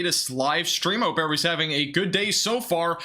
Latest live stream. Hope everybody's having a good day so far.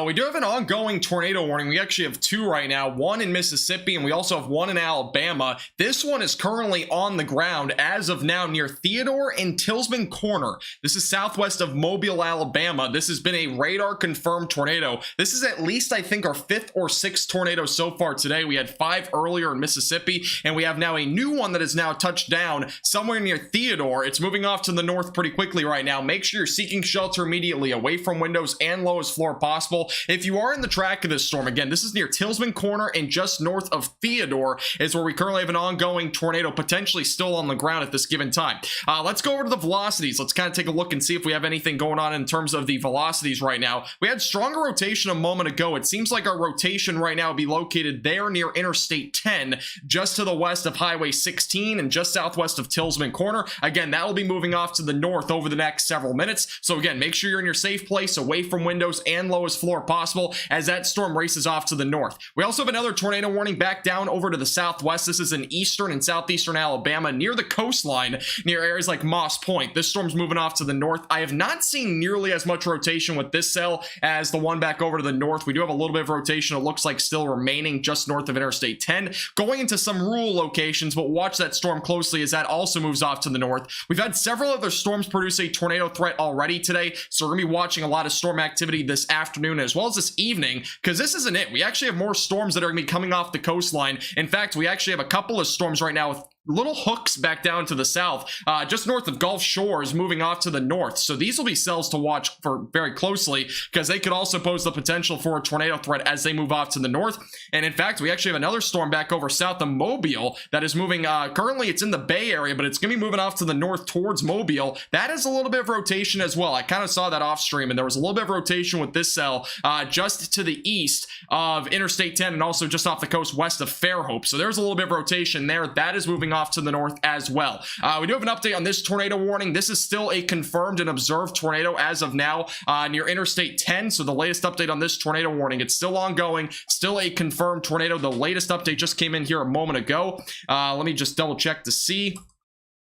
We do have an ongoing tornado warning. We actually have two right now, one in Mississippi, and we also have one in Alabama. This one is currently on the ground as of now near Theodore and Tillsman Corner. This is southwest of Mobile, Alabama. This has been a radar confirmed tornado. This is at least, I think, our fifth or sixth tornado so far today. We had 5 earlier in Mississippi, and we have now a new one that has now touched down somewhere near Theodore. It's moving off to the north pretty quickly right now. Make sure you're seeking shelter immediately away from windows and lowest floor possible. If you are in the track of this storm, again, this is near Tillsman Corner and just north of Theodore is where we currently have an ongoing tornado potentially still on the ground at this given time. Let's go over to the velocities. Let's kind of take a look and see if we have anything going on in terms of the velocities right now. We had stronger rotation a moment ago. It seems like our rotation right now will be located there near Interstate 10, just to the west of Highway 16 and just southwest of Tillsman Corner. Again, that will be moving off to the north over the next several minutes. So again, make sure you're in your safe place away from windows and lowest floor possible as that storm races off to the north. We also have another tornado warning back down over to the southwest. This is in eastern and southeastern Alabama near the coastline, near areas like Moss Point. This storm's moving off to the north. I have not seen nearly as much rotation with this cell as the one back over to the north. We do have a little bit of rotation, it looks like, still remaining just north of Interstate 10, going into some rural locations, but watch that storm closely as that also moves off to the north. We've had several other storms produce a tornado threat already today, so we're gonna be watching a lot of storm activity this afternoon as well as this evening, because this isn't it. We actually have more storms that are gonna be coming off the coastline. In fact, we actually have a couple of storms right now with little hooks back down to the south, just north of Gulf Shores, moving off to the north. So these will be cells to watch for very closely, because they could also pose the potential for a tornado threat as they move off to the north. And in fact, we actually have another storm back over south of Mobile that is moving, currently it's in the Bay Area, but it's going to be moving off to the north towards Mobile. That is a little bit of rotation as well. I kind of saw that off stream, and there was a little bit of rotation with this cell just to the east of Interstate 10 and also just off the coast west of Fairhope. So there's a little bit of rotation there. That is moving off to the north as well. We do have an update on this tornado warning. This is still a confirmed and observed tornado as of now near Interstate 10. So the latest update on this tornado warning, it's still ongoing, still a confirmed tornado. The latest update just came in here a moment ago. Let me just double check to see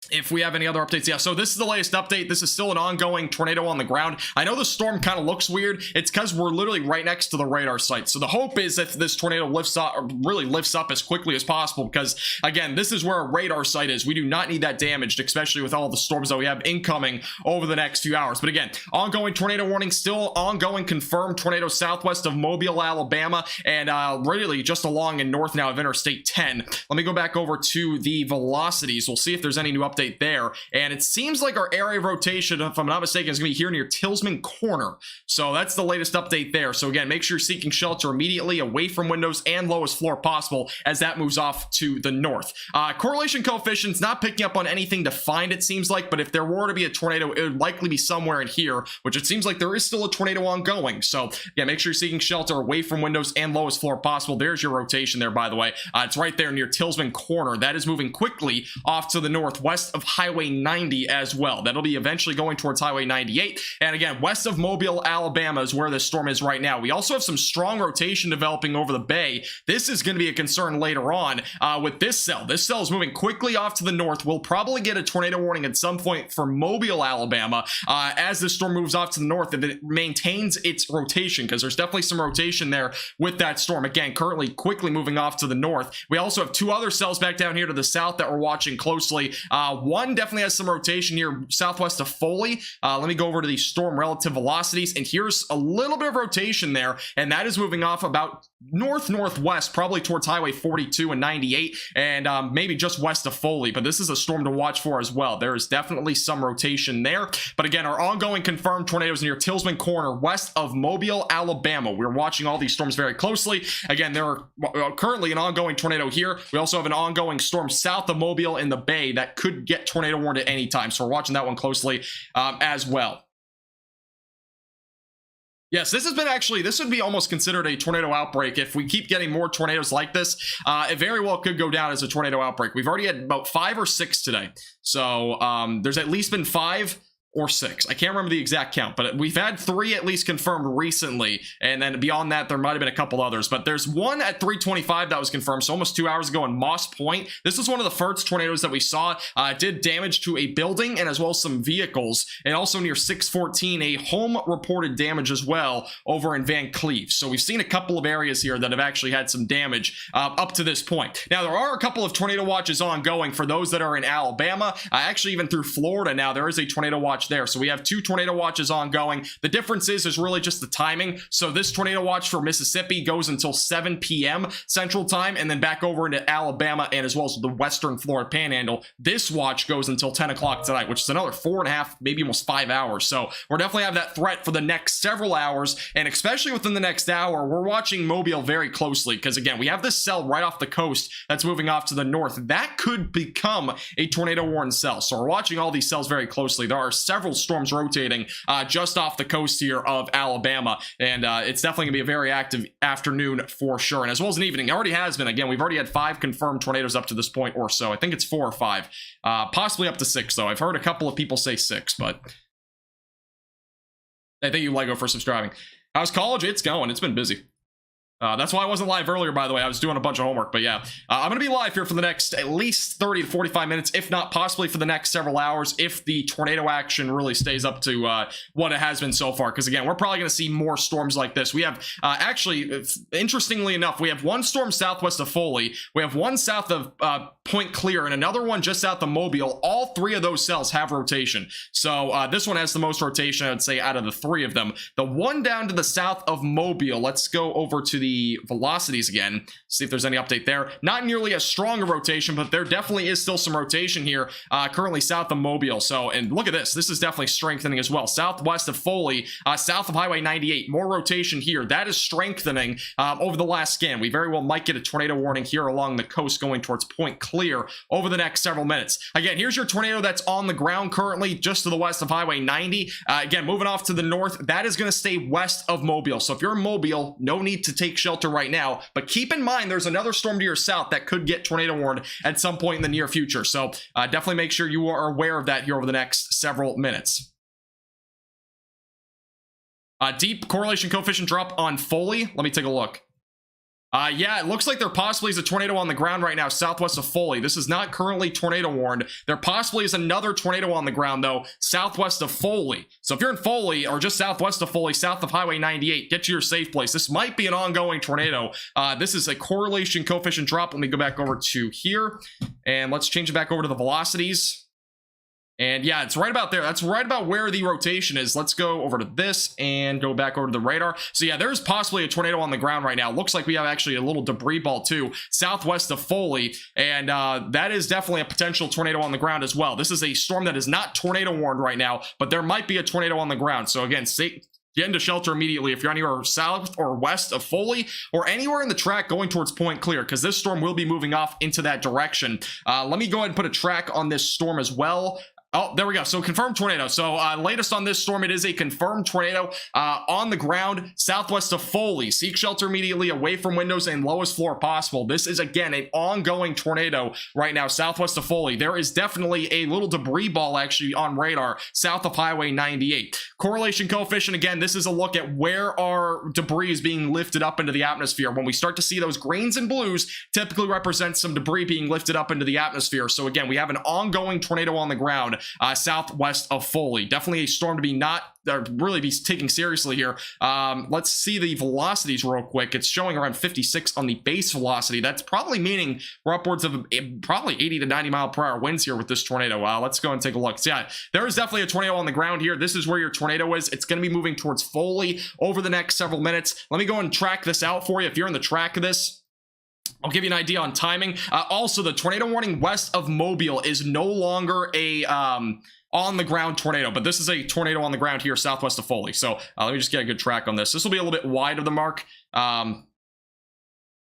if we have any other updates. Yeah, so this is the latest update. This is still an ongoing tornado on the ground. I know the storm kind of looks weird. It's because we're literally right next to the radar site. So the hope is that this tornado lifts up, or really lifts up as quickly as possible, because again, this is where a radar site is. We do not need that damaged, especially with all the storms that we have incoming over the next few hours. But again, ongoing tornado warning, still ongoing confirmed tornado southwest of Mobile, Alabama, and really just along and north now of Interstate 10. Let me go back over to the velocities. We'll see if there's any new update there, and it seems like our area of rotation, if I'm not mistaken, is going to be here near Tillsman Corner. So that's the latest update there. So again, make sure you're seeking shelter immediately away from windows and lowest floor possible as that moves off to the north. Correlation coefficient's not picking up on anything defined, it seems like, but if there were to be a tornado, it would likely be somewhere in here, which it seems like there is still a tornado ongoing. So yeah, make sure you're seeking shelter away from windows and lowest floor possible. There's your rotation there, by the way. It's right there near Tillsman Corner. That is moving quickly off to the northwest of Highway 90 as well. That'll be eventually going towards Highway 98. And again, west of Mobile, Alabama is where this storm is right now. We also have some strong rotation developing over the bay. This is going to be a concern later on with this cell. This cell is moving quickly off to the north. We'll probably get a tornado warning at some point for Mobile, Alabama, as this storm moves off to the north, if it maintains its rotation, because there's definitely some rotation there with that storm. Again, currently quickly moving off to the north. We also have 2 other cells back down here to the south that we're watching closely. One definitely has some rotation here southwest of Foley. Let me go over to the storm relative velocities, and here's a little bit of rotation there, and that is moving off about northwest, probably towards Highway 42 and 98, and maybe just west of Foley. But this is a storm to watch for as well. There is definitely some rotation there. But again, our ongoing confirmed tornadoes near Tillsman Corner, west of Mobile, Alabama. We're watching all these storms very closely. Again, there are currently an ongoing tornado here. We also have an ongoing storm south of Mobile in the Bay that could get tornado warned at any time. So we're watching that one closely as well. Yes, this has been actually, this would be almost considered a tornado outbreak. If we keep getting more tornadoes like this, it very well could go down as a tornado outbreak. We've already had about 5 or 6 today. So there's at least been 5 or 6. I can't remember the exact count, but we've had 3 at least confirmed recently, and then beyond that, there might have been a couple others, but there's one at 3:25 that was confirmed, so almost 2 hours ago in Moss Point. This was one of the first tornadoes that we saw. It did damage to a building and as well as some vehicles, and also near 614, a home reported damage as well over in Van Cleve. So we've seen a couple of areas here that have actually had some damage up to this point. Now, there are a couple of tornado watches ongoing for those that are in Alabama, actually even through Florida now, there is a tornado watch there. So we have 2 tornado watches ongoing. The difference is really just the timing. So this tornado watch for Mississippi goes until 7 p.m. Central Time, and then back over into Alabama and as well as the Western Florida Panhandle. This watch goes until 10 o'clock tonight, which is another 4.5, maybe almost 5 hours. So we're definitely have that threat for the next several hours, and especially within the next hour, we're watching Mobile very closely because, again, we have this cell right off the coast that's moving off to the north. That could become a tornado-warned cell. So we're watching all these cells very closely. There are several storms rotating just off the coast here of Alabama, and it's definitely gonna be a very active afternoon for sure, and as well as an evening. It already has been. Again, we've already had 5 confirmed tornadoes up to this point or so. I think it's 4 or 5, possibly up to 6 though. I've heard a couple of people say 6, but thank you, Lego, for subscribing. How's college? It's going. It's been busy. That's why I wasn't live earlier, by the way. I was doing a bunch of homework, but yeah. I'm going to be live here for the next at least 30 to 45 minutes, if not possibly for the next several hours, if the tornado action really stays up to what it has been so far. Because, again, we're probably going to see more storms like this. We have, actually, interestingly enough, we have one storm southwest of Foley. We have one south of Point Clear, and another one just south of Mobile. All 3 of those cells have rotation. So this one has the most rotation, I would say, out of the 3 of them. The one down to the south of Mobile, let's go over to the velocities again, see if there's any update there. Not nearly as strong a rotation, but there definitely is still some rotation here, currently south of Mobile. So, and look at this. This is definitely strengthening as well. Southwest of Foley, south of Highway 98, more rotation here. That is strengthening over the last scan. We very well might get a tornado warning here along the coast going towards Point Clear over the next several minutes. Again, here's your tornado that's on the ground currently just to the west of Highway 90. Again, moving off to the north, that is going to stay west of Mobile. So if you're in Mobile, no need to take shelter right now, but keep in mind there's another storm to your south that could get tornado warned at some point in the near future. So definitely make sure you are aware of that here over the next several minutes. Deep correlation coefficient drop on Foley. Let me take a look. Yeah, it looks like there possibly is a tornado on the ground right now southwest of Foley. This is not currently tornado warned. There possibly is another tornado on the ground, though, southwest of Foley. So if you're in Foley or just southwest of Foley, south of Highway 98, get to your safe place. This might be an ongoing tornado. This is a correlation coefficient drop. Let me go back over to here, and let's change it back over to the velocities. And yeah, it's right about there. That's right about where the rotation is. Let's go over to this and go back over to the radar. So yeah, there's possibly a tornado on the ground right now. Looks like we have actually a little debris ball too, southwest of Foley. And that is definitely a potential tornado on the ground as well. This is a storm that is not tornado warned right now, but there might be a tornado on the ground. So again, get into shelter immediately if you're anywhere south or west of Foley or anywhere in the track going towards Point Clear, because this storm will be moving off into that direction. Let me go ahead and put a track on this storm as well. Oh, there we go. So confirmed tornado. So latest on this storm, it is a confirmed tornado on the ground southwest of Foley. Seek shelter immediately away from windows and lowest floor possible. This is, again, an ongoing tornado right now southwest of Foley. There is definitely a little debris ball actually on radar south of Highway 98. Correlation coefficient, again, this is a look at where our debris is being lifted up into the atmosphere. When we start to see those greens and blues, typically represents some debris being lifted up into the atmosphere. So again, we have an ongoing tornado on the ground southwest of Foley. Definitely a storm to be really be taking seriously here. Let's see the velocities real quick. It's showing around 56 on the base velocity. That's probably meaning we're upwards of probably 80 to 90 mile per hour winds here with this tornado. Let's go and take a look. So yeah, there is definitely a tornado on the ground here. This is where your tornado is. It's going to be moving towards Foley over the next several minutes. Let me go and track this out for you. If you're in the track of this, I'll give you an idea on timing. Also, the tornado warning west of Mobile is no longer a on-the-ground tornado, but this is a tornado on the ground here southwest of Foley. So let me just get a good track on this. This will be a little bit wide of the mark.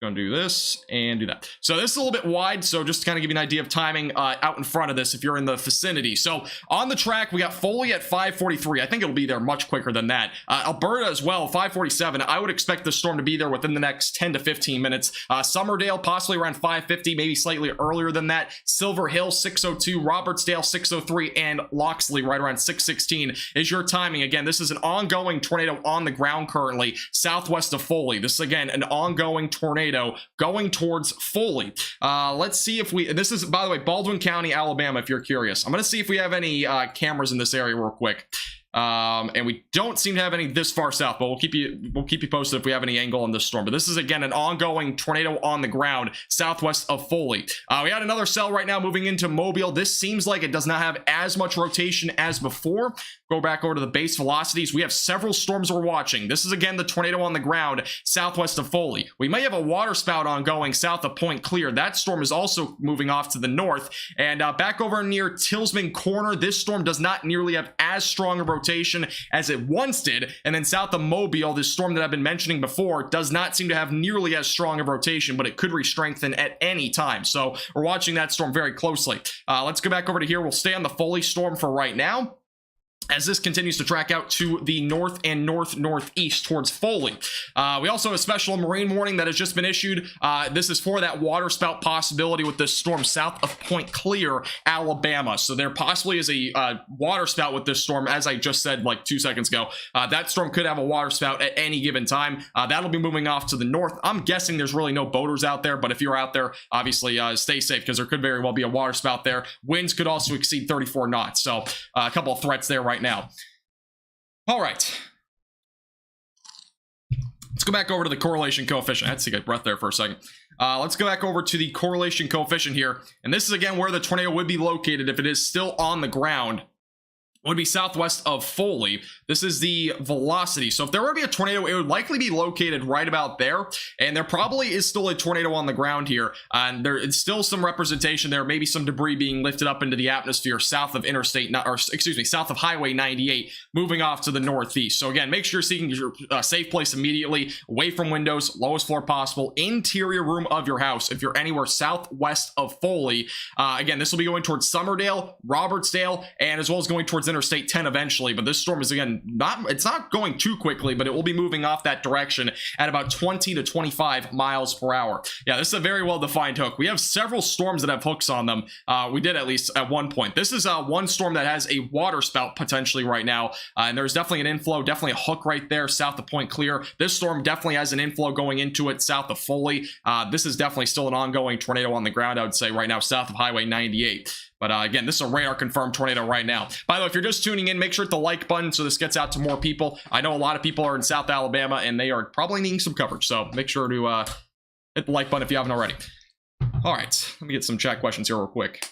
Gonna do this and do that. So this is a little bit wide, so just to kind of give you an idea of timing out in front of this if you're in the vicinity. So on the track, we got Foley at 5:43. I think it'll be there much quicker than that. Alberta as well, 5:47. I would expect the storm to be there within the next 10 to 15 minutes. Summerdale, possibly around 5:50, maybe slightly earlier than that. Silver Hill, 6:02. Robertsdale, 6:03. And Loxley, right around 6:16 is your timing. Again, this is an ongoing tornado on the ground currently, southwest of Foley. This is, again, an ongoing tornado going towards Foley. Let's see if we, this is, by the way, Baldwin County, Alabama, if you're curious. I'm going to see if we have any cameras in this area real quick. And we don't seem to have any this far south, but we'll keep you posted if we have any angle on this storm. But this is, again, an ongoing tornado on the ground southwest of Foley. We had another cell right now moving into Mobile. This seems like it does not have as much rotation as before. Go back over to the base velocities. We have several storms we're watching. This is, again, the tornado on the ground southwest of Foley. We may have a water spout ongoing south of Point Clear. That storm is also moving off to the north. And back over near Tillsman Corner, this storm does not nearly have as strong a rotation as it once did. And then south of Mobile, this storm that I've been mentioning before does not seem to have nearly as strong of rotation, but it could re-strengthen at any time. So we're watching that storm very closely. Let's go back over to here. We'll stay on the Foley storm for right now, as this continues to track out to the north and northeast towards Foley. We also have a special marine warning that has just been issued. This is for that water spout possibility with this storm south of Point Clear, Alabama. So there possibly is a water spout with this storm, as I just said like 2 seconds ago. That storm could have a water spout at any given time. That'll be moving off to the north. I'm guessing there's really no boaters out there, but if you're out there, obviously stay safe, because there could very well be a water spout there. Winds could also exceed 34 knots. So a couple of threats there right now. All right, let's go back over to the correlation coefficient. I had to take a breath there for a second. Let's go back over to the correlation coefficient here, and this is, again, where the tornado would be located if it is still on the ground. Would be southwest of Foley. This is the velocity. So if there were to be a tornado, it would likely be located right about there. And there probably is still a tornado on the ground here. And there is still some representation there. Maybe some debris being lifted up into the atmosphere south of south of Highway 98, moving off to the northeast. So again, make sure you're seeking your safe place immediately, away from windows, lowest floor possible, interior room of your house. If you're anywhere southwest of Foley, again, this will be going towards Summerdale, Robertsdale, and as well as going towards Interstate 10 eventually. But this storm is, again, it's not going too quickly, but it will be moving off that direction at about 20 to 25 miles per hour. Yeah, this is a very well-defined hook. We have several storms that have hooks on them. We did, at least at one point. This is one storm that has a water spout potentially right now, and there's definitely an inflow, definitely a hook right there south of Point Clear. This storm definitely has an inflow going into it south of Foley. This is definitely still an ongoing tornado on the ground, I would say, right now south of Highway 98. But again, this is a radar confirmed tornado right now. By the way, if you're just tuning in, make sure to hit the like button so this gets out to more people. I know a lot of people are in South Alabama and they are probably needing some coverage. So make sure to hit the like button if you haven't already. All right, let me get some chat questions here real quick.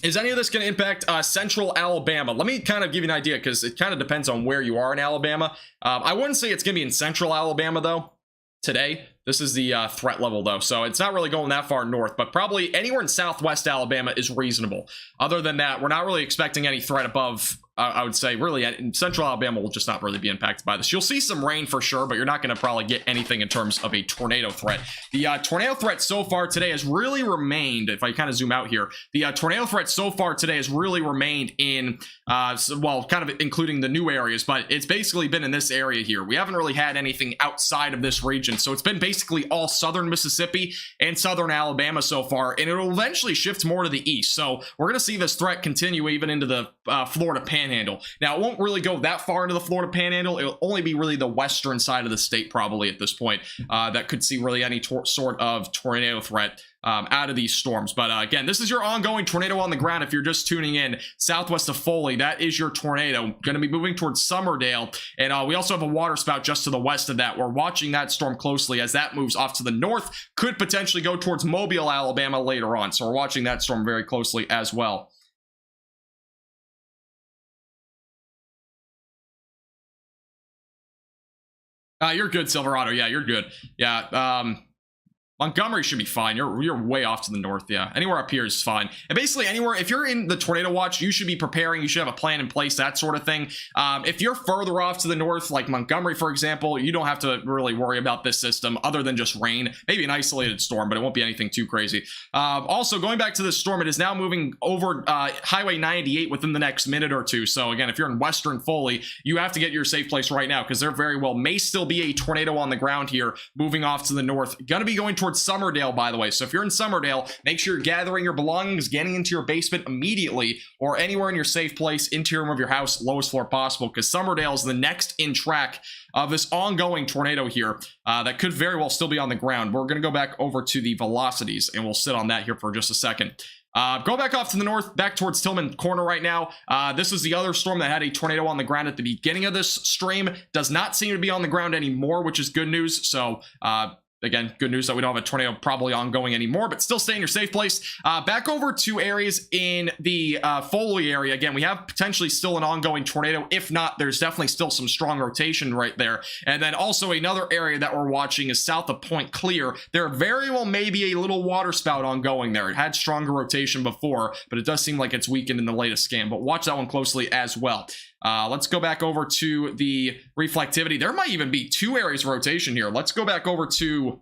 Is any of this going to impact central Alabama? Let me kind of give you an idea, because it kind of depends on where you are in Alabama. I wouldn't say it's going to be in central Alabama, though, today. This is the threat level, though, so it's not really going that far north, but probably anywhere in southwest Alabama is reasonable. Other than that, we're not really expecting any threat above, I would say, really, in central Alabama will just not really be impacted by this. You'll see some rain for sure, but you're not going to probably get anything in terms of a tornado threat. The tornado threat so far today has really remained, if I kind of zoom out here, the tornado threat so far today has really remained in, well, kind of including the new areas, but it's basically been in this area here. We haven't really had anything outside of this region, so it's been basically all southern Mississippi and southern Alabama so far, and it'll eventually shift more to the east. So we're going to see this threat continue even into the Florida Panhandle. Now, it won't really go that far into the Florida Panhandle. It'll only be really the western side of the state probably at this point that could see really any sort of tornado threat out of these storms. But again, this is your ongoing tornado on the ground. If you're just tuning in, southwest of Foley, that is your tornado. Going to be moving towards Summerdale, and we also have a water spout just to the west of that. We're watching that storm closely as that moves off to the north. Could potentially go towards Mobile, Alabama later on. So we're watching that storm very closely as well. You're good, Silverado. Yeah, you're good. Yeah. Montgomery should be fine. You're way off to the north. Yeah, anywhere up here is fine. And basically anywhere, if you're in the tornado watch, you should be preparing. You should have a plan in place, that sort of thing. If you're further off to the north, like Montgomery, for example, you don't have to really worry about this system other than just rain. Maybe an isolated storm, but it won't be anything too crazy. Also, going back to this storm, it is now moving over Highway 98 within the next minute or two. So again, if you're in Western Foley, you have to get your safe place right now because there very well may still be a tornado on the ground here moving off to the north. Gonna be going towards Summerdale, by the way. So if you're in Summerdale, make sure you're gathering your belongings, getting into your basement immediately, or anywhere in your safe place, interior room of your house, lowest floor possible, because Summerdale is the next in track of this ongoing tornado here that could very well still be on the ground. We're going to go back over to the velocities, and we'll sit on that here for just a second. Go back off to the north, back towards Tillman Corner right now. This is the other storm that had a tornado on the ground at the beginning of this stream. Does not seem to be on the ground anymore, which is good news. So, again, good news that we don't have a tornado probably ongoing anymore, but still stay in your safe place. Back over to areas in the Foley area. Again, we have potentially still an ongoing tornado. If not, there's definitely still some strong rotation right there. And then also another area that we're watching is south of Point Clear. There very well may be a little water spout ongoing there. It had stronger rotation before, but it does seem like it's weakened in the latest scan. But watch that one closely as well. Let's go back over to the reflectivity. There might even be two areas of rotation here. Let's go back over to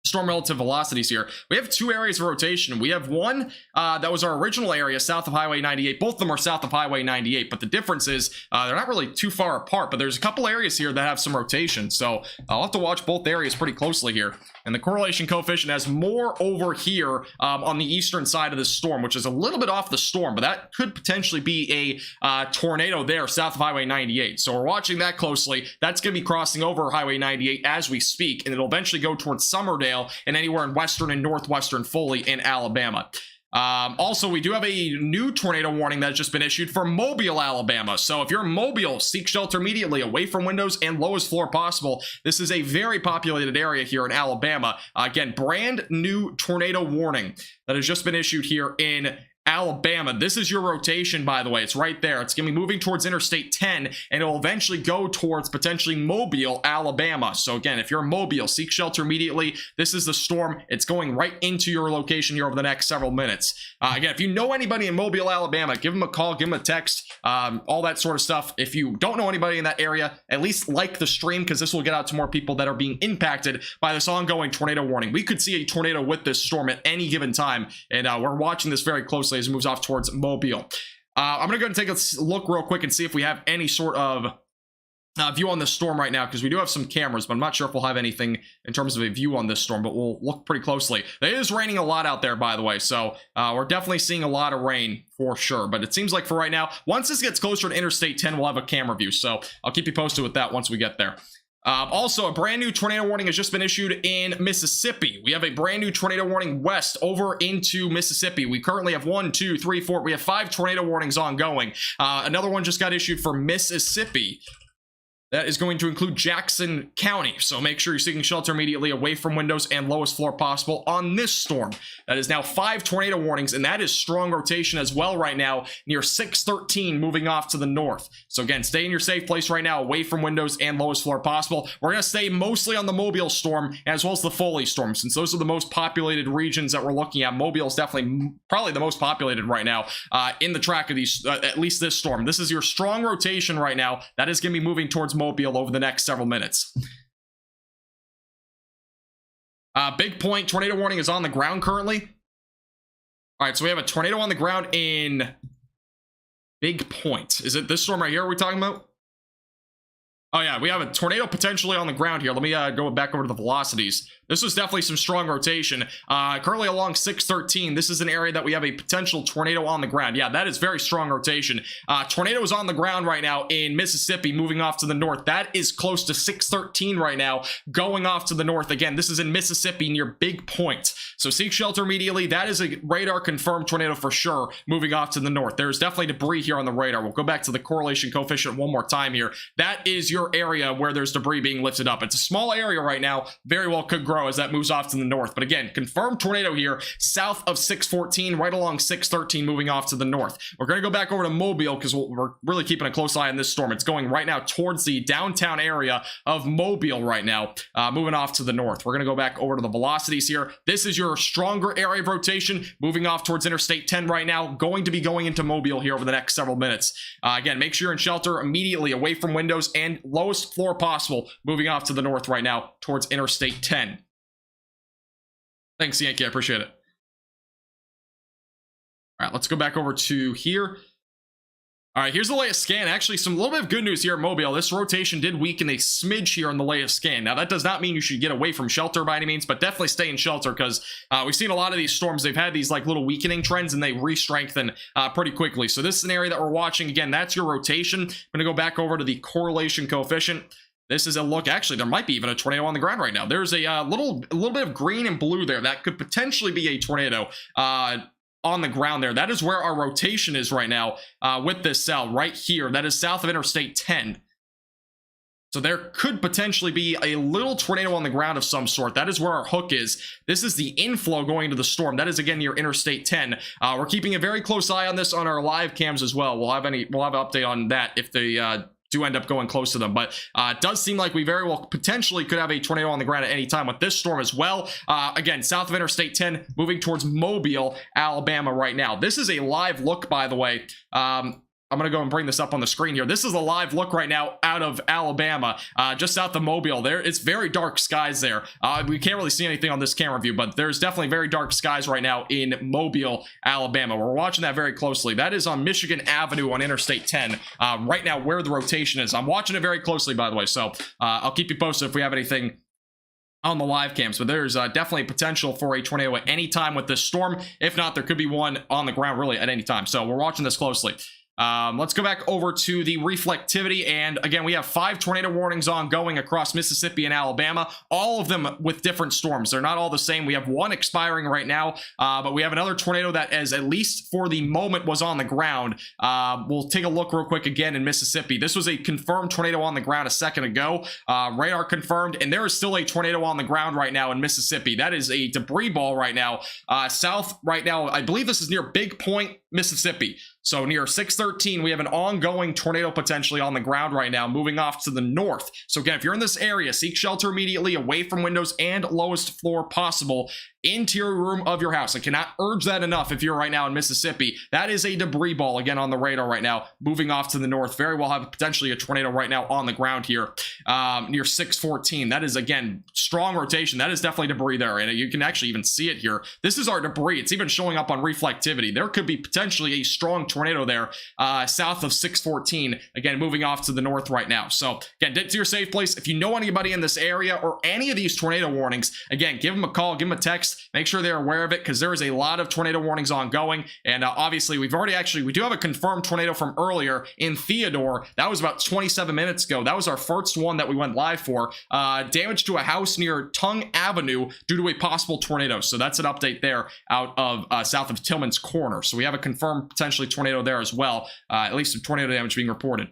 storm relative velocities here. We have two areas of rotation. We have one that was our original area south of Highway 98. Both of them are south of Highway 98, but the difference is they're not really too far apart, but there's a couple areas here that have some rotation. So I'll have to watch both areas pretty closely here. And the correlation coefficient has more over here on the eastern side of this storm, which is a little bit off the storm, but that could potentially be a tornado there south of Highway 98. So we're watching that closely. That's going to be crossing over Highway 98 as we speak, and it'll eventually go towards Summerdale and anywhere in western and northwestern Foley in Alabama. Also, we do have a new tornado warning that has just been issued for Mobile, Alabama. So if you're in Mobile, seek shelter immediately, away from windows and lowest floor possible. This is a very populated area here in Alabama. Again, brand new tornado warning that has just been issued here in Alabama. This is your rotation, by the way. It's right there. It's going to be moving towards Interstate 10, and it will eventually go towards potentially Mobile, Alabama. So again, if you're in Mobile, seek shelter immediately. This is the storm. It's going right into your location here over the next several minutes. Again, if you know anybody in Mobile, Alabama, give them a call, give them a text, all that sort of stuff. If you don't know anybody in that area, at least like the stream, because this will get out to more people that are being impacted by this ongoing tornado warning. We could see a tornado with this storm at any given time, and we're watching this very closely as it moves off towards Mobile. I'm going to go and take a look real quick and see if we have any sort of view on this storm right now, because we do have some cameras, but I'm not sure if we'll have anything in terms of a view on this storm, but we'll look pretty closely. It is raining a lot out there, by the way, so we're definitely seeing a lot of rain for sure, but it seems like for right now, once this gets closer to Interstate 10, we'll have a camera view, so I'll keep you posted with that once we get there. Also, a brand new tornado warning has just been issued in Mississippi. We have a brand new tornado warning west over into Mississippi. We currently have 1, 2, 3, 4. We have 5 tornado warnings ongoing. Another one just got issued for Mississippi. That is going to include Jackson County. So make sure you're seeking shelter immediately, away from windows and lowest floor possible on this storm. That is now 5 tornado warnings, and that is strong rotation as well right now, near 613 moving off to the north. So again, stay in your safe place right now, away from windows and lowest floor possible. We're going to stay mostly on the Mobile storm as well as the Foley storm, since those are the most populated regions that we're looking at. Mobile is definitely probably the most populated right now in the track of these, at least this storm. This is your strong rotation right now. That is going to be moving towards Mobile over the next several minutes. Big Point tornado warning is on the ground currently. All right, so we have a tornado on the ground in Big Point. Is it this storm right here we're talking about? Oh yeah, we have a tornado potentially on the ground here. Let me go back over to the velocities. This was definitely some strong rotation. Currently along 613, this is an area that we have a potential tornado on the ground. Yeah, that is very strong rotation. Tornado is on the ground right now in Mississippi, moving off to the north. That is close to 613 right now, going off to the north. Again, this is in Mississippi near Big Point. So seek shelter immediately. That is a radar confirmed tornado for sure, moving off to the north. There's definitely debris here on the radar. We'll go back to the correlation coefficient one more time here. That is your another area where there's debris being lifted up. It's a small area right now, very well could grow as that moves off to the north. But again, confirmed tornado here south of 614, right along 613, moving off to the north. We're going to go back over to Mobile because we're really keeping a close eye on this storm. It's going right now towards the downtown area of Mobile right now, moving off to the north. We're going to go back over to the velocities here. This is your stronger area of rotation, moving off towards Interstate 10 right now, going to be going into Mobile here over the next several minutes. Again, make sure you're in shelter immediately away from windows and lowest floor possible, moving off to the north right now towards Interstate 10. Thanks, Yankee. I appreciate it. All right, let's go back over to here. All right, here's the latest scan. Actually, a little bit of good news here at Mobile. This rotation did weaken a smidge here in the latest scan. Now, that does not mean you should get away from shelter by any means, but definitely stay in shelter because we've seen a lot of these storms. They've had these like little weakening trends and they re-strengthen pretty quickly. So this is an area that we're watching. Again, that's your rotation. I'm going to go back over to the correlation coefficient. This is a look. Actually, there might be even a tornado on the ground right now. There's a little bit of green and blue there. That could potentially be a tornado on the ground there. That is where our rotation is right now with this cell right here. That is south of Interstate 10. So there could potentially be a little tornado on the ground of some sort. That is where our hook is. This is the inflow going into the storm. That is again near Interstate 10. We're keeping a very close eye on this on our live cams as well. We'll have an update on that if they do end up going close to them, but it does seem like we very well potentially could have a tornado on the ground at any time with this storm as well. Again, south of Interstate 10, moving towards Mobile, Alabama right now. This is a live look, by the way. I'm going to go and bring this up on the screen here. This is a live look right now out of Alabama, just south of Mobile. There, it's very dark skies there. We can't really see anything on this camera view, but there's definitely very dark skies right now in Mobile, Alabama. We're watching that very closely. That is on Michigan Avenue on Interstate 10, right now where the rotation is. I'm watching it very closely, by the way, so I'll keep you posted if we have anything on the live cams, but there's definitely potential for a tornado at any time with this storm. If not, there could be one on the ground really at any time, so we're watching this closely. Let's go back over to the reflectivity, and again, we have 5 tornado warnings ongoing across Mississippi and Alabama, all of them with different storms. They're not all the same. We have one expiring right now, but we have another tornado that, as at least for the moment, was on the ground. We'll take a look real quick again in Mississippi. This was a confirmed tornado on the ground a second ago. Radar confirmed, and there is still a tornado on the ground right now in Mississippi. That is a debris ball right now, south right now. I believe this is near Big Point, Mississippi. So near 613, we have an ongoing tornado potentially on the ground right now, moving off to the north. So again, if you're in this area, seek shelter immediately, away from windows and lowest floor possible. Interior room of your house. I cannot urge that enough if you're right now in Mississippi. That is a debris ball again on the radar right now, moving off to the north. Very well have potentially a tornado right now on the ground here near 614. That is, again, strong rotation. That is definitely debris there, and you can actually even see it here. This is our debris. It's even showing up on reflectivity. There could be potentially a strong tornado there south of 614, again, moving off to the north right now. So again, get to your safe place. If you know anybody in this area or any of these tornado warnings, again, give them a call, give them a text. Make sure they're aware of it because there is a lot of tornado warnings ongoing. And obviously, we do have a confirmed tornado from earlier in Theodore. That was about 27 minutes ago. That was our first one that we went live for. Damage to a house near Tongue Avenue due to a possible tornado. So that's an update there out of south of Tillman's Corner. So we have a confirmed potentially tornado there as well. At least some tornado damage being reported.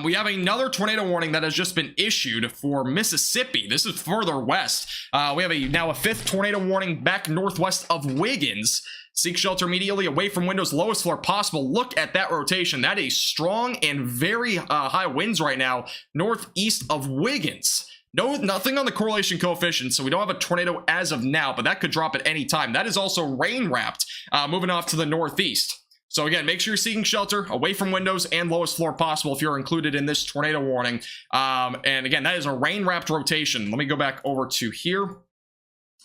We have another tornado warning that has just been issued for Mississippi. This is further west. We have now a 5th tornado warning back northwest of Wiggins. Seek shelter immediately, away from windows, lowest floor possible. Look at that rotation. That is strong and very high winds right now, northeast of Wiggins. Nothing on the correlation coefficient, so we don't have a tornado as of now, but that could drop at any time. That is also rain wrapped, moving off to the northeast. So again, make sure you're seeking shelter away from windows and lowest floor possible if you're included in this tornado warning. And again, that is a rain-wrapped rotation. Let me go back over to here.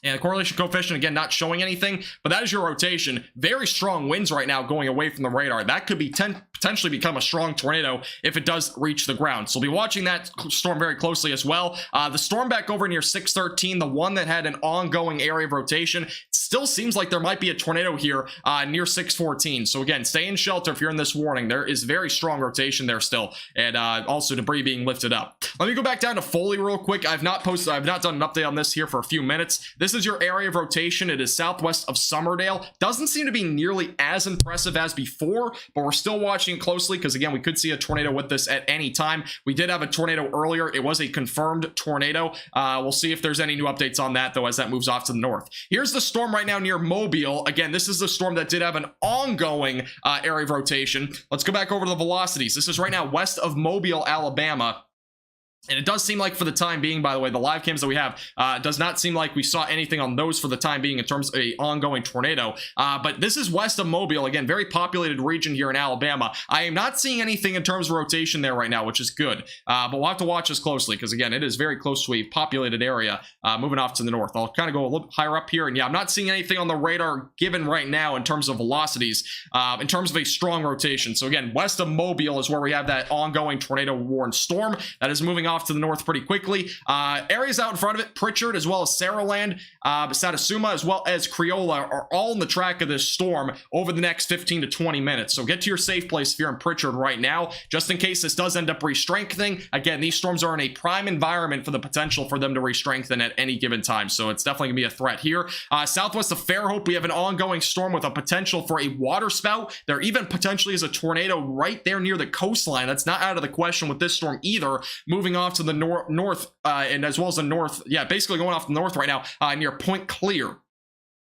And the correlation coefficient, again, not showing anything, but that is your rotation. Very strong winds right now going away from the radar. That could be potentially become a strong tornado if it does reach the ground. So we'll be watching that storm very closely as well. The storm back over near 613, the one that had an ongoing area of rotation, still seems like there might be a tornado here near 614. So again, stay in shelter if you're in this warning. There is very strong rotation there still, and also debris being lifted up. Let me go back down to Foley real quick. I've not done an update on this here for a few minutes. This is your area of rotation. It is southwest of Summerdale. Doesn't seem to be nearly as impressive as before, but we're still watching closely because again, we could see a tornado with this at any time. We did have a tornado earlier. It was a confirmed tornado. We'll see if there's any new updates on that though as that moves off to the north. Here's the storm right now near Mobile. Again, this is the storm that did have an ongoing area of rotation. Let's go back over to the velocities. This is right now west of Mobile, Alabama. And it does seem like for the time being, by the way, the live cams that we have does not seem like we saw anything on those for the time being in terms of an ongoing tornado. But this is west of Mobile, again, very populated region here in Alabama. I am not seeing anything in terms of rotation there right now, which is good. But we'll have to watch this closely because, again, it is very close to a populated area moving off to the north. I'll kind of go a little higher up here. And yeah, I'm not seeing anything on the radar given right now in terms of velocities, in terms of a strong rotation. So again, west of Mobile is where we have that ongoing tornado warned storm that is moving off to the north pretty quickly. Areas out in front of it, Pritchard as well as Saraland, Satsuma as well as Creola are all in the track of this storm over the next 15 to 20 minutes. So get to your safe place if you're in Pritchard right now, just in case this does end up re-strengthening. Again, these storms are in a prime environment for the potential for them to re-strengthen at any given time. So it's definitely gonna be a threat here. Southwest of Fairhope, we have an ongoing storm with a potential for a water spout. There even potentially is a tornado right there near the coastline. That's not out of the question with this storm either. Moving off to the north and as well as the north, yeah, basically going off the north right now near Point Clear.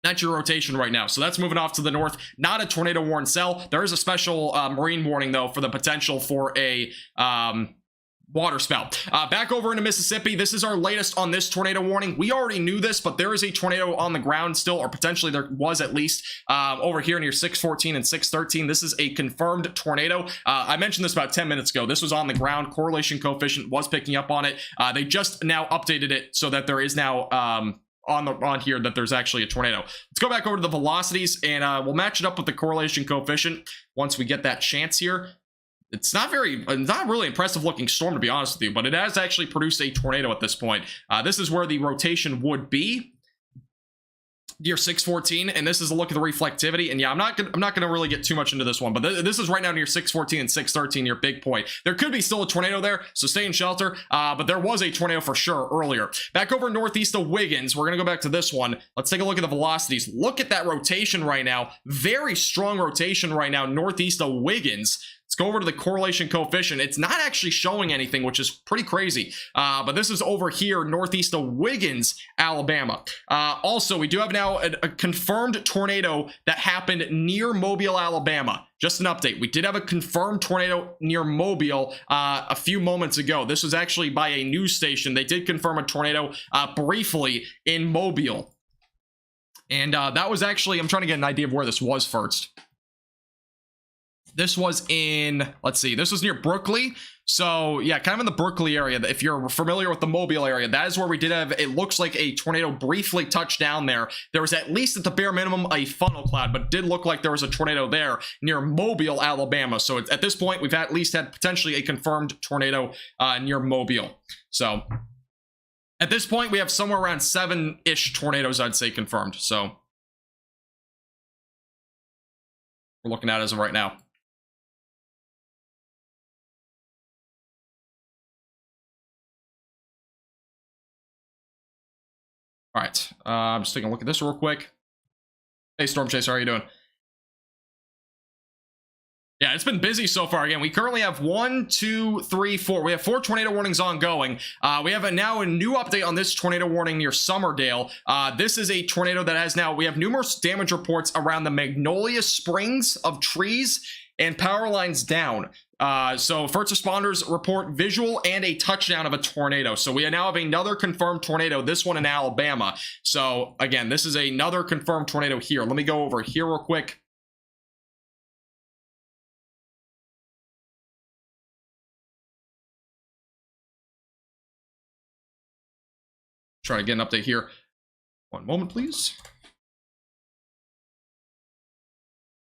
That's your rotation right now. So that's moving off to the north. Not a tornado warning cell. There is a special marine warning though for the potential for a water spout. Back over into Mississippi. This is our latest on this tornado warning. We already knew this, but there is a tornado on the ground still, or potentially there was at least over here near 614 and 613. This is a confirmed tornado. I mentioned this about 10 minutes ago. This was on the ground. Correlation coefficient was picking up on it. They just now updated it so that there is now on here that there's actually a tornado. Let's go back over to the velocities and we'll match it up with the correlation coefficient once we get that chance here. It's not really impressive looking storm, to be honest with you, but it has actually produced a tornado at this point. This is where the rotation would be near 614, and this is a look at the reflectivity. And yeah, I'm not gonna really get too much into this one, but this is right now near 614 and 613, your big point. There could be still a tornado there, so stay in shelter. But there was a tornado for sure earlier. Back over northeast of Wiggins, we're gonna go back to this one. Let's take a look at the velocities. Look at that rotation right now. Very strong rotation right now northeast of Wiggins. Let's go over to the correlation coefficient. It's not actually showing anything, which is pretty crazy. But this is over here, northeast of Wiggins, Alabama. Also, we do have now a confirmed tornado that happened near Mobile, Alabama. Just an update. We did have a confirmed tornado near Mobile a few moments ago. This was actually by a news station. They did confirm a tornado briefly in Mobile. And that was actually, I'm trying to get an idea of where this was first. This was in, let's see, this was near Brooklyn. So yeah, kind of in the Brooklyn area. If you're familiar with the Mobile area, that is where we did have, it looks like a tornado briefly touched down there. There was at least at the bare minimum a funnel cloud, but it did look like there was a tornado there near Mobile, Alabama. So at this point, we've at least had potentially a confirmed tornado near Mobile. So at this point, we have somewhere around 7-ish tornadoes, I'd say, confirmed. So we're looking at it as of right now. All right, I'm just taking a look at this real quick. Hey, Storm Chaser, how are you doing? Yeah, it's been busy so far. Again, we currently have 1, 2, 3, 4. We have 4 tornado warnings ongoing. We have now a new update on this tornado warning near Summerdale. This is a tornado that has now, we have numerous damage reports around the Magnolia Springs of trees and power lines down. So first responders report visual and a touchdown of a tornado. So we now have another confirmed tornado, this one in Alabama. So again, this is another confirmed tornado here. Let me go over here real quick. Try to get an update here. One moment, please.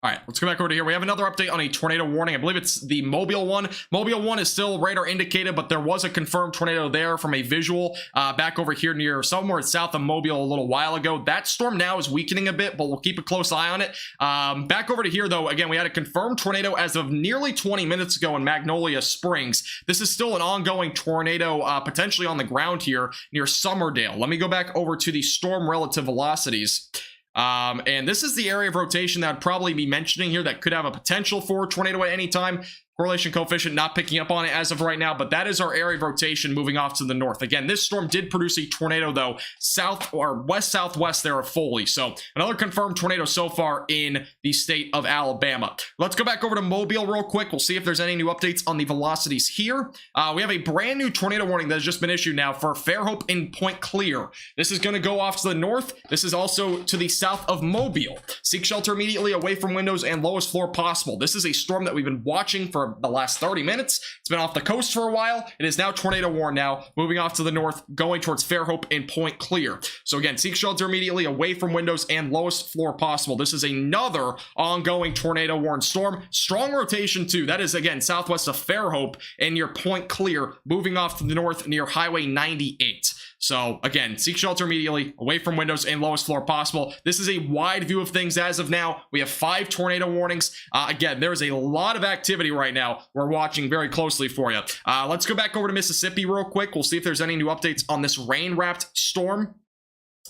All right, let's go back over to here. We have another update on a tornado warning. I believe it's the Mobile one. Mobile one is still radar indicated, but there was a confirmed tornado there from a visual back over here near somewhere south of Mobile a little while ago. That storm now is weakening a bit, but we'll keep a close eye on it. Back over to here, though, again, we had a confirmed tornado as of nearly 20 minutes ago in Magnolia Springs. This is still an ongoing tornado, potentially on the ground here near Summerdale. Let me go back over to the storm relative velocities. And this is the area of rotation that I'd probably be mentioning here that could have a potential for a tornado at any time. Correlation coefficient not picking up on it as of right now, but that is our area of rotation moving off to the north. Again, this storm did produce a tornado, though, south or west-southwest there of Foley. So another confirmed tornado so far in the state of Alabama. Let's go back over to Mobile real quick. We'll see if there's any new updates on the velocities here. We have a brand new tornado warning that has just been issued now for Fairhope in Point Clear. This is going to go off to the north. This is also to the south of Mobile. Seek shelter immediately away from windows and lowest floor possible. This is a storm that we've been watching for the last 30 minutes. It's been off the coast for a while. It is now tornado warned now, moving off to the north, going towards Fairhope and Point Clear. So again, seek shelter immediately away from windows and lowest floor possible. This is another ongoing tornado warned storm. Strong rotation too. That is again southwest of Fairhope and near Point Clear, moving off to the north near Highway 98. So again, seek shelter immediately away from windows and lowest floor possible. This is a wide view of things as of now. We have 5 tornado warnings. Again, there is a lot of activity right now. We're watching very closely for you. Let's go back over to Mississippi real quick. We'll see if there's any new updates on this rain-wrapped storm.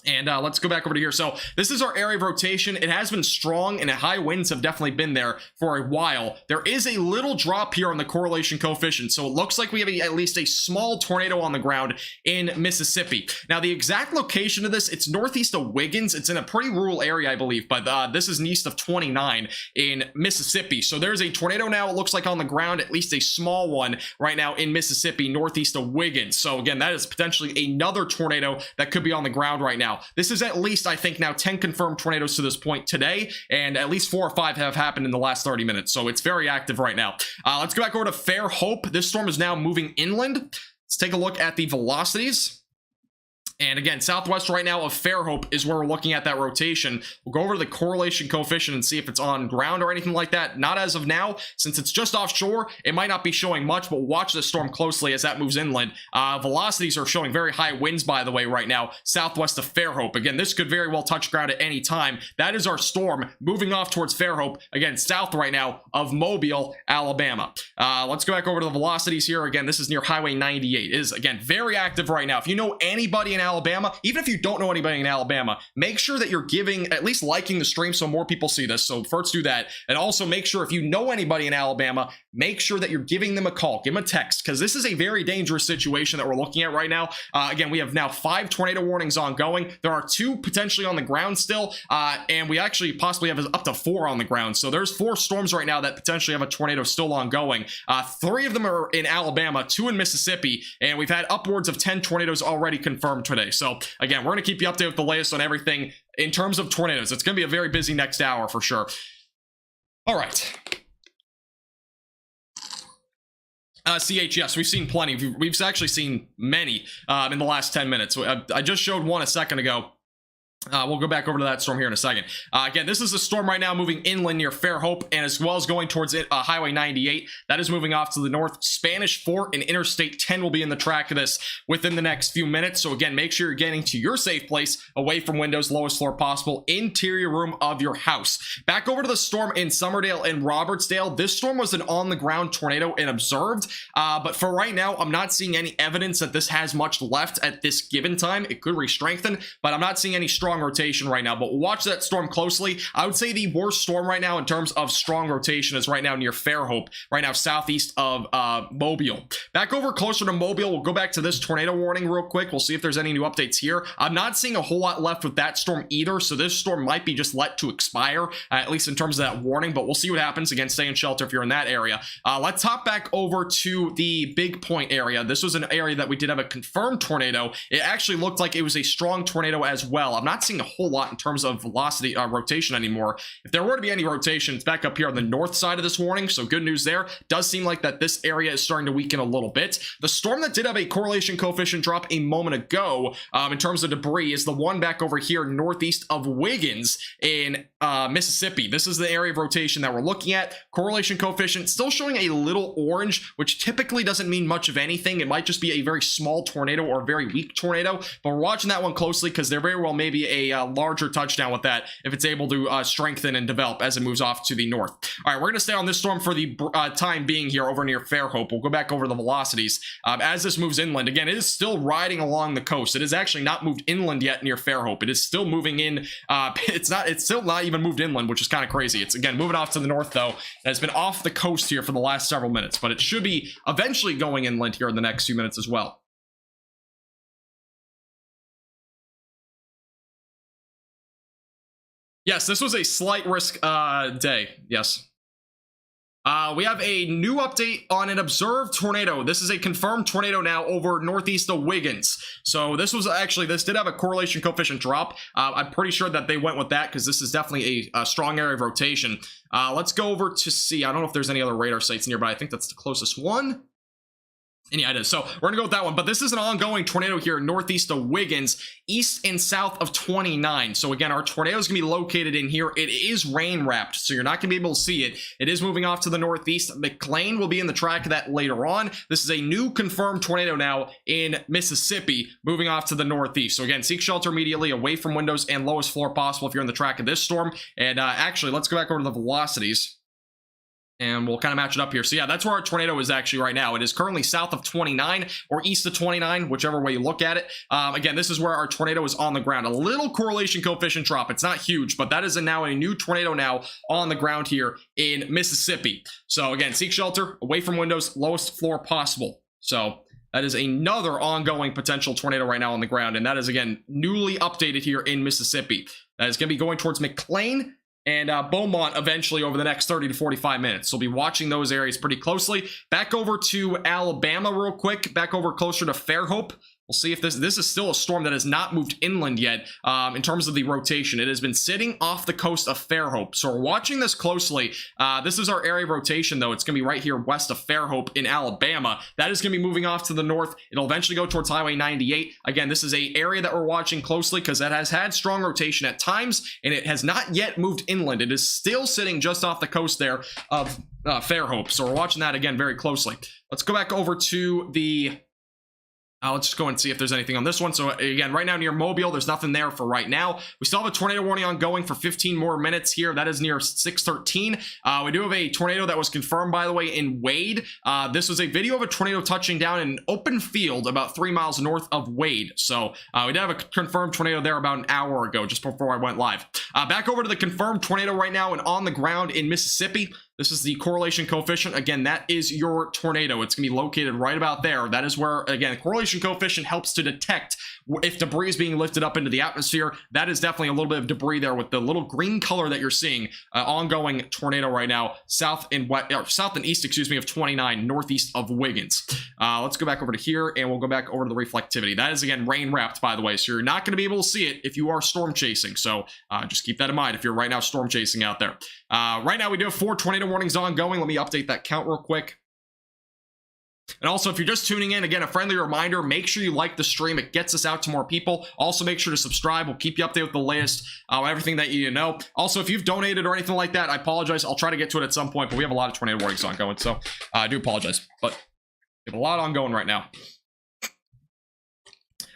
And let's go back over to here. So this is our area of rotation. It has been strong and high winds have definitely been there for a while. There is a little drop here on the correlation coefficient. So it looks like we have at least a small tornado on the ground in Mississippi. Now the exact location of this, it's northeast of Wiggins. It's in a pretty rural area, I believe, but this is east of 29 in Mississippi. So there's a tornado now, it looks like on the ground, at least a small one right now in Mississippi, northeast of Wiggins. So again, that is potentially another tornado that could be on the ground right now. This is at least, I think, now 10 confirmed tornadoes to this point today, and at least 4 or 5 have happened in the last 30 minutes, so it's very active right now. Let's go back over to Fairhope. This storm is now moving inland. Let's take a look at the velocities. And again, southwest right now of Fairhope is where we're looking at that rotation. We'll go over to the correlation coefficient and see if it's on ground or anything like that. Not as of now. Since it's just offshore, it might not be showing much, but watch this storm closely as that moves inland. Velocities are showing very high winds, by the way, right now, southwest of Fairhope. Again, this could very well touch ground at any time. That is our storm moving off towards Fairhope, again, south right now of Mobile, Alabama. Let's go back over to the velocities here. Again, this is near Highway 98. It is, again, very active right now. If you know anybody in Alabama, even if you don't know anybody in Alabama, make sure that you're giving, at least liking the stream so more people see this. So first do that. And also make sure if you know anybody in Alabama, make sure that you're giving them a call, give them a text, because this is a very dangerous situation that we're looking at right now. Again, we have now 5 tornado warnings ongoing. There are 2 potentially on the ground still, and we actually possibly have up to 4 on the ground. So there's 4 storms right now that potentially have a tornado still ongoing. 3 of them are in Alabama, 2 in Mississippi, and we've had upwards of 10 tornadoes already confirmed today. So again, we're going to keep you updated with the latest on everything in terms of tornadoes. It's going to be a very busy next hour for sure. All right. CH, yes, we've seen plenty. We've actually seen many in the last 10 minutes. I just showed one a second ago. We'll go back over to that storm here in a second. Again, this is a storm right now moving inland near Fairhope, and as well as going towards Highway 98. That is moving off to the north. Spanish Fort and Interstate 10 will be in the track of this within the next few minutes. So again, make sure you're getting to your safe place, away from windows, lowest floor possible, interior room of your house. Back over to the storm in Summerdale and Robertsdale. This storm was an on-the-ground tornado and observed, but for right now, I'm not seeing any evidence that this has much left at this given time. It could re-strengthen, but I'm not seeing any strong rotation right now, but we'll watch that storm closely. I would say the worst storm right now in terms of strong rotation is right now near Fairhope, right now southeast of Mobile. Back over closer to Mobile, we'll go back to this tornado warning real quick. We'll see if there's any new updates here. I'm not seeing a whole lot left with that storm either, so this storm might be just let to expire, at least in terms of that warning, but we'll see what happens. Again, stay in shelter if you're in that area. Let's hop back over to the Big Point area. This was an area that we did have a confirmed tornado. It actually looked like it was a strong tornado as well. I'm not seeing a whole lot in terms of velocity rotation anymore. If there were to be any rotation, it's back up here on the north side of this warning, so good news there. Does seem like that this area is starting to weaken a little bit. The storm that did have a correlation coefficient drop a moment ago in terms of debris is the one back over here northeast of Wiggins in Mississippi. This is the area of rotation that we're looking at. Correlation coefficient still showing a little orange, which typically doesn't mean much of anything. It might just be a very small tornado or a very weak tornado, but we're watching that one closely because there very well may be a larger touchdown with that if it's able to strengthen and develop as it moves off to the north. All right, we're going to stay on this storm for the time being here over near Fairhope. We'll go back over the velocities as this moves inland. Again, it is still riding along the coast. It is actually not moved inland yet near Fairhope. It is still moving in. It's still not even moved inland, which is kind of crazy. It's again moving off to the north though. It has been off the coast here for the last several minutes, but it should be eventually going inland here in the next few minutes as well. Yes, this was a slight risk day. Yes. We have a new update on an observed tornado. This is a confirmed tornado now over northeast of Wiggins. So this did have a correlation coefficient drop. I'm pretty sure that they went with that because this is definitely a strong area of rotation. Let's go over to see. I don't know if there's any other radar sites nearby. I think that's the closest one. And yeah, it is. So we're gonna go with that one. But this is an ongoing tornado here northeast of Wiggins, east and south of 29. So again, our tornado is gonna be located in here. It is rain wrapped, so you're not gonna be able to see it. It is moving off to the northeast. McLean will be in the track of that later on. This is a new confirmed tornado now in Mississippi, moving off to the northeast. So again, seek shelter immediately, away from windows and lowest floor possible if you're in the track of this storm. And actually, let's go back over to the velocities. And we'll kind of match it up here. So yeah, that's where our tornado is actually right now. It is currently south of 29 or east of 29, whichever way you look at it. Again, this is where our tornado is on the ground. A little correlation coefficient drop. It's not huge, but that is now a new tornado now on the ground here in Mississippi. So again, seek shelter, away from windows, lowest floor possible. So that is another ongoing potential tornado right now on the ground. And that is, again, newly updated here in Mississippi. That is going to be going towards McLean and Beaumont eventually over the next 30 to 45 minutes. So we'll be watching those areas pretty closely. Back over to Alabama real quick, back over closer to Fairhope. We'll see if this is still a storm that has not moved inland yet in terms of the rotation. It has been sitting off the coast of Fairhope. So we're watching this closely. This is our area of rotation, though. It's going to be right here west of Fairhope in Alabama. That is going to be moving off to the north. It'll eventually go towards Highway 98. Again, this is an area that we're watching closely because that has had strong rotation at times, and it has not yet moved inland. It is still sitting just off the coast there of Fairhope. So we're watching that, again, very closely. Let's go back over to the... let's just go and see if there's anything on this one. So again, right now near Mobile, there's nothing there for right now. We still have a tornado warning ongoing for 15 more minutes here. That is near 613. We do have a tornado that was confirmed, by the way, in Wade. This was a video of a tornado touching down in an open field about 3 miles north of Wade. So we did have a confirmed tornado there about an hour ago, just before I went live. Back over to the confirmed tornado right now and on the ground in Mississippi. This is the correlation coefficient. Again, that is your tornado. It's going to be located right about there. That is where, again, the correlation coefficient helps to detect if debris is being lifted up into the atmosphere. That is definitely a little bit of debris there with the little green color that you're seeing. Ongoing tornado right now, south and east, excuse me, of 29, northeast of Wiggins. Let's go back over to here, and we'll go back over to the reflectivity. That is, again, rain wrapped, by the way, so you're not going to be able to see it if you are storm chasing. So just keep that in mind if you're right now storm chasing out there. Right now, we do have 4 tornado warnings ongoing. Let me update that count real quick. And also, if you're just tuning in, again, a friendly reminder, make sure you like the stream. It gets us out to more people. Also, make sure to subscribe. We'll keep you updated with the latest, everything that you know. Also, if you've donated or anything like that, I apologize. I'll try to get to it at some point, but we have a lot of tornado warnings ongoing, so I do apologize. But we have a lot ongoing right now.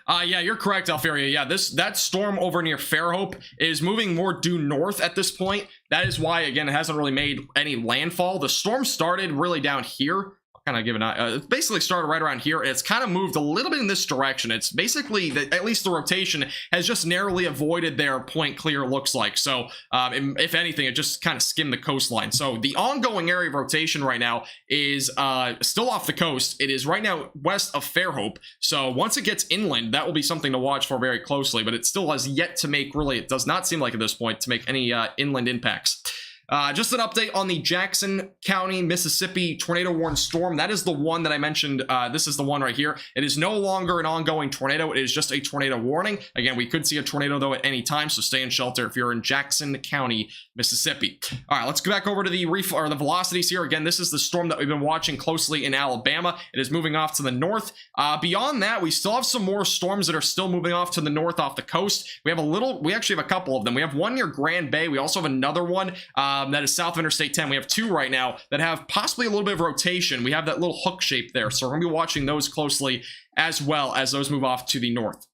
Yeah, you're correct, Alferia. Yeah, that storm over near Fairhope is moving more due north at this point. That is why, again, it hasn't really made any landfall. The storm started really down here. Kind of given it basically started right around here. It's kind of moved a little bit in this direction. It's basically at least the rotation has just narrowly avoided their point clear, looks like. So if anything, it just kind of skimmed the coastline. So the ongoing area of rotation right now is still off the coast. It is right now west of Fairhope. So once it gets inland, that will be something to watch for very closely, but it still has yet to make, really, it does not seem like at this point to make any inland impacts. Just an update on the Jackson County, Mississippi tornado warning storm. That is the one that I mentioned. This is the one right here. It is no longer an ongoing tornado. It is just a tornado warning. Again, we could see a tornado though at any time, so stay in shelter if you're in Jackson County, Mississippi. All right, let's go back over to the the velocities here. Again, this is the storm that we've been watching closely in Alabama. It is moving off to the north. Beyond that, we still have some more storms that are still moving off to the north off the coast. We actually have a couple of them. We have one near Grand Bay. We also have another one that is south of Interstate 10. We have two right now that have possibly a little bit of rotation. We have that little hook shape there, so we're going to be watching those closely as well as those move off to the north.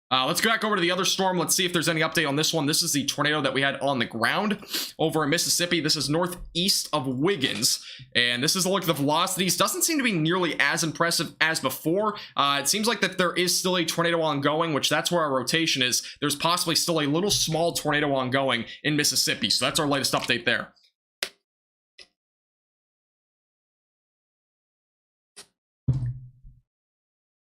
Let's go back over to the other storm. Let's see if there's any update on this one. This is the tornado that we had on the ground over in Mississippi. This is northeast of Wiggins, and this is a look at the velocities. Doesn't seem to be nearly as impressive as before. It seems like that there is still a tornado ongoing, which that's where our rotation is. There's possibly still a little small tornado ongoing in Mississippi, so that's our latest update there.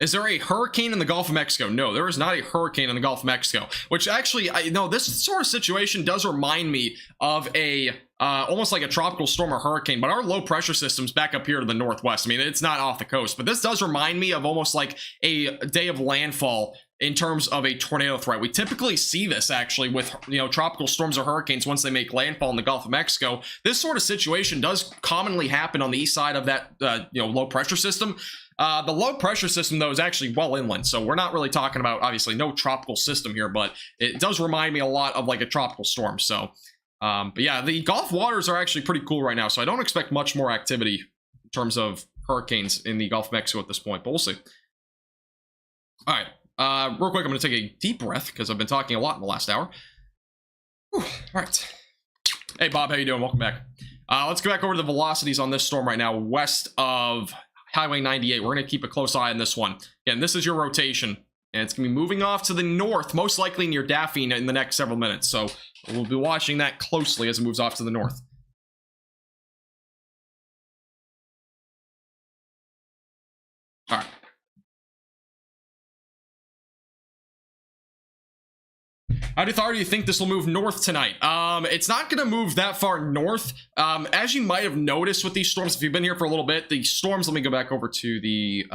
Is there a hurricane in the Gulf of Mexico? No, there is not a hurricane in the Gulf of Mexico, which actually, this sort of situation does remind me of a almost like a tropical storm or hurricane, but our low pressure system's back up here to the northwest. I mean, it's not off the coast, but this does remind me of almost like a day of landfall in terms of a tornado threat. We typically see this actually with, tropical storms or hurricanes once they make landfall in the Gulf of Mexico. This sort of situation does commonly happen on the east side of that, low pressure system. The low pressure system, though, is actually well inland, so we're not really talking about, obviously, no tropical system here, but it does remind me a lot of like a tropical storm. So, but yeah, the Gulf waters are actually pretty cool right now, so I don't expect much more activity in terms of hurricanes in the Gulf of Mexico at this point, but we'll see. All right, real quick, I'm going to take a deep breath because I've been talking a lot in the last hour. Whew. All right. Hey, Bob, how you doing? Welcome back. Let's go back over to the velocities on this storm right now, west of Highway 98. We're going to keep a close eye on this one. Again, this is your rotation, and it's going to be moving off to the north, most likely near Daffy in the next several minutes. So we'll be watching that closely as it moves off to the north. All right. How do you think this will move north tonight? It's not going to move that far north. As you might have noticed with these storms, if you've been here for a little bit, the storms, let me go back over to the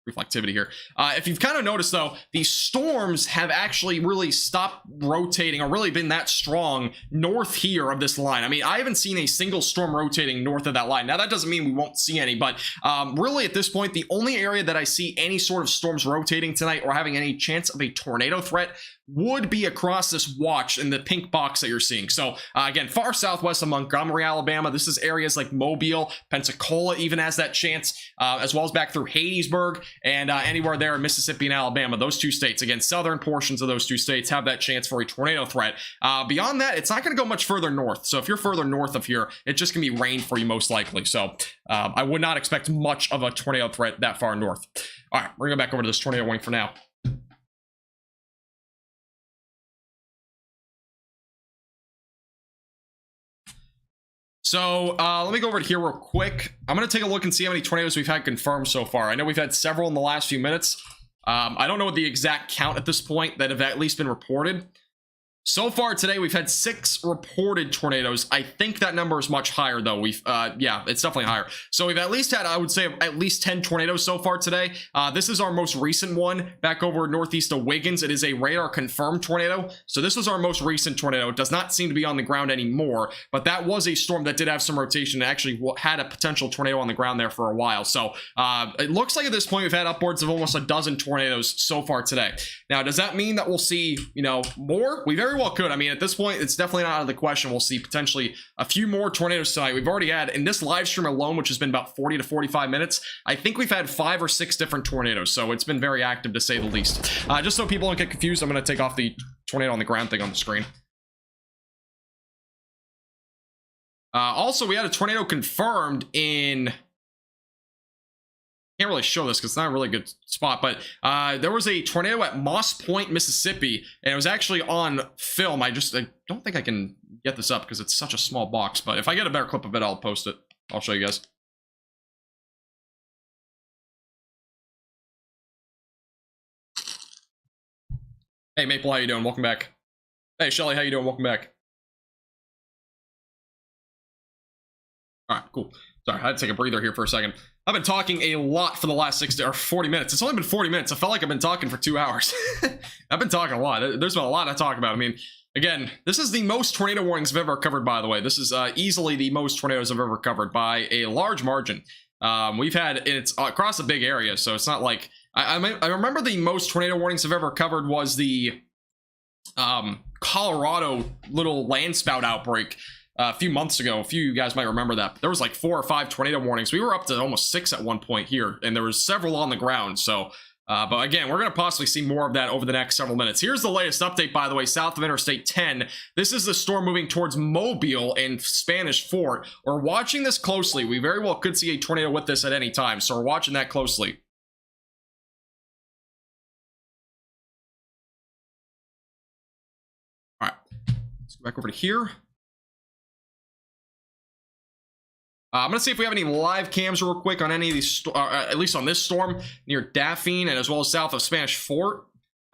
reflectivity here. If you've kind of noticed, though, the storms have actually really stopped rotating or really been that strong north here of this line. I mean, I haven't seen a single storm rotating north of that line. Now, that doesn't mean we won't see any, but really at this point, the only area that I see any sort of storms rotating tonight or having any chance of a tornado threat would be across this watch in the pink box that you're seeing. So again, far southwest of Montgomery, Alabama. This is areas like Mobile, Pensacola even has that chance, as well as back through Hattiesburg and anywhere there in Mississippi and Alabama. Those two states, again, southern portions of those two states have that chance for a tornado threat. Beyond that, it's not going to go much further north. So if you're further north of here, it's just going to be rain for you most likely. So I would not expect much of a tornado threat that far north. All right, we're going to go back over to this tornado warning for now. So let me go over to here real quick. I'm going to take a look and see how many tornadoes we've had confirmed so far. I know we've had several in the last few minutes. I don't know what the exact count at this point that have at least been reported. So far today, we've had 6 reported tornadoes. I think that number is much higher, though. Yeah, it's definitely higher. So we've at least had, I would say, at least 10 tornadoes so far today. This is our most recent one back over northeast of Wiggins. It is a radar-confirmed tornado. So this was our most recent tornado. It does not seem to be on the ground anymore, but that was a storm that did have some rotation. It actually had a potential tornado on the ground there for a while. So it looks like at this point, we've had upwards of almost a dozen tornadoes so far today. Now, does that mean that we'll see, more? We very well could. I mean, at this point, it's definitely not out of the question. We'll see potentially a few more tornadoes tonight. We've already had, in this live stream alone, which has been about 40 to 45 minutes, I think we've had 5 or 6 different tornadoes. So it's been very active, to say the least. Just so people don't get confused, I'm going to take off the tornado on the ground thing on the screen. Also, we had a tornado confirmed in... Can't really show this because it's not a really good spot, but there was a tornado at Moss Point, Mississippi, and it was actually on film. I don't think I can get this up because it's such a small box, but if I get a better clip of it, I'll post it. I'll show you guys. Hey, Maple, how you doing? Welcome back. Hey, Shelly, how you doing? Welcome back. All right, cool. Sorry, I had to take a breather here for a second. I've been talking a lot for the last 60 or 40 minutes. It's only been 40 minutes. I felt like I've been talking for 2 hours. I've been talking a lot. There's been a lot to talk about. I mean, again, this is the most tornado warnings I've ever covered, by the way. This is easily the most tornadoes I've ever covered by a large margin. We've had, it's across a big area, so it's not like, I remember the most tornado warnings I've ever covered was the Colorado little landspout outbreak a few months ago. A few of you guys might remember that. There was like 4 or 5 tornado warnings. We were up to almost 6 at one point here, and there was several on the ground. So, but again, we're going to possibly see more of that over the next several minutes. Here's the latest update, by the way, south of Interstate 10. This is the storm moving towards Mobile and Spanish Fort. We're watching this closely. We very well could see a tornado with this at any time, so we're watching that closely. All right, let's go back over to here. I'm going to see if we have any live cams real quick on any of these, at least on this storm near Daphne and as well as south of Spanish Fort.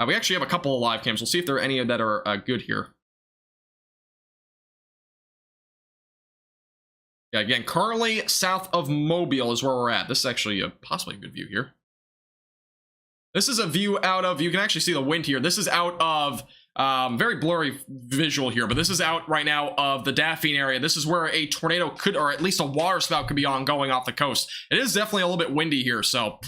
We actually have a couple of live cams. We'll see if there are any that are good here. Yeah, again, currently south of Mobile is where we're at. This is actually possibly a good view here. This is a view out of, you can actually see the wind here. This is out of, very blurry visual here, but this is out right now of the Daphne area. This is where a tornado could, or at least a water spout could be ongoing off the coast. It is definitely a little bit windy here, so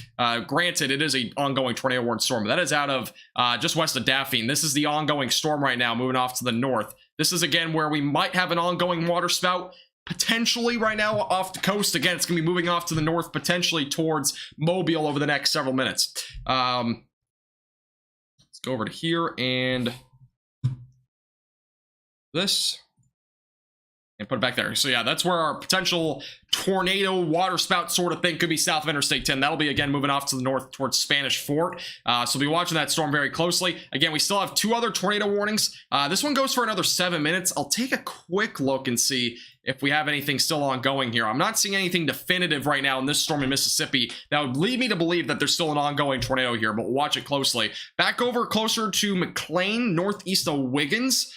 granted, it is an ongoing tornado warning storm. That is out of just west of Daphne. This is the ongoing storm right now, moving off to the north. This is, again, where we might have an ongoing water spout, potentially right now off the coast. Again, it's going to be moving off to the north, potentially towards Mobile over the next several minutes. Let's go over to here and this and put it back there. So yeah, that's where our potential tornado water spout sort of thing could be south of Interstate 10. That'll be, again, moving off to the north towards Spanish Fort. So we'll be watching that storm very closely. Again, we still have 2 other tornado warnings. This one goes for another 7 minutes. I'll take a quick look and see if we have anything still ongoing here. I'm not seeing anything definitive right now in this storm in Mississippi that would lead me to believe that there's still an ongoing tornado here, but we'll watch it closely. Back over closer to McLean, northeast of Wiggins.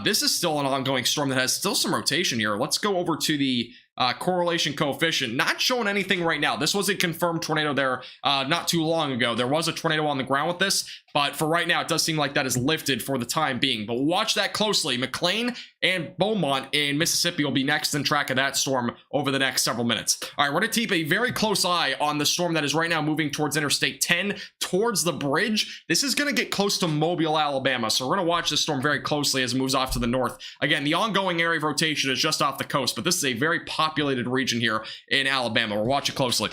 This is still an ongoing storm that has still some rotation here. Let's go over to the correlation coefficient. Not showing anything right now. This was a confirmed tornado there not too long ago. There was a tornado on the ground with this, but for right now, it does seem like that is lifted for the time being. But watch that closely. McLean and Beaumont in Mississippi will be next in track of that storm over the next several minutes. All right, we're going to keep a very close eye on the storm that is right now moving towards Interstate 10, towards the bridge. This is going to get close to Mobile, Alabama, so we're going to watch this storm very closely as it moves off to the north. Again, the ongoing area of rotation is just off the coast, but this is a very populated region here in Alabama. We're watching closely.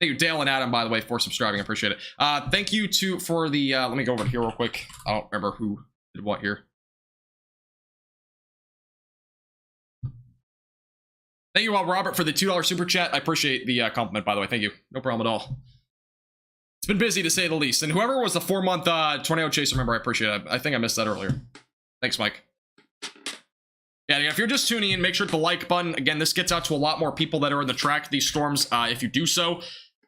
Thank you, Dale and Adam, by the way, for subscribing. I appreciate it. Thank you for the, let me go over here real quick. I don't remember who did what here. Thank you, Robert, for the $2 super chat. I appreciate the compliment, by the way. Thank you. No problem at all. It's been busy, to say the least. And whoever was the 4-month tornado chaser member, I appreciate it. I think I missed that earlier. Thanks, Mike. Yeah, if you're just tuning in, make sure to the like button. Again, this gets out to a lot more people that are in the track of these storms if you do so.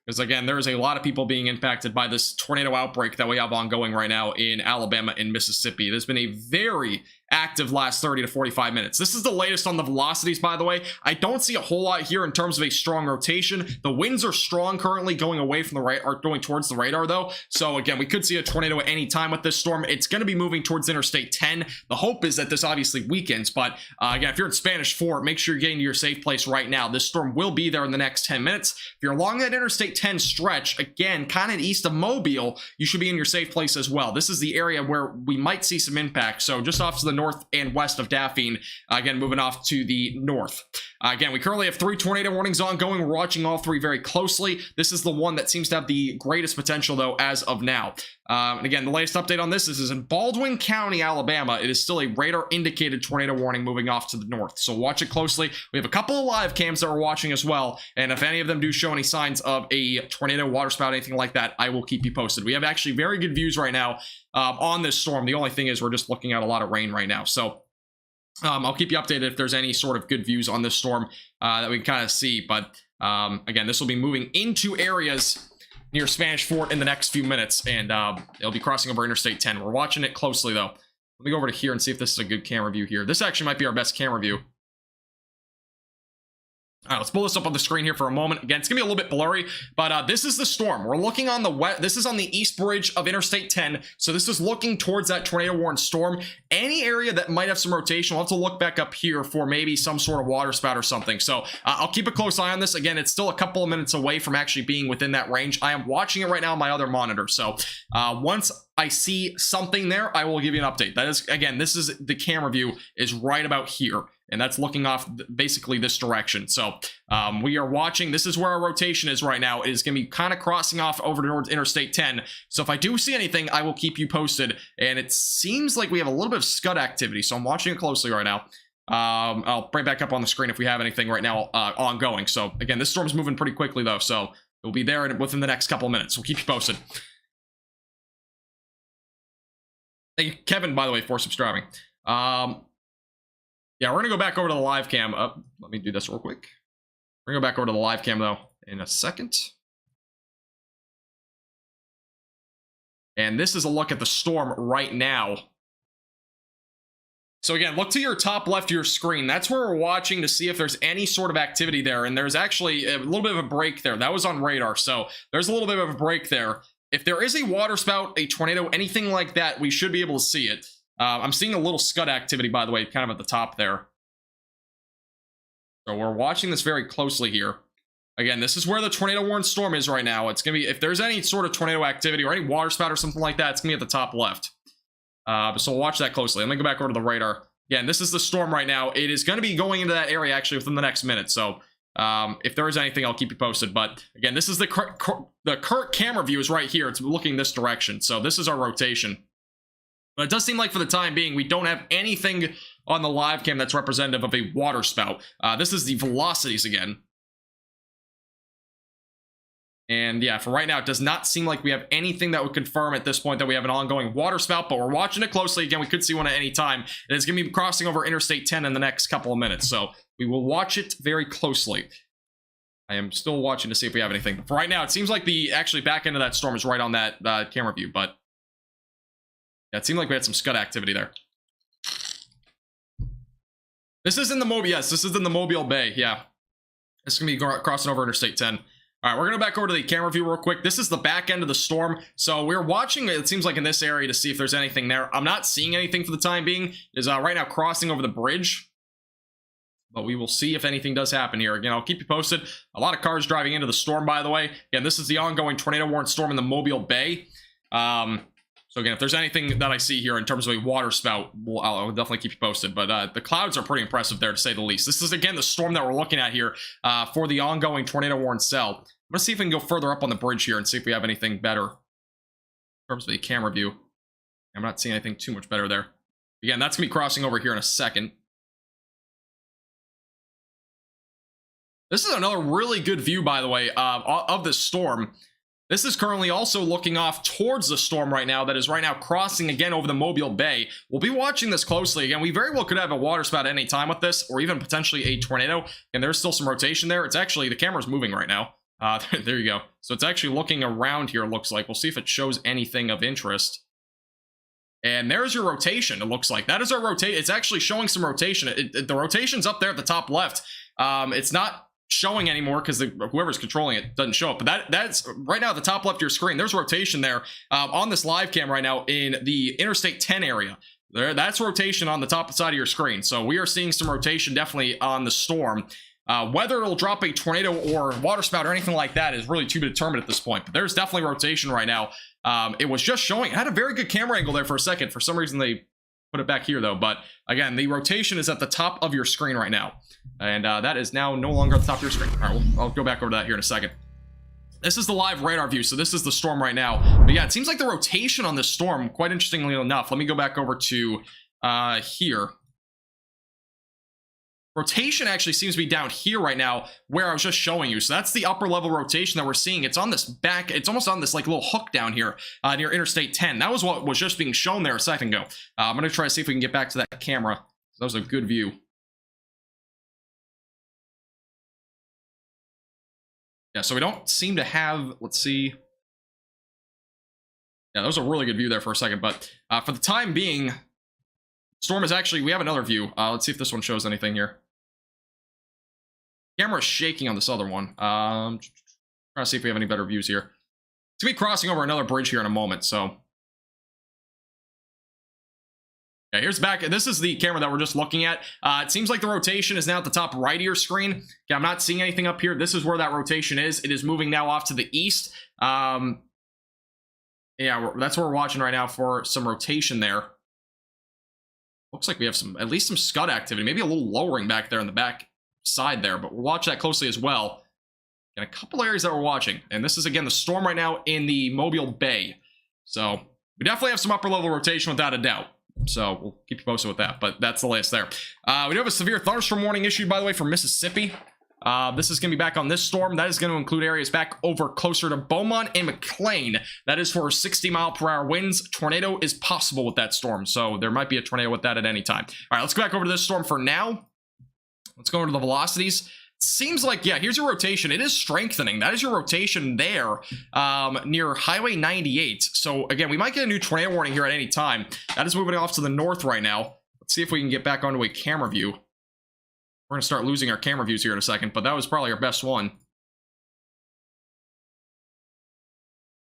Because, again, there is a lot of people being impacted by this tornado outbreak that we have ongoing right now in Alabama and Mississippi. There's been a very active last 30 to 45 minutes. This is the latest on the velocities, by the way. I don't see a whole lot here in terms of a strong rotation. The winds are strong currently going away from the right, or going towards the radar, though. So, again, we could see a tornado at any time with this storm. It's going to be moving towards Interstate 10. The hope is that this obviously weakens, but, again, if you're in Spanish Fort, make sure you're getting to your safe place right now. This storm will be there in the next 10 minutes. If you're along that Interstate 10 stretch, again, kind of east of Mobile, you should be in your safe place as well. This is the area where we might see some impact. So just off to the north and west of Daphne, again, moving off to the north. Again, we currently have 3 tornado warnings ongoing. We're watching all 3 very closely. This is the one that seems to have the greatest potential, though, as of now. And again, the latest update on this is in Baldwin County, Alabama. It is still a radar-indicated tornado warning moving off to the north. So watch it closely. We have a couple of live cams that we're watching as well. And if any of them do show any signs of a tornado, water spout, anything like that, I will keep you posted. We have actually very good views right now on this storm. The only thing is we're just looking at a lot of rain right now. So I'll keep you updated if there's any sort of good views on this storm that we can kind of see. But again, this will be moving into areas near Spanish Fort in the next few minutes, and it'll be crossing over Interstate 10. We're watching it closely, though. Let me go over to here and see if this is a good camera view here. This actually might be our best camera view. All right, let's pull this up on the screen here for a moment. Again, it's gonna be a little bit blurry, but this is the storm. We're looking on the west. This is on the east bridge of Interstate 10. So this is looking towards that tornado-warned storm. Any area that might have some rotation, we'll have to look back up here for maybe some sort of water spout or something. So I'll keep a close eye on this. Again, it's still a couple of minutes away from actually being within that range. I am watching it right now on my other monitor. So once I see something there, I will give you an update. That is, again, this is the camera view is right about here. And that's looking off basically this direction. So we are watching. This is where our rotation is right now. It is going to be kind of crossing off over towards Interstate 10. So if I do see anything, I will keep you posted. And it seems like we have a little bit of scud activity. So I'm watching it closely right now. I'll bring back up on the screen if we have anything right now ongoing. So again, this storm's moving pretty quickly though. So it'll be there within the next couple of minutes. We'll keep you posted. Thank you, Kevin, by the way, for subscribing. Yeah, we're going to go back over to the live cam. Let me do this real quick. We're going to go back over to the live cam, though, in a second. And this is a look at the storm right now. So again, look to your top left of your screen. That's where we're watching to see if there's any sort of activity there. And there's actually a little bit of a break there. That was on radar. So there's a little bit of a break there. If there is a water spout, a tornado, anything like that, we should be able to see it. I'm seeing a little scud activity, by the way, kind of at the top there. So we're watching this very closely here. Again, this is where the tornado-warned storm is right now. It's going to be, if there's any sort of tornado activity or any water spout or something like that, it's going to be at the top left. So we'll watch that closely. Let me go back over to the radar. Again, this is the storm right now. It is going to be going into that area actually within the next minute. So if there is anything, I'll keep you posted. But again, this is the current camera view is right here. It's looking this direction. So this is our rotation. But it does seem like for the time being, we don't have anything on the live cam that's representative of a water spout. This is the velocities again. And yeah, for right now, it does not seem like we have anything that would confirm at this point that we have an ongoing water spout, but we're watching it closely. Again, we could see one at any time. And it's going to be crossing over Interstate 10 in the next couple of minutes. So we will watch it very closely. I am still watching to see if we have anything. But for right now, it seems like the actually back end of that storm is right on that camera view, but yeah, it seemed like we had some scud activity there. This is in the Mobile. Yes, this is in the Mobile Bay. Yeah. This is going to be crossing over Interstate 10. All right, we're going to go back over to the camera view real quick. This is the back end of the storm. So we're watching, it seems like in this area to see if there's anything there. I'm not seeing anything for the time being. It is right now crossing over the bridge. But we will see if anything does happen here. Again, I'll keep you posted. A lot of cars driving into the storm, by the way. Again, this is the ongoing tornado-warned storm in the Mobile Bay. So again, if there's anything that I see here in terms of a water spout, I'll definitely keep you posted. But the clouds are pretty impressive there, to say the least. This is, again, the storm that we're looking at here for the ongoing tornado-warned cell. I'm going to see if we can go further up on the bridge here and see if we have anything better in terms of the camera view. I'm not seeing anything too much better there. Again, that's going to be crossing over here in a second. This is another really good view, by the way, of this storm. This is currently also looking off towards the storm right now that is right now crossing again over the Mobile Bay. We'll be watching this closely. Again, we very well could have a water spout at any time with this, or even potentially a tornado. And there's still some rotation there. It's actually, the camera's moving right now. There you go. So it's actually looking around here, looks like. We'll see if it shows anything of interest. And there's your rotation, it looks like. That is our rotation. It's actually showing some rotation. The rotation's up there at the top left. It's not showing anymore because whoever's controlling it doesn't show up, but that's right now at the top left of your screen. There's rotation there on this live cam right now in the Interstate 10 area. That's rotation on the top side of your screen. So we are seeing some rotation definitely on the storm. Whether it'll drop a tornado or water spout or anything like that is really to be determined at this point, but there's definitely rotation right now. It was just showing, it had a very good camera angle there for a second. For some reason they put it back here though, but again, the rotation is at the top of your screen right now. And that is now no longer at the top of your screen. All right, I'll go back over to that here in a second. This is the live radar view, so this is the storm right now. But yeah, it seems like the rotation on this storm, quite interestingly enough, let me go back over to here. Rotation actually seems to be down here right now where I was just showing you. So that's the upper level rotation that we're seeing. It's on this back, it's almost on this like little hook down here near Interstate 10. That was what was just being shown there a second ago. I'm going to try to see if we can get back to that camera. That was a good view. Yeah, so we don't seem to have, let's see. Yeah, that was a really good view there for a second, but for the time being, Storm is actually, we have another view. Let's see if this one shows anything here. Camera's shaking on this other one. Trying to see if we have any better views here. It's gonna be crossing over another bridge here in a moment, so. Okay, here's back. This is the camera that we're just looking at. It seems like the rotation is now at the top right of your screen. Okay, I'm not seeing anything up here. This is where that rotation is. It is moving now off to the east. Yeah, that's what we're watching right now for some rotation there. Looks like we have at least some scud activity. Maybe a little lowering back there in the back side there, but we'll watch that closely as well. And a couple areas that we're watching. And this is, again, the storm right now in the Mobile Bay. So we definitely have some upper level rotation without a doubt. So we'll keep you posted with that, but that's the latest there. We do have a severe thunderstorm warning issued, by the way, from Mississippi. This is going to be back on this storm. That is going to include areas back over closer to Beaumont and McLean. That is for 60-mile-per-hour winds. Tornado is possible with that storm, so there might be a tornado with that at any time. All right, let's go back over to this storm for now. Let's go into the velocities. Seems like, yeah, here's your rotation. It is strengthening. That is your rotation there near Highway 98. So, again, we might get a new tornado warning here at any time. That is moving off to the north right now. Let's see if we can get back onto a camera view. We're going to start losing our camera views here in a second, but that was probably our best one.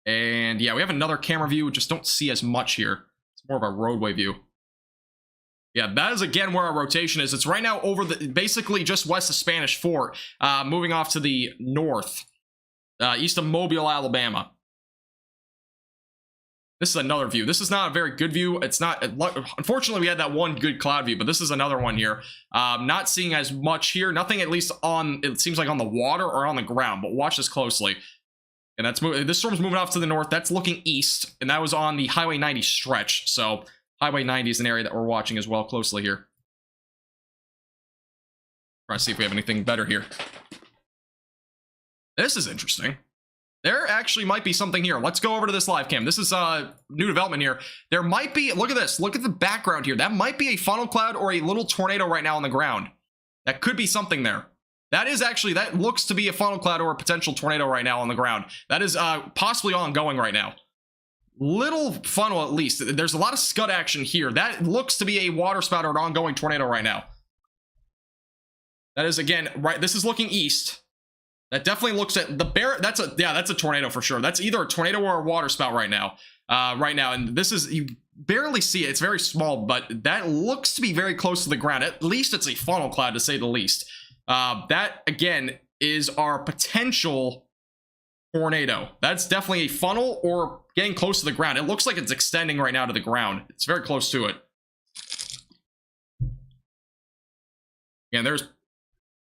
And, yeah, we have another camera view. Just don't see as much here. It's more of a roadway view. Yeah, that is, again, where our rotation is. It's right now over the, basically just west of Spanish Fort, moving off to the north, east of Mobile, Alabama. This is another view. This is not a very good view. It's not, unfortunately, we had that one good cloud view, but this is another one here. Not seeing as much here. Nothing, at least on, it seems like on the water or on the ground, but watch this closely. And that's moving, this storm's moving off to the north. That's looking east, and that was on the Highway 90 stretch. So Highway 90 is an area that we're watching as well closely here. Try to see if we have anything better here. This is interesting. There actually might be something here. Let's go over to this live cam. This is new development here. There might be, look at this. Look at the background here. That might be a funnel cloud or a little tornado right now on the ground. That could be something there. That is actually, that looks to be a funnel cloud or a potential tornado right now on the ground. That is possibly ongoing right now. Little funnel, at least. There's a lot of scud action here. That looks to be a water spout or an ongoing tornado right now. That is, again, right. This is looking east. That definitely looks at the bear. That's a tornado for sure. That's either a tornado or a water spout right now. And this is, you barely see it. It's very small, but that looks to be very close to the ground. At least it's a funnel cloud, to say the least. That, again, is our potential tornado. That's definitely a funnel or getting close to the ground. It looks like it's extending right now to the ground. It's very close to it. And there's,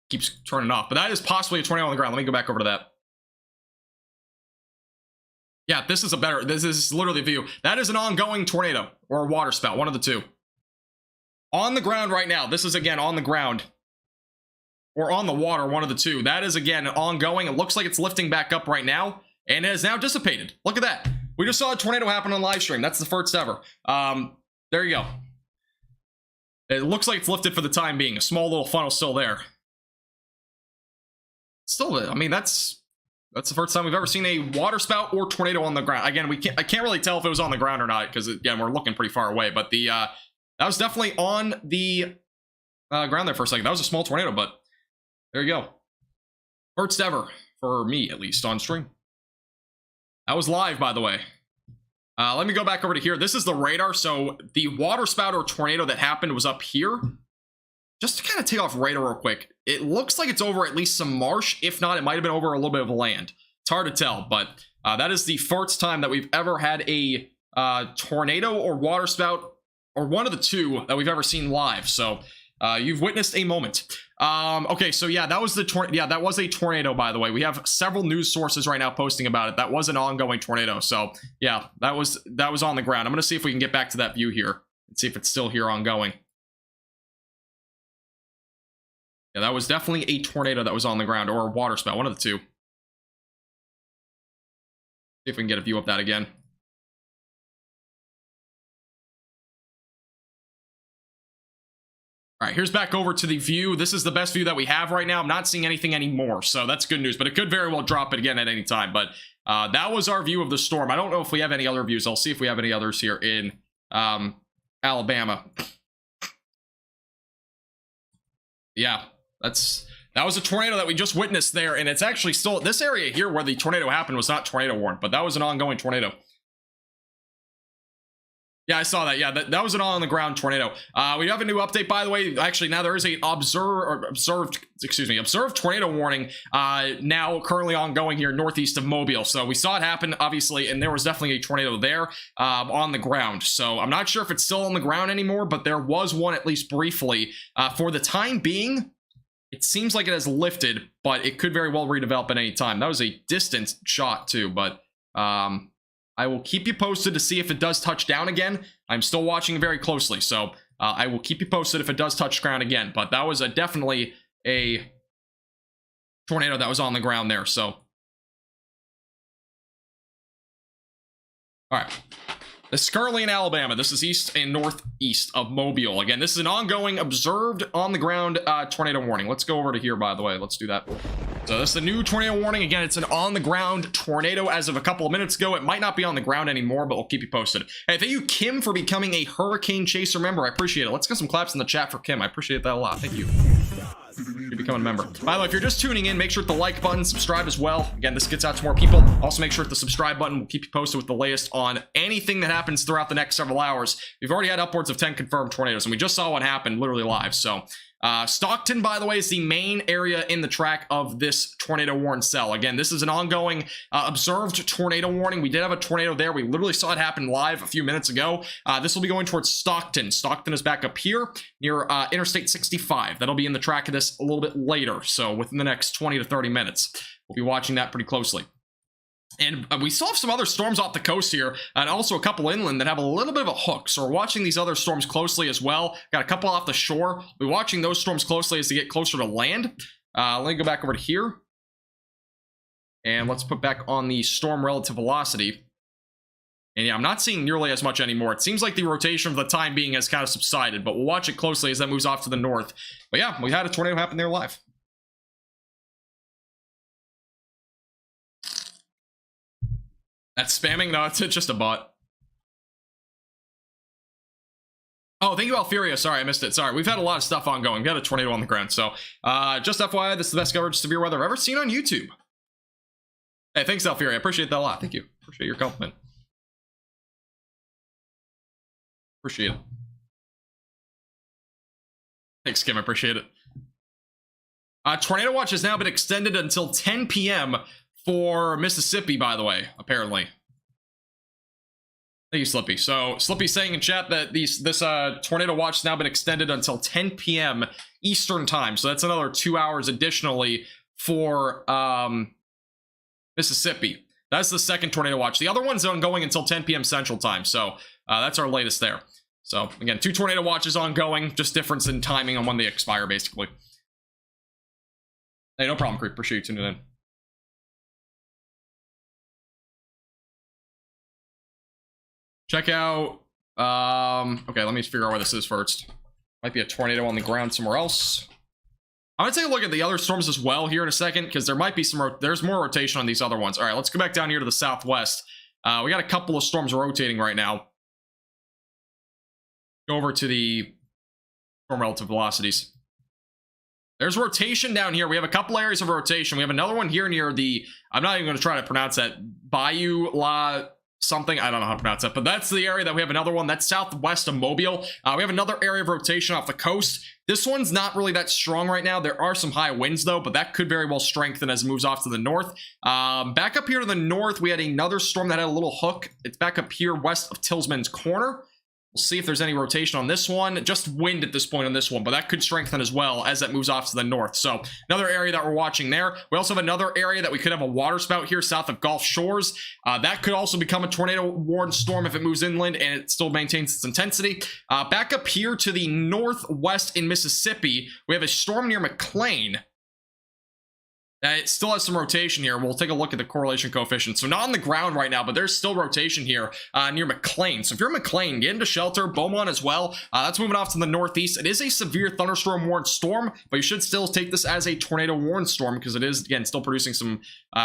keeps turning off, but that is possibly a tornado on the ground. Let me go back over to that. Yeah, this is a better, this is literally a view. That is an ongoing tornado or a water spout, one of the two. On the ground right now. This is, again, on the ground. Or on the water, one of the two. That is, again, ongoing. It looks like it's lifting back up right now, and it has now dissipated. Look at that. We just saw a tornado happen on live stream. That's the first ever. There you go. It looks like it's lifted for the time being. A small little funnel still there. Still, I mean, that's the first time we've ever seen a water spout or tornado on the ground. Again, I can't really tell if it was on the ground or not, because, again, we're looking pretty far away. But the that was definitely on the ground there for a second. That was a small tornado, but there you go. First ever, for me at least, on stream. That was live, by the way. Let me go back over to here. This is the radar. So the water spout or tornado that happened was up here. Just to kind of take off radar real quick. It looks like it's over at least some marsh. If not, it might have been over a little bit of land. It's hard to tell, but that is the first time that we've ever had a tornado or water spout, or one of the two, that we've ever seen live. So you've witnessed a moment. Okay, so yeah, that was that was a tornado, by the way. We have several news sources right now posting about it. That was an ongoing tornado. So yeah, that was on the ground. I'm gonna see if we can get back to that view here and see if it's still here ongoing. Yeah, that was definitely a tornado that was on the ground, or a water spout, one of the two. See if we can get a view of that again. All right, here's back over to the view. This is the best view that we have right now. I'm not seeing anything anymore, so that's good news, but it could very well drop it again at any time. But that was our view of the storm. I don't know if we have any other views. I'll see if we have any others here in Alabama. Yeah, that was a tornado that we just witnessed there, and it's actually still this area here where the tornado happened was not tornado warned, but that was an ongoing tornado. Yeah, I saw that. Yeah, that was an on-the-ground tornado. We have a new update, by the way. Actually, now there is a observed tornado warning now currently ongoing here northeast of Mobile. So we saw it happen, obviously, and there was definitely a tornado there on the ground. So I'm not sure if it's still on the ground anymore, but there was one at least briefly. For the time being, it seems like it has lifted, but it could very well redevelop at any time. That was a distant shot, too, but... I will keep you posted to see if it does touch down again. I'm still watching very closely, so I will keep you posted if it does touch ground again. But that was definitely a tornado that was on the ground there, so. All right. This is currently in Alabama. This is east and northeast of Mobile. Again, this is an ongoing observed on-the-ground tornado warning. Let's go over to here, by the way. Let's do that. So this is a new tornado warning. Again, it's an on-the-ground tornado as of a couple of minutes ago. It might not be on the ground anymore, but we'll keep you posted. Hey, thank you, Kim, for becoming a hurricane chaser member. I appreciate it. Let's get some claps in the chat for Kim. I appreciate that a lot. Thank you. You become a member. By the way, if you're just tuning in, make sure to hit the like button, subscribe as well. Again, this gets out to more people. Also, make sure to hit the subscribe button. We'll keep you posted with the latest on anything that happens throughout the next several hours. We've already had upwards of 10 confirmed tornadoes, and we just saw one happen literally live. So, Stockton, by the way, is the main area in the track of this tornado warn cell. Again, this is an ongoing observed tornado warning. We did have a tornado there. We literally saw it happen live a few minutes ago. This will be going towards Stockton. Stockton is back up here near Interstate 65. That'll be in the track of this a little bit later. So within the next 20 to 30 minutes, we'll be watching that pretty closely. And we still have some other storms off the coast here, and also a couple inland that have a little bit of a hook. So we're watching these other storms closely as well. Got a couple off the shore. We're watching those storms closely as they get closer to land. Let me go back over to here. And let's put back on the storm relative velocity. And yeah, I'm not seeing nearly as much anymore. It seems like the rotation for the time being has kind of subsided, but we'll watch it closely as that moves off to the north. But yeah, we had a tornado happen there live. That's spamming? No, it's just a bot. Oh, thank you, Alfiria. Sorry, I missed it. Sorry, we've had a lot of stuff ongoing. We had a tornado on the ground. So, just FYI, this is the best coverage of severe weather I've ever seen on YouTube. Hey, thanks, Alfiria. I appreciate that a lot. Thank you. Appreciate your compliment. Appreciate it. Thanks, Kim. I appreciate it. Tornado watch has now been extended until 10 p.m. for Mississippi, by the way, apparently. Thank you, Slippy. So, Slippy's saying in chat that this tornado watch has now been extended until 10 p.m. Eastern time. So that's another 2 hours additionally for Mississippi. That's the second tornado watch. The other one's ongoing until 10 p.m. Central time. So that's our latest there. So, again, 2 tornado watches ongoing. Just difference in timing on when they expire, basically. Hey, no problem, Creep. Appreciate you tuning in. Check out, okay, let me figure out where this is first. Might be a tornado on the ground somewhere else. I'm gonna take a look at the other storms as well here in a second, because there might be there's more rotation on these other ones. All right, let's go back down here to the southwest. We got a couple of storms rotating right now. Go over to the storm relative velocities. There's rotation down here. We have a couple areas of rotation. We have another one here near the, I'm not even gonna try to pronounce that, Bayou La something, I don't know how to pronounce that, but that's the area that we have another one. That's southwest of Mobile. We have another area of rotation off the coast. This one's not really that strong right now. There are some high winds though, but that could very well strengthen as it moves off to the north. Back up here to the north, we had another storm that had a little hook. It's back up here west of Tillsman's Corner. We'll see if there's any rotation on this one. Just wind at this point on this one, but that could strengthen as well as that moves off to the north. So another area that we're watching there. We also have another area that we could have a water spout here south of Gulf Shores. That could also become a tornado warned storm if it moves inland and it still maintains its intensity. Back up here to the northwest in Mississippi, we have a storm near McLean. It still has some rotation here. We'll take a look at the correlation coefficient. So not on the ground right now, but there's still rotation here near McLean. So if you're McLean, get into shelter. Beaumont as well. That's moving off to the northeast. It is a severe thunderstorm warned storm, but you should still take this as a tornado warned storm because it is, again, still producing some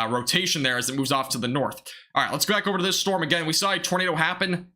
rotation there as it moves off to the north. All right, let's go back over to this storm again. We saw a tornado happen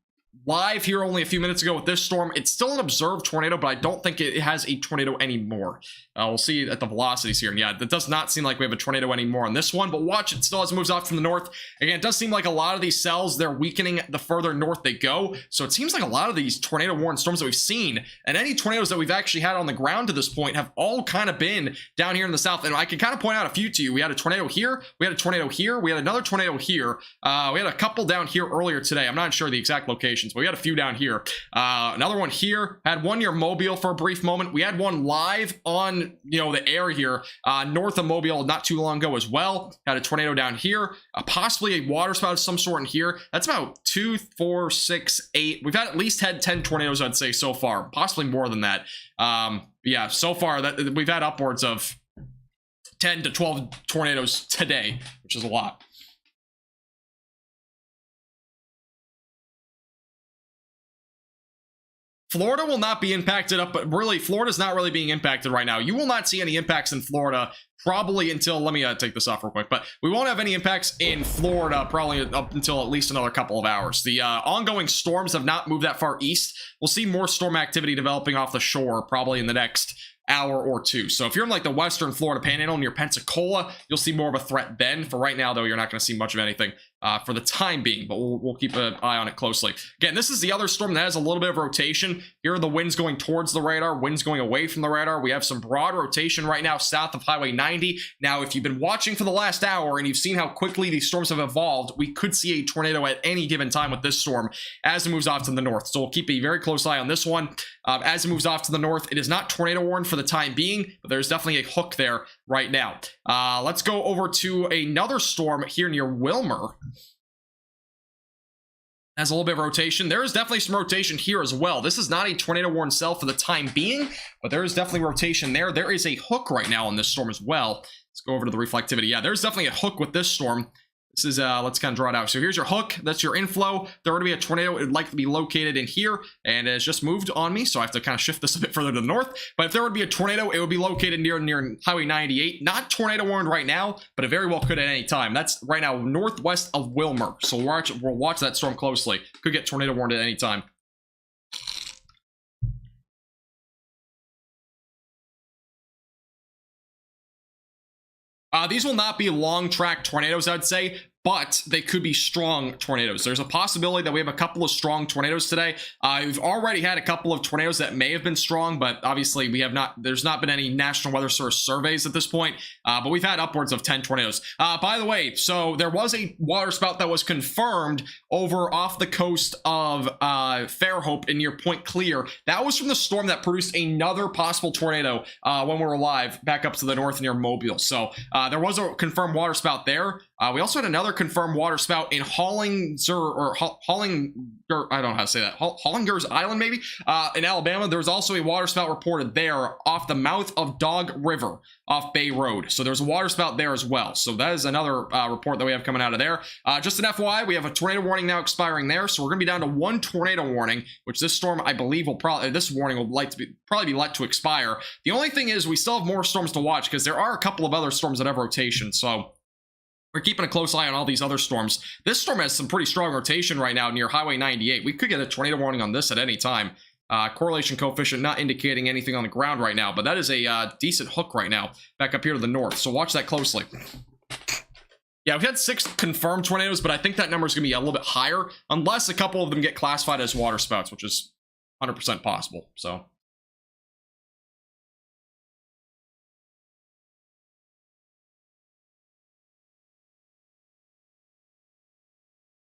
live here only a few minutes ago with this storm. It's still an observed tornado, but I don't think it has a tornado anymore. We'll see at the velocities here. And yeah, that does not seem like we have a tornado anymore on this one, but watch, it still as it moves off from the north. Again, it does seem like a lot of these cells, they're weakening the further north they go. So it seems like a lot of these tornado warning storms that we've seen, and any tornadoes that we've actually had on the ground to this point, have all kind of been down here in the south. And I can kind of point out a few to you. We had a tornado here, we had a tornado here, we had another tornado here, we had a couple down here earlier today. I'm not sure the exact locations, but we had a few down here. Another one here, had one near Mobile for a brief moment. We had one live on, you know, the air here north of Mobile not too long ago as well. Had a tornado down here, possibly a water spout of some sort in here. That's about 2, 4, 6, 8. We've had at least had 10 tornadoes, I'd say, so far, possibly more than that. Yeah, so far that we've had upwards of 10 to 12 tornadoes today, which is a lot. Florida will not be impacted up, but really, Florida's not really being impacted right now. You will not see any impacts in Florida probably until, let me take this off real quick, but we won't have any impacts in Florida probably up until at least another couple of hours. The ongoing storms have not moved that far east. We'll see more storm activity developing off the shore probably in the next hour or two. So if you're in like the western Florida panhandle near Pensacola, you'll see more of a threat then. For right now, though, you're not going to see much of anything for the time being, but we'll keep an eye on it closely. Again, this is the other storm that has a little bit of rotation. Here are the winds going towards the radar, winds going away from the radar. We have some broad rotation right now south of Highway 90. Now, if you've been watching for the last hour and you've seen how quickly these storms have evolved, we could see a tornado at any given time with this storm as it moves off to the north. So we'll keep a very close eye on this one. As it moves off to the north, it is not tornado warned for the time being, but there's definitely a hook there right now. Let's go over to another storm here near Wilmer. Has a little bit of rotation. There is definitely some rotation here as well. This is not a tornado warned cell for the time being, but there is definitely rotation there. There is a hook right now on this storm as well. Let's go over to the reflectivity. Yeah, there's definitely a hook with this storm. This is, let's kind of draw it out. So here's your hook. That's your inflow. There would be a tornado. It would likely be located in here, and it's just moved on me, so I have to kind of shift this a bit further to the north. But if there would be a tornado, it would be located near Highway 98. Not tornado warned right now, but it very well could at any time. That's right now northwest of Wilmer. So we'll watch that storm closely. Could get tornado warned at any time. These will not be long track tornadoes, I'd say, but they could be strong tornadoes. There's a possibility that we have a couple of strong tornadoes today. We've already had a couple of tornadoes that may have been strong, but obviously we have not. There's not been any National Weather Service surveys at this point, but we've had upwards of 10 tornadoes. By the way, so there was a water spout that was confirmed over off the coast of Fairhope and near Point Clear. That was from the storm that produced another possible tornado when we were live back up to the north near Mobile. So there was a confirmed water spout there. We also had another confirmed water spout in Hollinger, I don't know how to say that, Hollinger's Island, maybe, in Alabama. There was also a water spout reported there off the mouth of Dog River off Bay Road. So there's a water spout there as well. So that is another report that we have coming out of there. Just an FYI, we have a tornado warning now expiring there. So we're going to be down to one tornado warning, which this storm, I believe, will probably, this warning will probably be let to expire. The only thing is we still have more storms to watch because there are a couple of other storms that have rotation. So we're keeping a close eye on all these other storms. This storm has some pretty strong rotation right now near Highway 98. We could get a tornado warning on this at any time. Correlation coefficient not indicating anything on the ground right now, but that is a decent hook right now back up here to the north. So watch that closely. Yeah, we've had 6 confirmed tornadoes, but I think that number is going to be a little bit higher unless a couple of them get classified as water spouts, which is 100% possible. So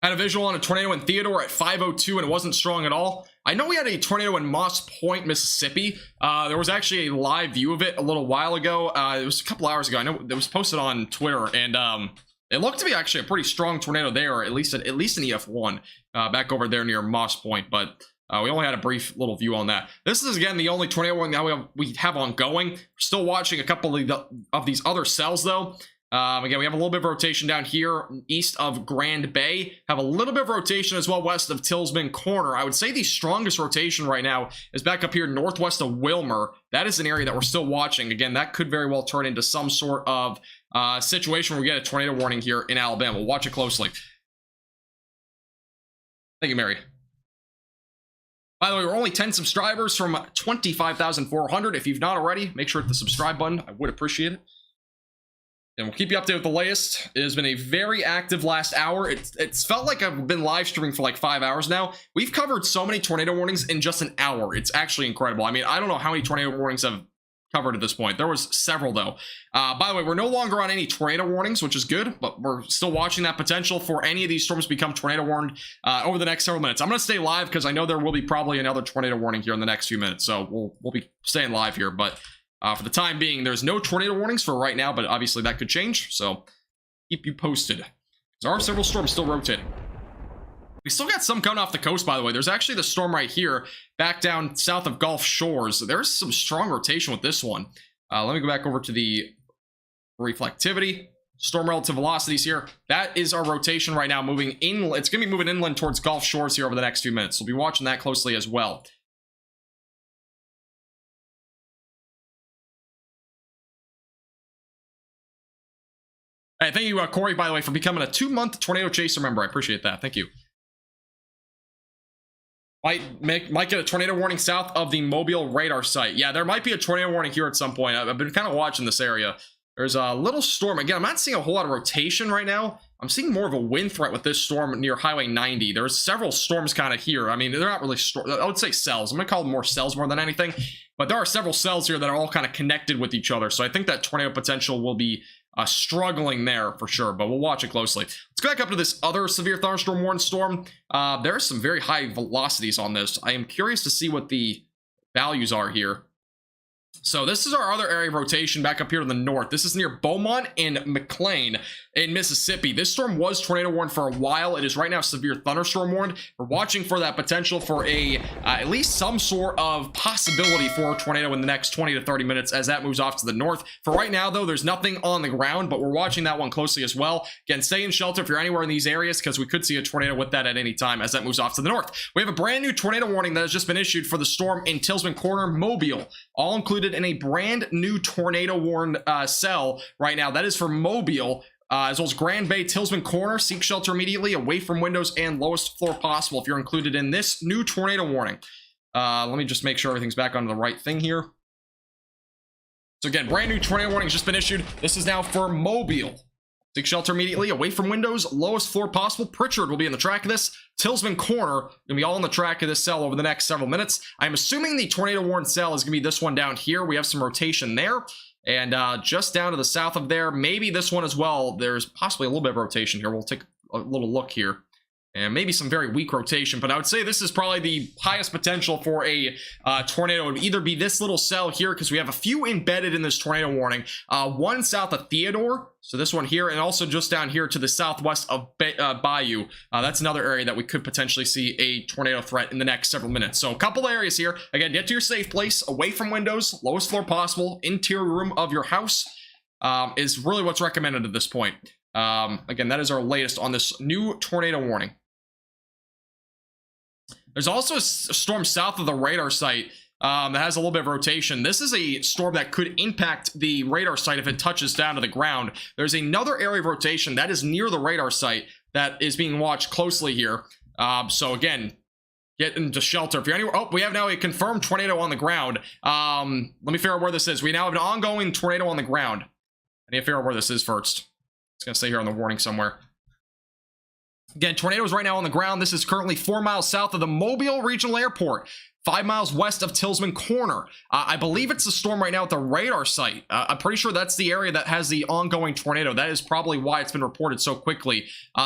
had a visual on a tornado in Theodore at 5:02 and it wasn't strong at all. I know we had a tornado in Moss Point, Mississippi. There was actually a live view of it a little while ago. It was a couple hours ago. I know it was posted on Twitter, and it looked to be actually a pretty strong tornado there, or at least an EF1 back over there near Moss Point. But we only had a brief little view on that. This is, again, the only tornado one that we have ongoing. We're still watching a couple of these other cells, though. Again, we have a little bit of rotation down here east of Grand Bay. Have a little bit of rotation as well west of Tillsman Corner. I would say the strongest rotation right now is back up here northwest of Wilmer. That is an area that we're still watching. Again, that could very well turn into some sort of situation where we get a tornado warning here in Alabama. We'll watch it closely. Thank you, Mary. By the way, we're only 10 subscribers from 25,400. If you've not already, make sure to hit the subscribe button. I would appreciate it. And we'll keep you updated with the latest. It has been a very active last hour. It's felt like I've been live streaming for like 5 hours now. We've covered so many tornado warnings in just an hour. It's actually incredible. I mean, I don't know how many tornado warnings I've covered at this point. There was several though. By the way, we're no longer on any tornado warnings, which is good, but we're still watching that potential for any of these storms to become tornado warned over the next several minutes. I'm going to stay live because I know there will be probably another tornado warning here in the next few minutes. So we'll be staying live here, but for the time being, there's no tornado warnings for right now, but obviously that could change. So keep you posted. There are several storms still rotating. We still got some coming off the coast, by the way. There's actually the storm right here, back down south of Gulf Shores. There's some strong rotation with this one. Let me go back over to the reflectivity. Storm relative velocities here. That is our rotation right now, moving inland. It's going to be moving inland towards Gulf Shores here over the next few minutes. We'll be watching that closely as well. Hey, thank you, Corey, by the way, for becoming a 2-month tornado chaser member. I appreciate that. Thank you. Might get a tornado warning south of the Mobile radar site. Yeah, there might be a tornado warning here at some point. I've been kind of watching this area. There's a little storm. Again, I'm not seeing a whole lot of rotation right now. I'm seeing more of a wind threat with this storm near Highway 90. There's several storms kind of here. I mean, they're not really I would say cells. I'm going to call them more cells more than anything. But there are several cells here that are all kind of connected with each other. So I think that tornado potential will be struggling there for sure, but we'll watch it closely. Let's go back up to this other severe thunderstorm warning storm. There are some very high velocities on this. I am curious to see what the values are here. So this is our other area of rotation back up here to the north. This is near Beaumont and McLean in Mississippi. This storm was tornado warned for a while. It is right now severe thunderstorm warned. We're watching for that potential for at least some sort of possibility for a tornado in the next 20 to 30 minutes as that moves off to the north. For right now, though, there's nothing on the ground, but we're watching that one closely as well. Again, stay in shelter if you're anywhere in these areas because we could see a tornado with that at any time as that moves off to the north. We have a brand new tornado warning that has just been issued for the storm in Tillsman Corner, Mobile, all included in a brand new tornado warned cell right now. That is for Mobile, as well as Grand Bay, Tillsman Corner. Seek shelter immediately, away from windows and lowest floor possible if you're included in this new tornado warning. Let me just make sure everything's back onto the right thing here. So again, brand new tornado warning has just been issued. This is now for Mobile. Seek shelter immediately, away from windows, lowest floor possible. Pritchard will be in the track of this. Tillsman Corner going to be all in the track of this cell over the next several minutes. I'm assuming the tornado warned cell is going to be this one down here. We have some rotation there. And just down to the south of there, maybe this one as well. There's possibly a little bit of rotation here. We'll take a little look here. And maybe some very weak rotation, but I would say this is probably the highest potential for a tornado. It would either be this little cell here, because we have a few embedded in this tornado warning. One south of Theodore, so this one here, and also just down here to the southwest of Bayou. That's another area that we could potentially see a tornado threat in the next several minutes. So a couple areas here. Again, get to your safe place, away from windows, lowest floor possible, interior room of your house is really what's recommended at this point. Again, that is our latest on this new tornado warning. There's also a storm south of the radar site that has a little bit of rotation. This is a storm that could impact the radar site if it touches down to the ground. There's another area of rotation that is near the radar site that is being watched closely here. So again, get into shelter. If you're anywhere, we have now a confirmed tornado on the ground. Let me figure out where this is. We now have an ongoing tornado on the ground. I need to figure out where this is first. It's going to stay here on the warning somewhere. Again, tornadoes right now on the ground. This is currently 4 miles south of the Mobile Regional Airport, 5 miles west of Tillsman Corner. I believe it's the storm right now at the radar site. I'm pretty sure that's the area that has the ongoing tornado. That is probably why it's been reported so quickly.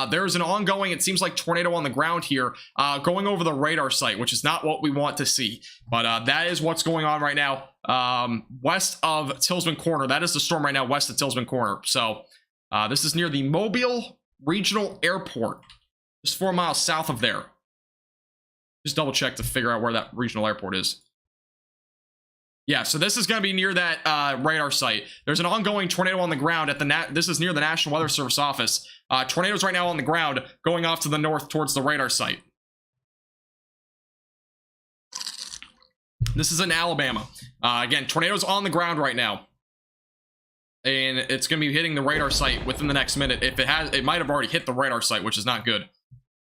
There's an ongoing, it seems like, tornado on the ground here going over the radar site, which is not what we want to see. But that is what's going on right now west of Tillsman Corner. That is the storm right now west of Tillsman Corner. So this is near the Mobile Regional Airport, just 4 miles south of there. Just double check to figure out where that regional airport is. Yeah, so this is going to be near that radar site. There's an ongoing tornado on the ground at the this is near the National Weather Service office. Tornadoes right now on the ground going off to the north towards the radar site. This is in Alabama. Again, tornadoes on the ground right now. And it's going to be hitting the radar site within the next minute. If it has, it might have already hit the radar site, which is not good.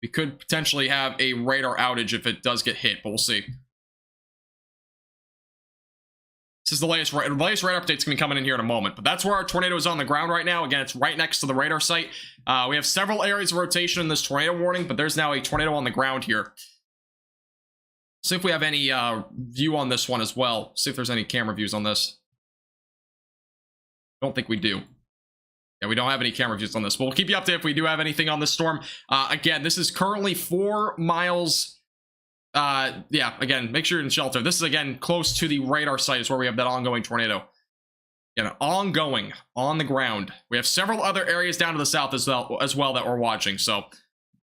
we could potentially have a radar outage if it does get hit, but we'll see. This is the latest radar update's gonna be coming in here in a moment, but that's where our tornado is on the ground right now. Again, it's right next to the radar site. We have several areas of rotation in this tornado warning, but there's now a tornado on the ground here. See if we have any view on this one as well. See if there's any camera views on this. Don't think we do. Yeah, we don't have any camera views on this. We'll keep you updated if we do have anything on this storm. Again, this is currently 4 miles. Yeah, again, make sure you're in shelter. This is, again, close to the radar site is where we have that ongoing tornado. You know, ongoing, on the ground. We have several other areas down to the south as well that we're watching, so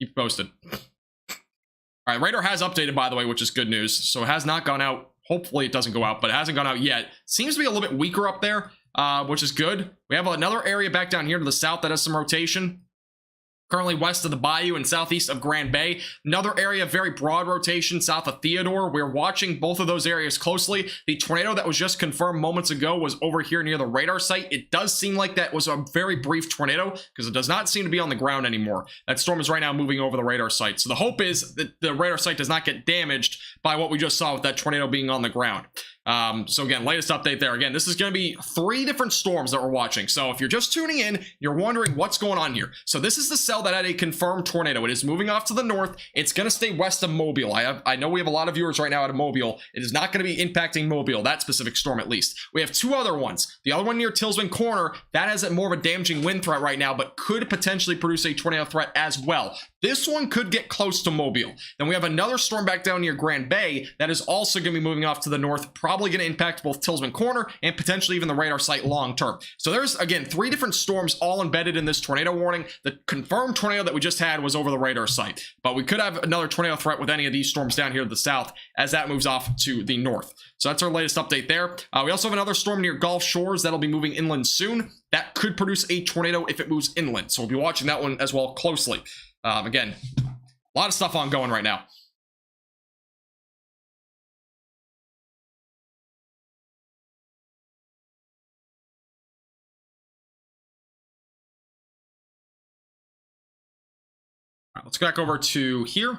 keep posted. All right, radar has updated, by the way, which is good news. So it has not gone out. Hopefully it doesn't go out, but it hasn't gone out yet. Seems to be a little bit weaker up there, which is good. We have another area back down here to the south that has some rotation. Currently west of the bayou and southeast of Grand Bay. Another area, very broad rotation south of Theodore. We're watching both of those areas closely. The tornado that was just confirmed moments ago was over here near the radar site. It does seem like that was a very brief tornado because it does not seem to be on the ground anymore. That storm is right now moving over the radar site. So the hope is that the radar site does not get damaged by what we just saw with that tornado being on the ground. So again, latest update there. Again, this is going to be 3 different storms that we're watching. So if you're just tuning in, you're wondering what's going on here. So this is the cell that had a confirmed tornado. It is moving off to the north. It's going to stay west of Mobile. I know we have a lot of viewers right now out of Mobile. It is not going to be impacting Mobile, that specific storm at least. We have 2 other ones. The other one near Tillsman Corner, that has more of a damaging wind threat right now, but could potentially produce a tornado threat as well. This one could get close to Mobile. Then we have another storm back down near Grand Bay that is also going to be moving off to the north, probably going to impact both Tillsman Corner and potentially even the radar site long term. So there's, again, 3 different storms all embedded in this tornado warning. The confirmed tornado that we just had was over the radar site, but we could have another tornado threat with any of these storms down here to the south as that moves off to the north. So that's our latest update there. We also have another storm near Gulf Shores that'll be moving inland soon. That could produce a tornado if it moves inland. So we'll be watching that one as well closely. Again, a lot of stuff ongoing right now. All right, let's go back over to here. And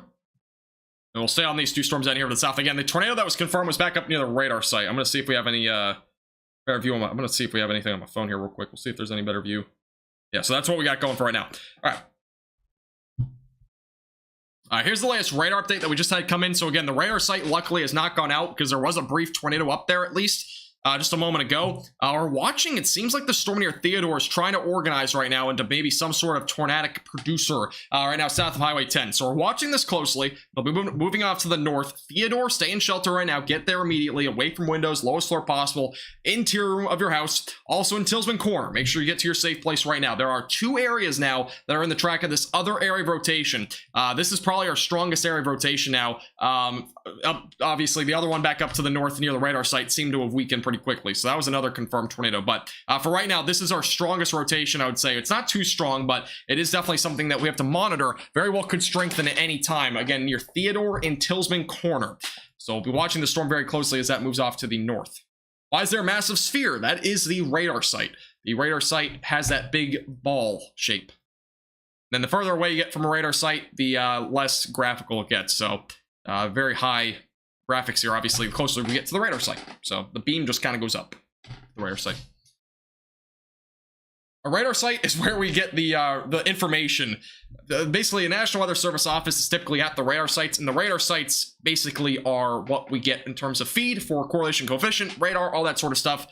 we'll stay on these 2 storms down here to the south. Again, the tornado that was confirmed was back up near the radar site. I'm going to see if we have any better view on I'm going to see if we have anything on my phone here real quick. We'll see if there's any better view. Yeah, so that's what we got going for right now. All right. Here's the latest radar update that we just had come in. So again, the radar site luckily has not gone out because there was a brief tornado up there at least. Just a moment ago. We're watching, it seems like the storm near Theodore is trying to organize right now into maybe some sort of tornadic producer right now south of Highway 10. So we're watching this closely. They'll be moving off to the north. Theodore, stay in shelter right now. Get there immediately, away from windows, lowest floor possible, interior room of your house. Also in Tillsman Corner, make sure you get to your safe place right now. There are 2 areas now that are in the track of this other area of rotation. This is probably our strongest area of rotation now. Obviously, the other one back up to the north near the radar site seemed to have weakened pretty quickly, so that was another confirmed tornado. But for right now, this is our strongest rotation. I would say it's not too strong, but it is definitely something that we have to monitor. Very well could strengthen at any time, again, near Theodore and Tillsman Corner. So we'll be watching the storm very closely as that moves off to the north. Why is there a massive sphere? That is the radar site. The radar site has that big ball shape. Then the further away you get from a radar site, the less graphical it gets. So very high graphics here, obviously, the closer we get to the radar site. So the beam just kind of goes up, the radar site. A radar site is where we get the information. Basically, a National Weather Service office is typically at the radar sites, and the radar sites basically are what we get in terms of feed for correlation coefficient, radar, all that sort of stuff.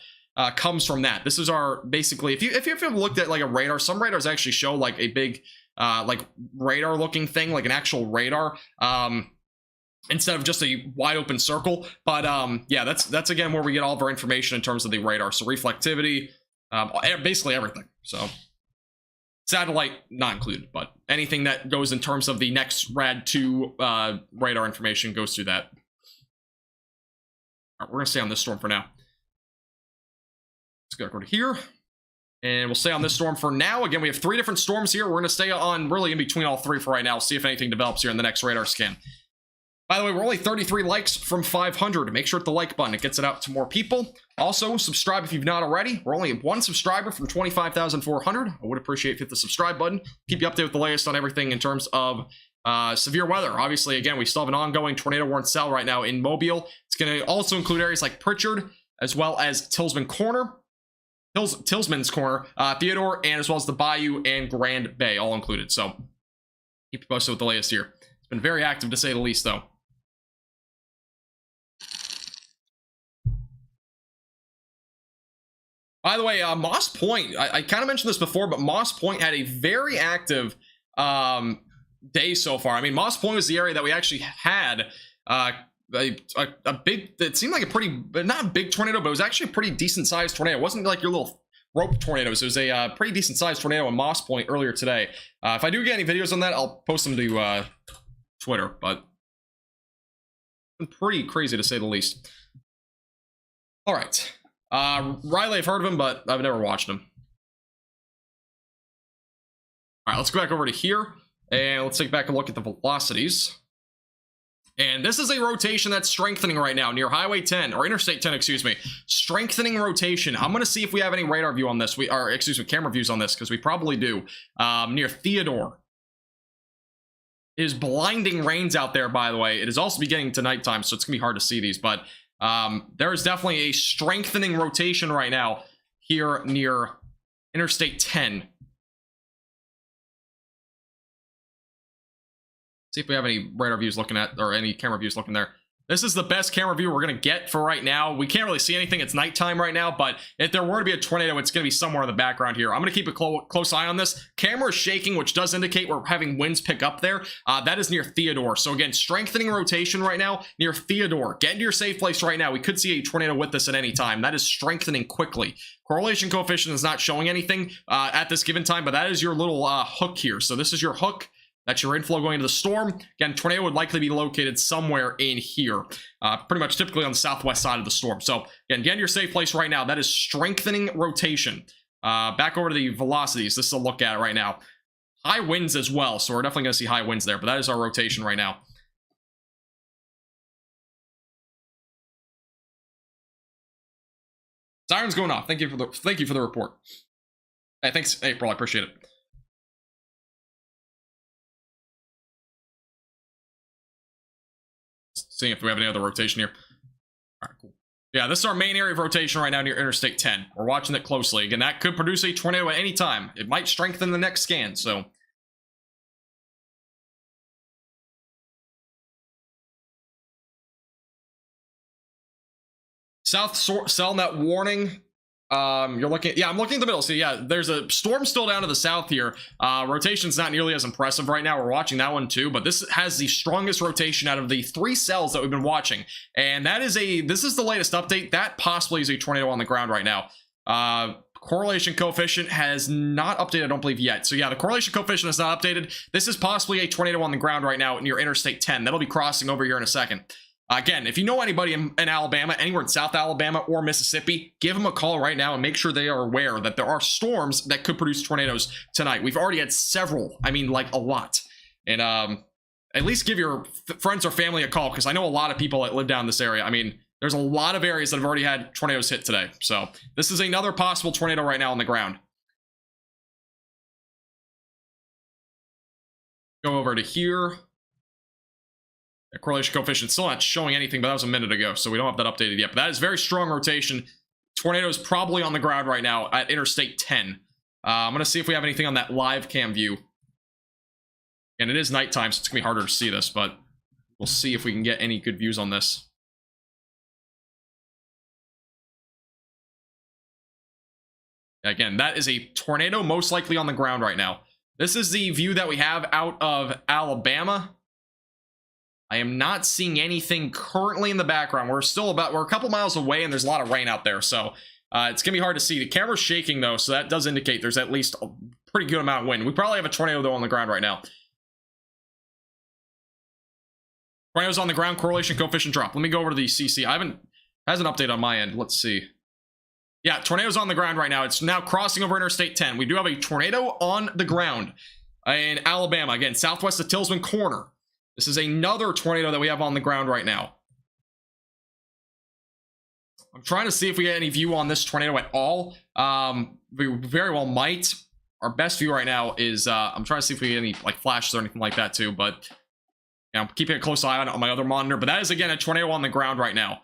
Comes from that. This is our, basically, if you ever looked at like a radar, some radars actually show like a big like radar looking thing, like an actual radar, instead of just a wide open circle. But yeah, that's again where we get all of our information in terms of the radar. So reflectivity, basically everything. So satellite not included, but anything that goes in terms of the next RAD2 radar information goes through that. All right, we're gonna stay on this storm for now. Let's go to here, and we'll stay on this storm for now. Again, we have 3 different storms here. We're going to stay on really in between all 3 for right now. See if anything develops here in the next radar scan. By the way, we're only 33 likes from 500. Make sure to hit the like button. It gets it out to more people. Also, subscribe if you've not already. We're only 1 subscriber from 25,400. I would appreciate if you hit the subscribe button. Keep you updated with the latest on everything in terms of Severe weather. Obviously, again, we still have an ongoing tornado warning cell right now in Mobile. It's going to also include areas like Pritchard, as well as Tillsman's Corner, Theodore, and as well as the Bayou and Grand Bay, all included. So keep you posted with the latest here. It's been very active, to say the least, though. By the way, Moss Point, I kind of mentioned this before, but Moss Point had a very active day so far. I mean, Moss Point was the area that we actually had a big, it seemed like a pretty, not a big tornado, but it was actually a pretty decent sized tornado. It wasn't like your little rope tornadoes. It was a pretty decent sized tornado in Moss Point earlier today. If I do get any videos on that, I'll post them to Twitter, but it's been pretty crazy to say the least. All right. Riley, I've heard of him, but I've never watched him. All right, let's go back over to here, and let's take back a look at the velocities. And this is a rotation that's strengthening right now near Highway 10, or Interstate 10, excuse me. Strengthening rotation. I'm going to see if we have any radar view on this. Camera views on this, because we probably do. Near Theodore. It is blinding rains out there, by the way. It is also beginning to nighttime, so it's going to be hard to see these, but there is definitely a strengthening rotation right now here near Interstate 10. See if we have any radar views looking at, or any camera views looking there. This is the best camera view we're going to get for right now. We can't really see anything. It's nighttime right now, but if there were to be a tornado, it's going to be somewhere in the background here. I'm going to keep a close eye on this. Camera is shaking, which does indicate we're having winds pick up there. That is near Theodore. So again, strengthening rotation right now near Theodore. Get into your safe place right now. We could see a tornado with this at any time. That is strengthening quickly. Correlation coefficient is not showing anything at this given time, but that is your little hook here. So this is your hook. That's your inflow going into the storm. Again, tornado would likely be located somewhere in here. Pretty much typically on the southwest side of the storm. So, again, get in your safe place right now. That is strengthening rotation. Back over to the velocities. This is a look at it right now. High winds as well. So, we're definitely going to see high winds there. But that is our rotation right now. Siren's going off. Thank you for the report. Hey, thanks, April. I appreciate it. Seeing if we have any other rotation here. All right, cool. Yeah, this is our main area of rotation right now near Interstate 10. We're watching it closely. Again, that could produce a tornado at any time. It might strengthen the next scan, so. South cell net warning. You're looking, yeah, I'm looking at the middle. So yeah, there's a storm still down to the south here. Rotation's not nearly as impressive right now. We're watching that one too, but this has the strongest rotation out of the 3 cells that we've been watching. And that is this is the latest update. That possibly is a tornado on the ground right now. Correlation coefficient has not updated, I don't believe yet. So yeah, the correlation coefficient is not updated. This is possibly a tornado on the ground right now near Interstate 10. That'll be crossing over here in a second. Again, if you know anybody in Alabama, anywhere in South Alabama or Mississippi, give them a call right now and make sure they are aware that there are storms that could produce tornadoes tonight. We've already had several. I mean, like a lot. And at least give your friends or family a call, because I know a lot of people that live down this area. I mean, there's a lot of areas that have already had tornadoes hit today. So this is another possible tornado right now on the ground. Go over to here. The correlation coefficient still not showing anything, but that was a minute ago, so we don't have that updated yet. But that is very strong rotation. Tornado is probably on the ground right now at Interstate 10. I'm going to see if we have anything on that live cam view. And it is nighttime, so it's going to be harder to see this, but we'll see if we can get any good views on this. Again, that is a tornado most likely on the ground right now. This is the view that we have out of Alabama. I am not seeing anything currently in the background. We're a couple miles away, and there's a lot of rain out there, so it's gonna be hard to see. The camera's shaking though, so that does indicate there's at least a pretty good amount of wind. We probably have a tornado though on the ground right now. Tornadoes on the ground, correlation coefficient drop. Let me go over to the CC. Has an update on my end. Let's see. Yeah, tornadoes on the ground right now. It's now crossing over Interstate 10. We do have a tornado on the ground in Alabama. Again, southwest of Tillsman's Corner. This is another tornado that we have on the ground right now. I'm trying to see if we get any view on this tornado at all. We very well might. our best view right now is I'm trying to see if we get any like flashes or anything like that too, but I'm keeping a close eye on my other monitor. But that is again a tornado on the ground right now.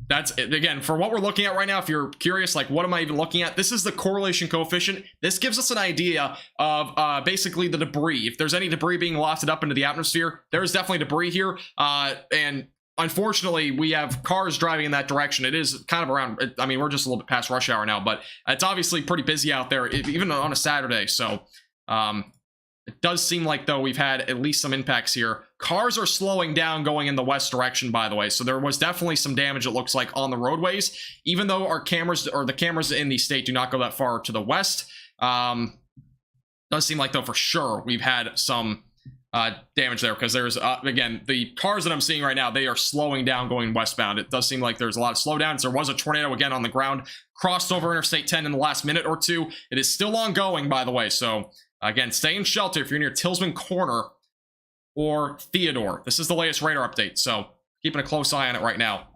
That's it. Again, for what we're looking at right now, if you're curious, like what am I even looking at? This is the correlation coefficient. This gives us an idea of basically the debris. If there's any debris being lofted up into the atmosphere, there's definitely debris here. And unfortunately, we have cars driving in that direction. It is kind of around, I mean, we're just a little bit past rush hour now, but it's obviously pretty busy out there, even on a Saturday. So it does seem like, though, we've had at least some impacts here. Cars are slowing down going in the west direction, by the way. So there was definitely some damage, it looks like, on the roadways. Even though our cameras, or the cameras in the state, do not go that far to the west. Does seem like, though, for sure, we've had some damage there. Because there's, again, the cars that I'm seeing right now, they are slowing down going westbound. It does seem like there's a lot of slowdowns. There was a tornado, again, on the ground. Crossed over Interstate 10 in the last minute or two. It is still ongoing, by the way. So again, stay in shelter if you're near Tillsman Corner or Theodore. This is the latest radar update, so keeping a close eye on it right now.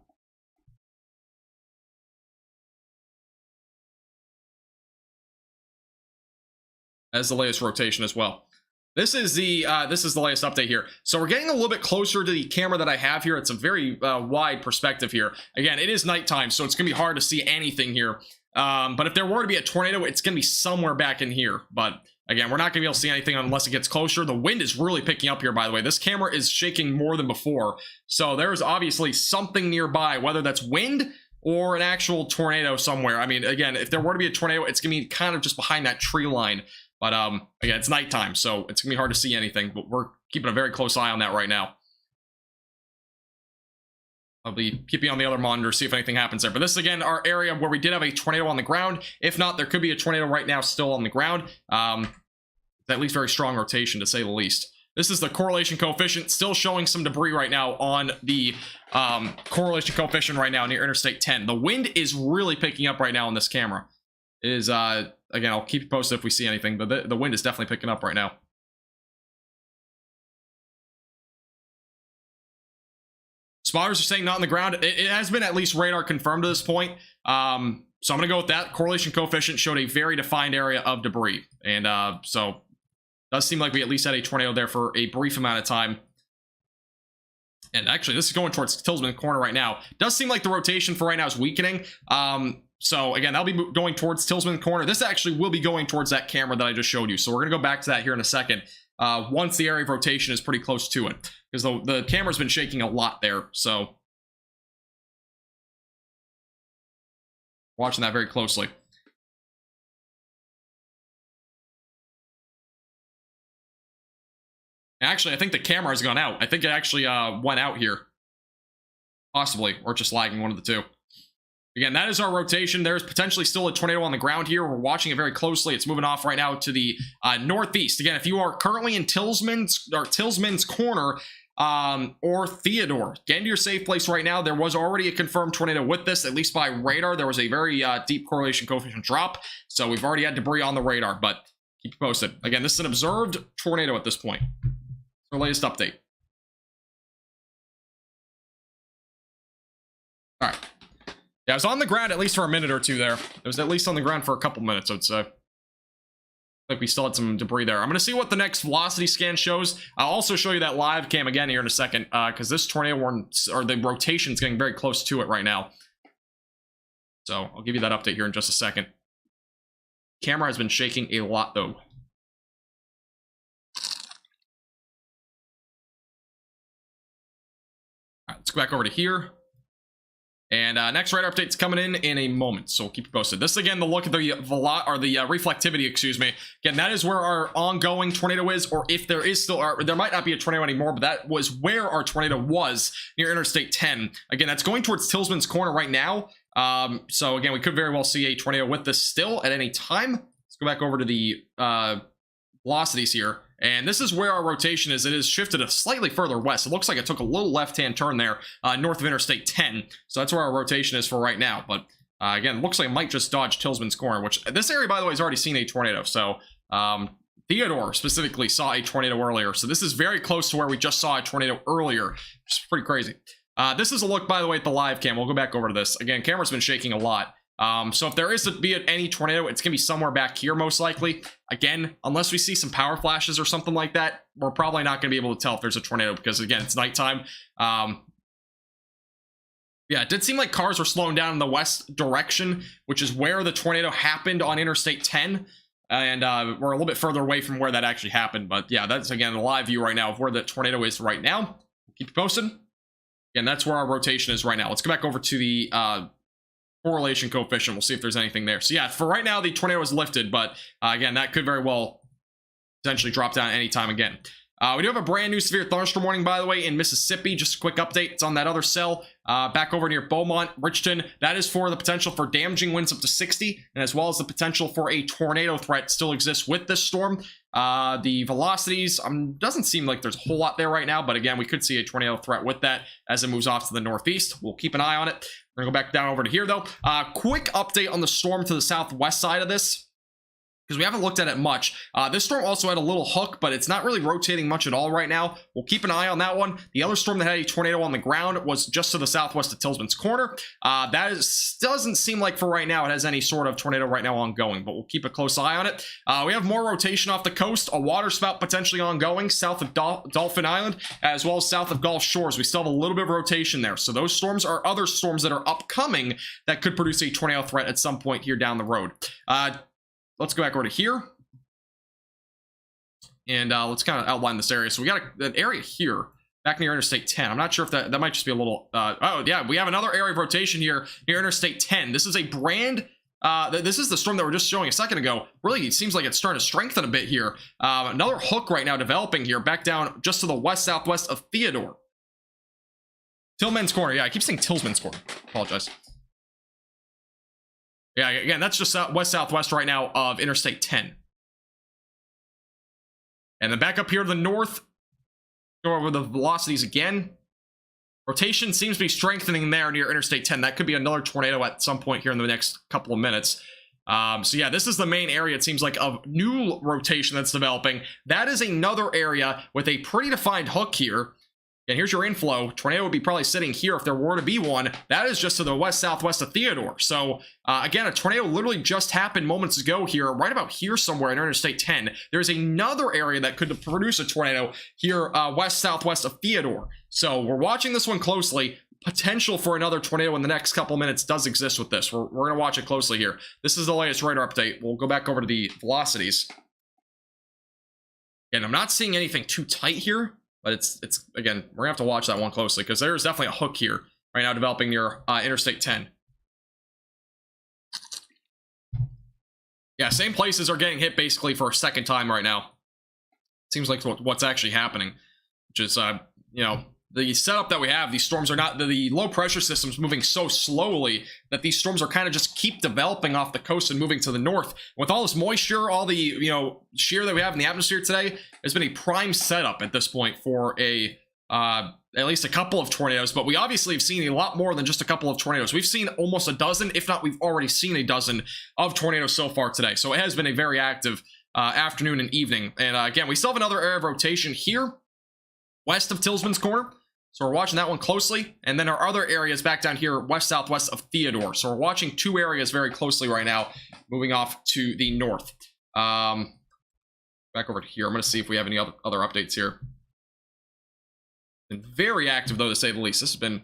As the latest rotation as well. This is the latest update here. So we're getting a little bit closer to the camera that I have here. It's a very wide perspective here. Again, it is nighttime, so it's gonna be hard to see anything here. But if there were to be a tornado, it's gonna be somewhere back in here. But again, we're not going to be able to see anything unless it gets closer. The wind is really picking up here, by the way. This camera is shaking more than before. So there's obviously something nearby, whether that's wind or an actual tornado somewhere. I mean, again, if there were to be a tornado, it's going to be kind of just behind that tree line. But again, it's nighttime, so it's going to be hard to see anything. But we're keeping a very close eye on that right now. I'll be keeping on the other monitor, see if anything happens there. But this is, again, our area where we did have a tornado on the ground. If not, there could be a tornado right now still on the ground. At least very strong rotation, to say the least. This is the correlation coefficient, still showing some debris right now on the correlation coefficient right now near Interstate 10. The wind is really picking up right now on this camera. It is, again, I'll keep you posted if we see anything, but the wind is definitely picking up right now. Spotters are saying not on the ground. It has been at least radar confirmed to this point. So I'm going to go with that. Correlation coefficient showed a very defined area of debris. And so it does seem like we at least had a tornado there for a brief amount of time. And actually, this is going towards Tillsman Corner right now. It does seem like the rotation for right now is weakening. So again, that'll be going towards Tillsman Corner. This actually will be going towards that camera that I just showed you. So we're going to go back to that here in a second. Once the area of rotation is pretty close to it. Because the camera's been shaking a lot there, so watching that very closely. Actually, I think the camera has gone out. I think it actually went out here. Possibly, or just lagging, one of the two. Again, that is our rotation. There's potentially still a tornado on the ground here. We're watching it very closely. It's moving off right now to the northeast. Again, if you are currently in Tillsman's Corner or Theodore, get into your safe place right now. There was already a confirmed tornado with this, at least by radar. There was a very deep correlation coefficient drop, so we've already had debris on the radar, but keep you posted. Again, this is an observed tornado at this point. Our latest update. All right. Yeah, I was on the ground at least for a minute or two there. It was at least on the ground for a couple minutes, I'd say. Like we still had some debris there. I'm going to see what the next velocity scan shows. I'll also show you that live cam again here in a second, because this tornado warning, or the rotation is getting very close to it right now. So I'll give you that update here in just a second. Camera has been shaking a lot, though. All right, let's go back over to here. And next radar update's coming in a moment, so we'll keep you posted. This is, again, the look at the reflectivity, excuse me. Again, that is where our ongoing tornado is, or if there is still, there might not be a tornado anymore, but that was where our tornado was near Interstate 10. Again, that's going towards Tillsman's Corner right now. So again, we could very well see a tornado with this still at any time. Let's go back over to the velocities here. And this is where our rotation is. It is shifted a slightly further west. It looks like it took a little left-hand turn there north of Interstate 10. So that's where our rotation is for right now. But again, it looks like it might just dodge Tillsman's Corner, which this area, by the way, has already seen a tornado. So Theodore specifically saw a tornado earlier. So this is very close to where we just saw a tornado earlier. It's pretty crazy. This is a look, by the way, at the live cam. We'll go back over to this. Again, camera's been shaking a lot. So if there is to be any tornado, it's gonna be somewhere back here most likely. Again, unless we see some power flashes or something like that, we're probably not gonna be able to tell if there's a tornado because again, it's nighttime. Yeah, it did seem like cars were slowing down in the west direction, which is where the tornado happened on Interstate 10. And we're a little bit further away from where that actually happened. But yeah, that's, again, a live view right now of where the tornado is right now. Keep you posted. Again, that's where our rotation is right now. Let's go back over to the correlation coefficient. We'll see if there's anything there. So yeah, for right now, the tornado is lifted. But again, that could very well potentially drop down anytime again. We do have a brand new severe thunderstorm warning, by the way, in Mississippi. Just a quick update. It's on that other cell back over near Beaumont, Richton. That is for the potential for damaging winds up to 60, and as well as the potential for a tornado threat still exists with this storm. The velocities, doesn't seem like there's a whole lot there right now, but again, we could see a tornado threat with that as it moves off to the northeast. We'll keep an eye on it. We're going to go back down over to here, though. Quick update on the storm to the southwest side of this, because we haven't looked at it much. This storm also had a little hook, but it's not really rotating much at all right now. We'll keep an eye on that one. The other storm that had a tornado on the ground was just to the southwest of Tillsman's Corner. Doesn't seem like for right now it has any sort of tornado right now ongoing, but we'll keep a close eye on it. We have more rotation off the coast, a water spout potentially ongoing south of Dolphin Island, as well as south of Gulf Shores. We still have a little bit of rotation there. So those storms are other storms that are upcoming that could produce a tornado threat at some point here down the road. Let's go back over to here. And let's kind of outline this area. So we got an area here, back near Interstate 10. I'm not sure if that might just be a little... oh, yeah, we have another area of rotation here near Interstate 10. This is a brand... this is the storm that we're just showing a second ago. Really, it seems like it's starting to strengthen a bit here. Another hook right now developing here, back down just to the west-southwest of Theodore. Tillman's Corner. Yeah, I keep saying Tillman's Corner. Apologize. Yeah, again, that's just west-southwest right now of Interstate 10. And then back up here to the north, go over the velocities again. Rotation seems to be strengthening there near Interstate 10. That could be another tornado at some point here in the next couple of minutes. So yeah, this is the main area, it seems like, of new rotation that's developing. That is another area with a pretty defined hook here. And here's your inflow. Tornado would be probably sitting here if there were to be one. That is just to the west-southwest of Theodore. So, again, a tornado literally just happened moments ago here, right about here somewhere in Interstate 10. There's another area that could produce a tornado here west-southwest of Theodore. So we're watching this one closely. Potential for another tornado in the next couple minutes does exist with this. We're going to watch it closely here. This is the latest radar update. We'll go back over to the velocities. And I'm not seeing anything too tight here. But it's again, we're gonna have to watch that one closely because there's definitely a hook here right now developing near Interstate 10. Yeah, same places are getting hit basically for a second time right now. Seems like what's actually happening, which is you know, the setup that we have, these storms are not, the low pressure system's moving so slowly that these storms are kind of just keep developing off the coast and moving to the north. With all this moisture, all the, you know, shear that we have in the atmosphere today, has been a prime setup at this point for a, at least a couple of tornadoes, but we obviously have seen a lot more than just a couple of tornadoes. We've seen almost a dozen, if not, we've already seen a dozen of tornadoes so far today. So it has been a very active afternoon and evening. And again, we still have another area of rotation here, west of Tillsman's Corner. So we're watching that one closely. And then our other areas back down here, west-southwest of Theodore. So we're watching two areas very closely right now, moving off to the north. Back over to here. I'm going to see if we have any other updates here. Been very active, though, to say the least. This has been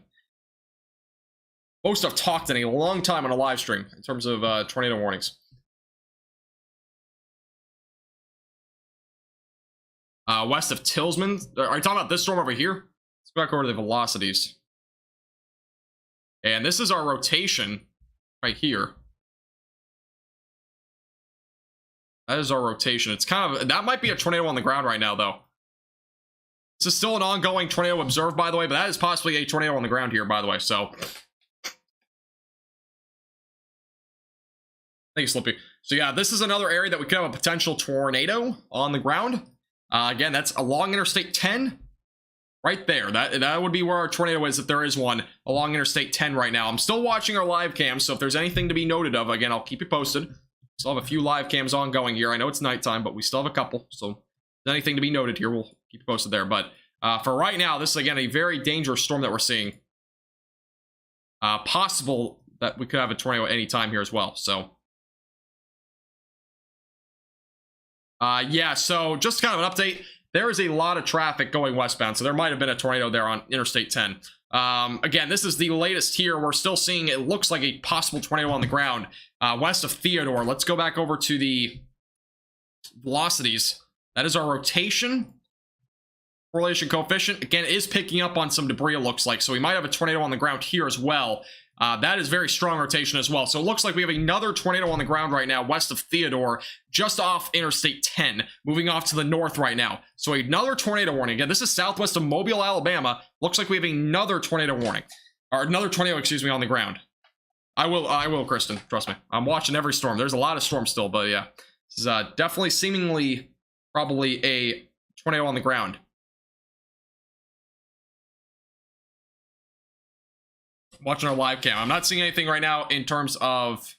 most I've talked in a long time on a live stream in terms of tornado warnings. West of Tillsman. Are you talking about this storm over here? Back over to the velocities, and this is our rotation right here. That is our rotation. It's kind of, that might be a tornado on the ground right now, though. This is still an ongoing tornado observed, by the way, but that is possibly a tornado on the ground here, by the way. So thank you, Slippy. So yeah, this is another area that we could have a potential tornado on the ground. Again, that's along Interstate 10. Right there, that would be where our tornado is if there is one along Interstate 10 right now. I'm still watching our live cams, so if there's anything to be noted of, again, I'll keep you posted. Still have a few live cams ongoing here. I know it's nighttime, but we still have a couple, so if there's anything to be noted here, we'll keep you posted there. But for right now, this is, again, a very dangerous storm that we're seeing. Possible that we could have a tornado at any time here as well. So yeah, so just kind of an update. There is a lot of traffic going westbound, so there might have been a tornado there on Interstate 10. Again, this is the latest here. We're still seeing, it looks like a possible tornado on the ground west of Theodore. Let's go back over to the velocities. That is our rotation. Correlation coefficient, again, is picking up on some debris, it looks like. So we might have a tornado on the ground here as well. That is very strong rotation as well. So it looks like we have another tornado on the ground right now west of Theodore, just off Interstate 10, moving off to the north right now. So another tornado warning. Again, this is southwest of Mobile, Alabama. Looks like we have another tornado warning. Or another tornado, excuse me, on the ground. I will, Kristen. Trust me. I'm watching every storm. There's a lot of storms still, but yeah. This is definitely, seemingly, probably a tornado on the ground. Watching our live cam. I'm not seeing anything right now in terms of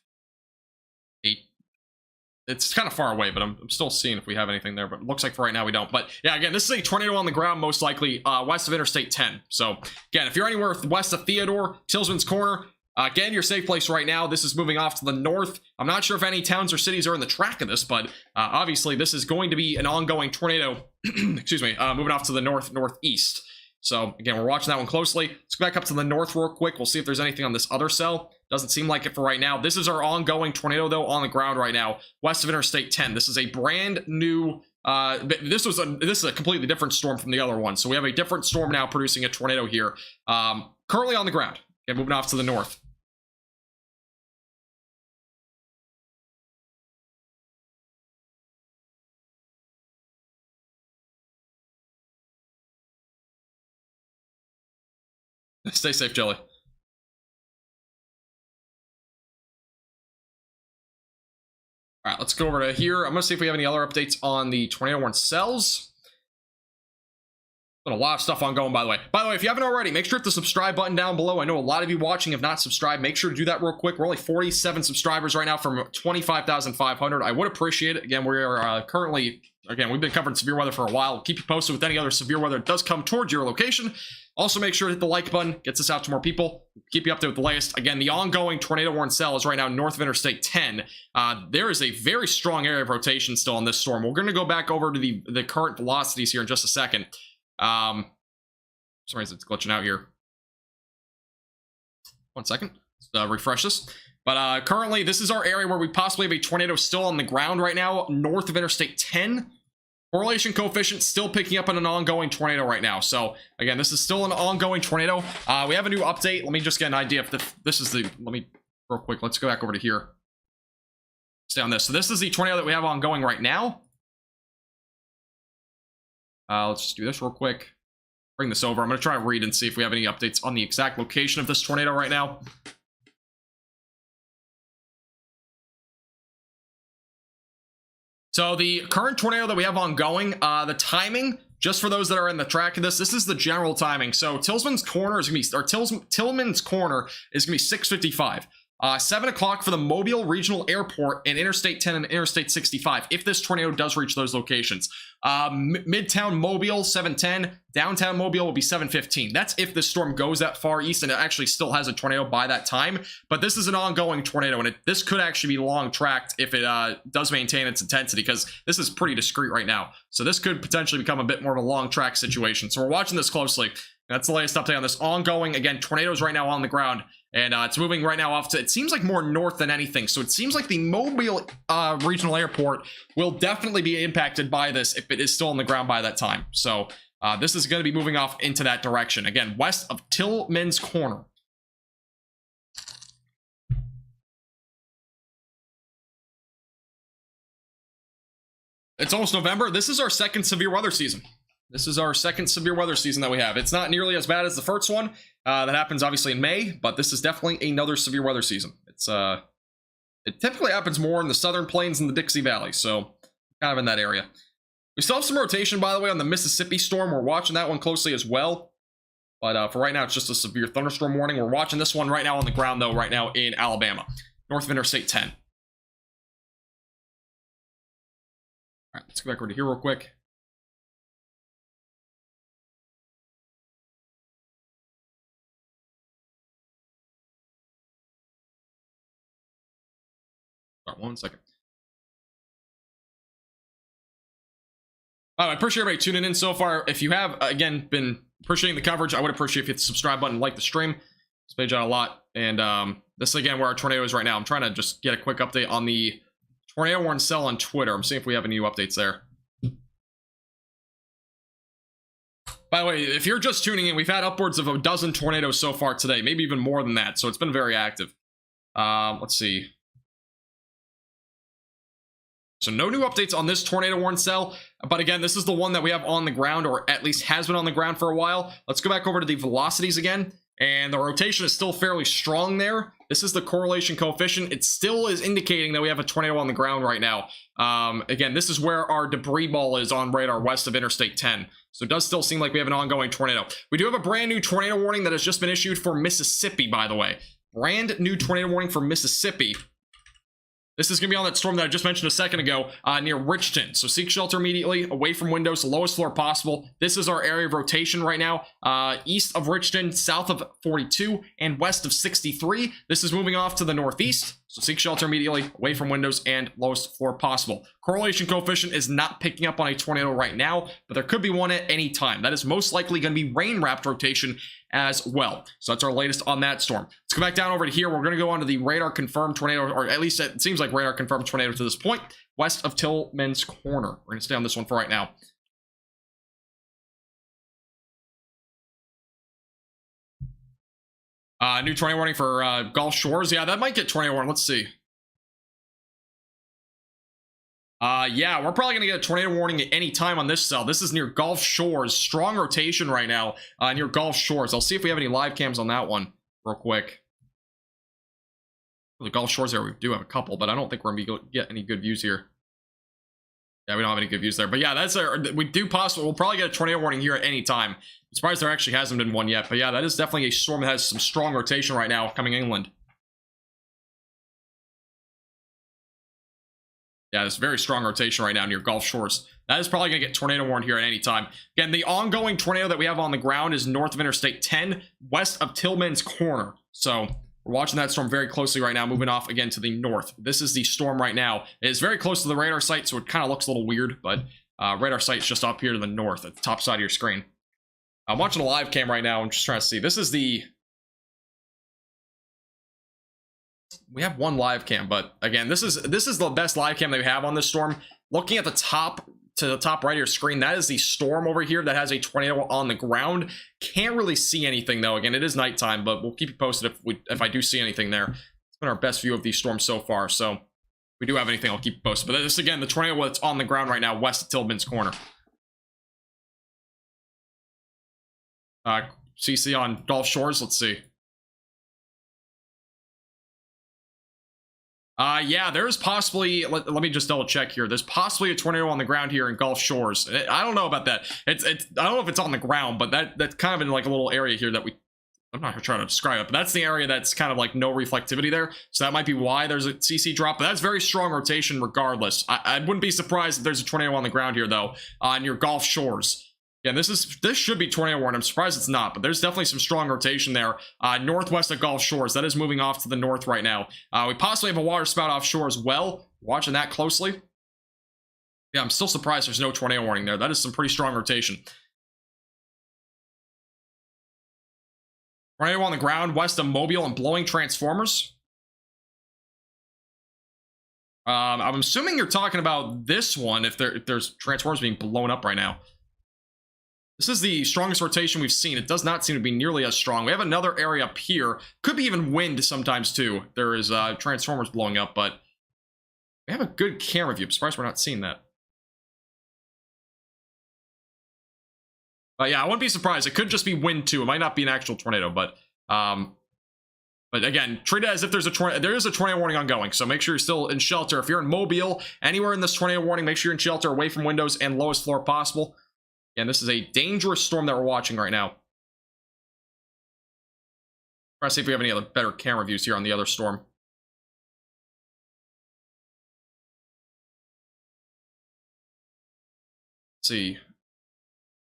it's kind of far away, but I'm still seeing if we have anything there, but it looks like for right now we don't. But yeah, again, this is a tornado on the ground, most likely west of Interstate 10. So again, if you're anywhere west of Theodore, Tillman's Corner, again, your safe place right now. This is moving off to the north. I'm not sure if any towns or cities are in the track of this, but obviously this is going to be an ongoing tornado, excuse me, moving off to the northeast. So again, we're watching that one closely. Let's go back up to the north real quick. We'll see if there's anything on this other cell. Doesn't seem like it for right now. This is our ongoing tornado, though, on the ground right now, west of Interstate 10. This is a brand new, this is a completely different storm from the other one. So we have a different storm now producing a tornado here, currently on the ground. Okay, moving off to the north. Stay safe, Jelly. All right, let's go over to here. I'm going to see if we have any other updates on the tornado warning cells. Been a lot of stuff ongoing, by the way. By the way, if you haven't already, make sure to hit the subscribe button down below. I know a lot of you watching have not subscribed. Make sure to do that real quick. We're only 47 subscribers right now from 25,500. I would appreciate it. Again, we are currently, again, we've been covering severe weather for a while. We'll keep you posted with any other severe weather that does come towards your location. Also, make sure to hit the like button. Gets us out to more people. Keep you up to date with the latest. Again, the ongoing tornado warning cell is right now north of Interstate 10. There is a very strong area of rotation still on this storm. We're going to go back over to the current velocities here in just a second. For some reason it's glitching out here. 1 second. Let's refresh this. But currently, this is our area where we possibly have a tornado still on the ground right now, north of Interstate 10. Correlation coefficient still picking up on an ongoing tornado right now. So again, this is still an ongoing tornado. We have a new update. Let me just get an idea if this is the, let me real quick. Let's go back over to here. Stay on this. So this is the tornado that we have ongoing right now. Let's just do this real quick. Bring this over. I'm going to try and read and see if we have any updates on the exact location of this tornado right now. So the current tornado that we have ongoing, the timing, just for those that are in the track of this is the general timing. So Tillman's Corner is going to be, or Tillman's Corner is going to be 6:55. 7 o'clock for the Mobile Regional Airport and Interstate 10 and Interstate 65, if this tornado does reach those locations. Midtown Mobile, 7:10. Downtown Mobile will be 7:15. That's if the storm goes that far east and it actually still has a tornado by that time. But this is an ongoing tornado, and this could actually be long-tracked if it does maintain its intensity, because this is pretty discrete right now. So this could potentially become a bit more of a long-track situation. So we're watching this closely. That's the latest update on this ongoing, again, tornadoes right now on the ground. And it's moving right now off to, it seems like more north than anything. So it seems like the Mobile Regional Airport will definitely be impacted by this if it is still on the ground by that time. So this is going to be moving off into that direction. Again, west of Tillman's Corner. It's almost November. This is our second severe weather season. This is our second severe weather season that we have. It's not nearly as bad as the first one. That happens obviously in May, but this is definitely another severe weather season. It's it typically happens more in the southern plains and the Dixie Valley, so kind of in that area. We still have some rotation, by the way, on the Mississippi storm. We're watching that one closely as well. But for right now, it's just a severe thunderstorm warning. We're watching this one right now on the ground, though, right now in Alabama, north of Interstate 10. All right, let's go back over to here real quick. 1 second. I appreciate everybody tuning in so far. If you have, again, been appreciating the coverage, I would appreciate if you hit the subscribe button and like the stream. It's page out a lot. And this is, again, where our tornado is right now. I'm trying to just get a quick update on the tornado warning cell on Twitter. I'm seeing if we have any new updates there. By the way, if you're just tuning in, we've had upwards of a dozen tornadoes so far today, maybe even more than that. So it's been very active. Let's see. So no new updates on this tornado warning cell. But again, this is the one that we have on the ground, or at least has been on the ground for a while. Let's go back over to the velocities again. And the rotation is still fairly strong there. This is the correlation coefficient. It still is indicating that we have a tornado on the ground right now. Again, this is where our debris ball is on radar west of Interstate 10. So it does still seem like we have an ongoing tornado. We do have a brand new tornado warning that has just been issued for Mississippi, by the way. Brand new tornado warning for Mississippi. This is going to be on that storm that I just mentioned a second ago, near Richton. So seek shelter immediately, away from windows, lowest floor possible. This is our area of rotation right now, east of Richton, south of 42, and west of 63. This is moving off to the northeast. So seek shelter immediately, away from windows, and lowest floor possible. Correlation coefficient is not picking up on a tornado right now, but there could be one at any time. That is most likely going to be rain-wrapped rotation as well. So that's our latest on that storm. Let's go back down over to here. We're going to go on to the radar confirmed tornado, or at least it seems like radar confirmed tornado to this point, west of Tillman's Corner. We're going to stay on this one for right now. New tornado warning for Gulf Shores. Yeah, that might get tornado warning. Let's see. Yeah, we're probably going to get a tornado warning at any time on this cell. This is near Gulf Shores. Strong rotation right now near Gulf Shores. I'll see if we have any live cams on that one real quick. For the Gulf Shores there, we do have a couple, but I don't think we're going to get any good views here. Yeah, we don't have any good views there. But yeah, that's we do possibly. We'll probably get a tornado warning here at any time. I'm surprised there actually hasn't been one yet. But yeah, that is definitely a storm that has some strong rotation right now coming inland. Yeah, there's very strong rotation right now near Gulf Shores. That is probably going to get tornado warned here at any time. Again, the ongoing tornado that we have on the ground is north of Interstate 10, west of Tillman's Corner. So we're watching that storm very closely right now, moving off again to the north. This is the storm right now. It is very close to the radar site, so it kind of looks a little weird, but radar site's just up here to the north at the top side of your screen. I'm watching a live cam right now. I'm just trying to see. This is the... We have one live cam, but again, this is the best live cam that we have on this storm. Looking at the top right of your screen, that is the storm over here that has a tornado on the ground. Can't really see anything though. Again, it is nighttime, but we'll keep you posted if I do see anything there. It's been our best view of these storms so far, so if we do have anything, I'll keep you posted. But this again, the tornado that's on the ground right now, west of Tillman's Corner. CC on Gulf Shores. Let's see. Yeah, there's possibly, let me just double check here. There's possibly a tornado on the ground here in Gulf Shores. I don't know about that. I don't know if it's on the ground, but that's kind of in like a little area here that I'm not trying to describe it, but that's the area that's kind of like no reflectivity there. So that might be why there's a CC drop, but that's very strong rotation regardless. I wouldn't be surprised if there's a tornado on the ground here though, near Gulf Shores. Yeah, this should be tornado warning. I'm surprised it's not, but there's definitely some strong rotation there. Northwest of Gulf Shores. That is moving off to the north right now. We possibly have a water spout offshore as well. Watching that closely. Yeah, I'm still surprised there's no tornado warning there. That is some pretty strong rotation. Tornado on the ground west of Mobile and blowing transformers. I'm assuming you're talking about this one if there's transformers being blown up right now. This is the strongest rotation we've seen. It does not seem to be nearly as strong. We have another area up here. Could be even wind sometimes too. There is transformers blowing up, but we have a good camera view. I'm surprised we're not seeing that. But yeah, I wouldn't be surprised. It could just be wind too. It might not be an actual tornado, but again, treat it as if there's a tornado. There is a tornado warning ongoing, so make sure you're still in shelter. If you're in Mobile, anywhere in this tornado warning, make sure you're in shelter, away from windows and lowest floor possible. And this is a dangerous storm that we're watching right now. Try to see if we have any other better camera views here on the other storm. Let's see.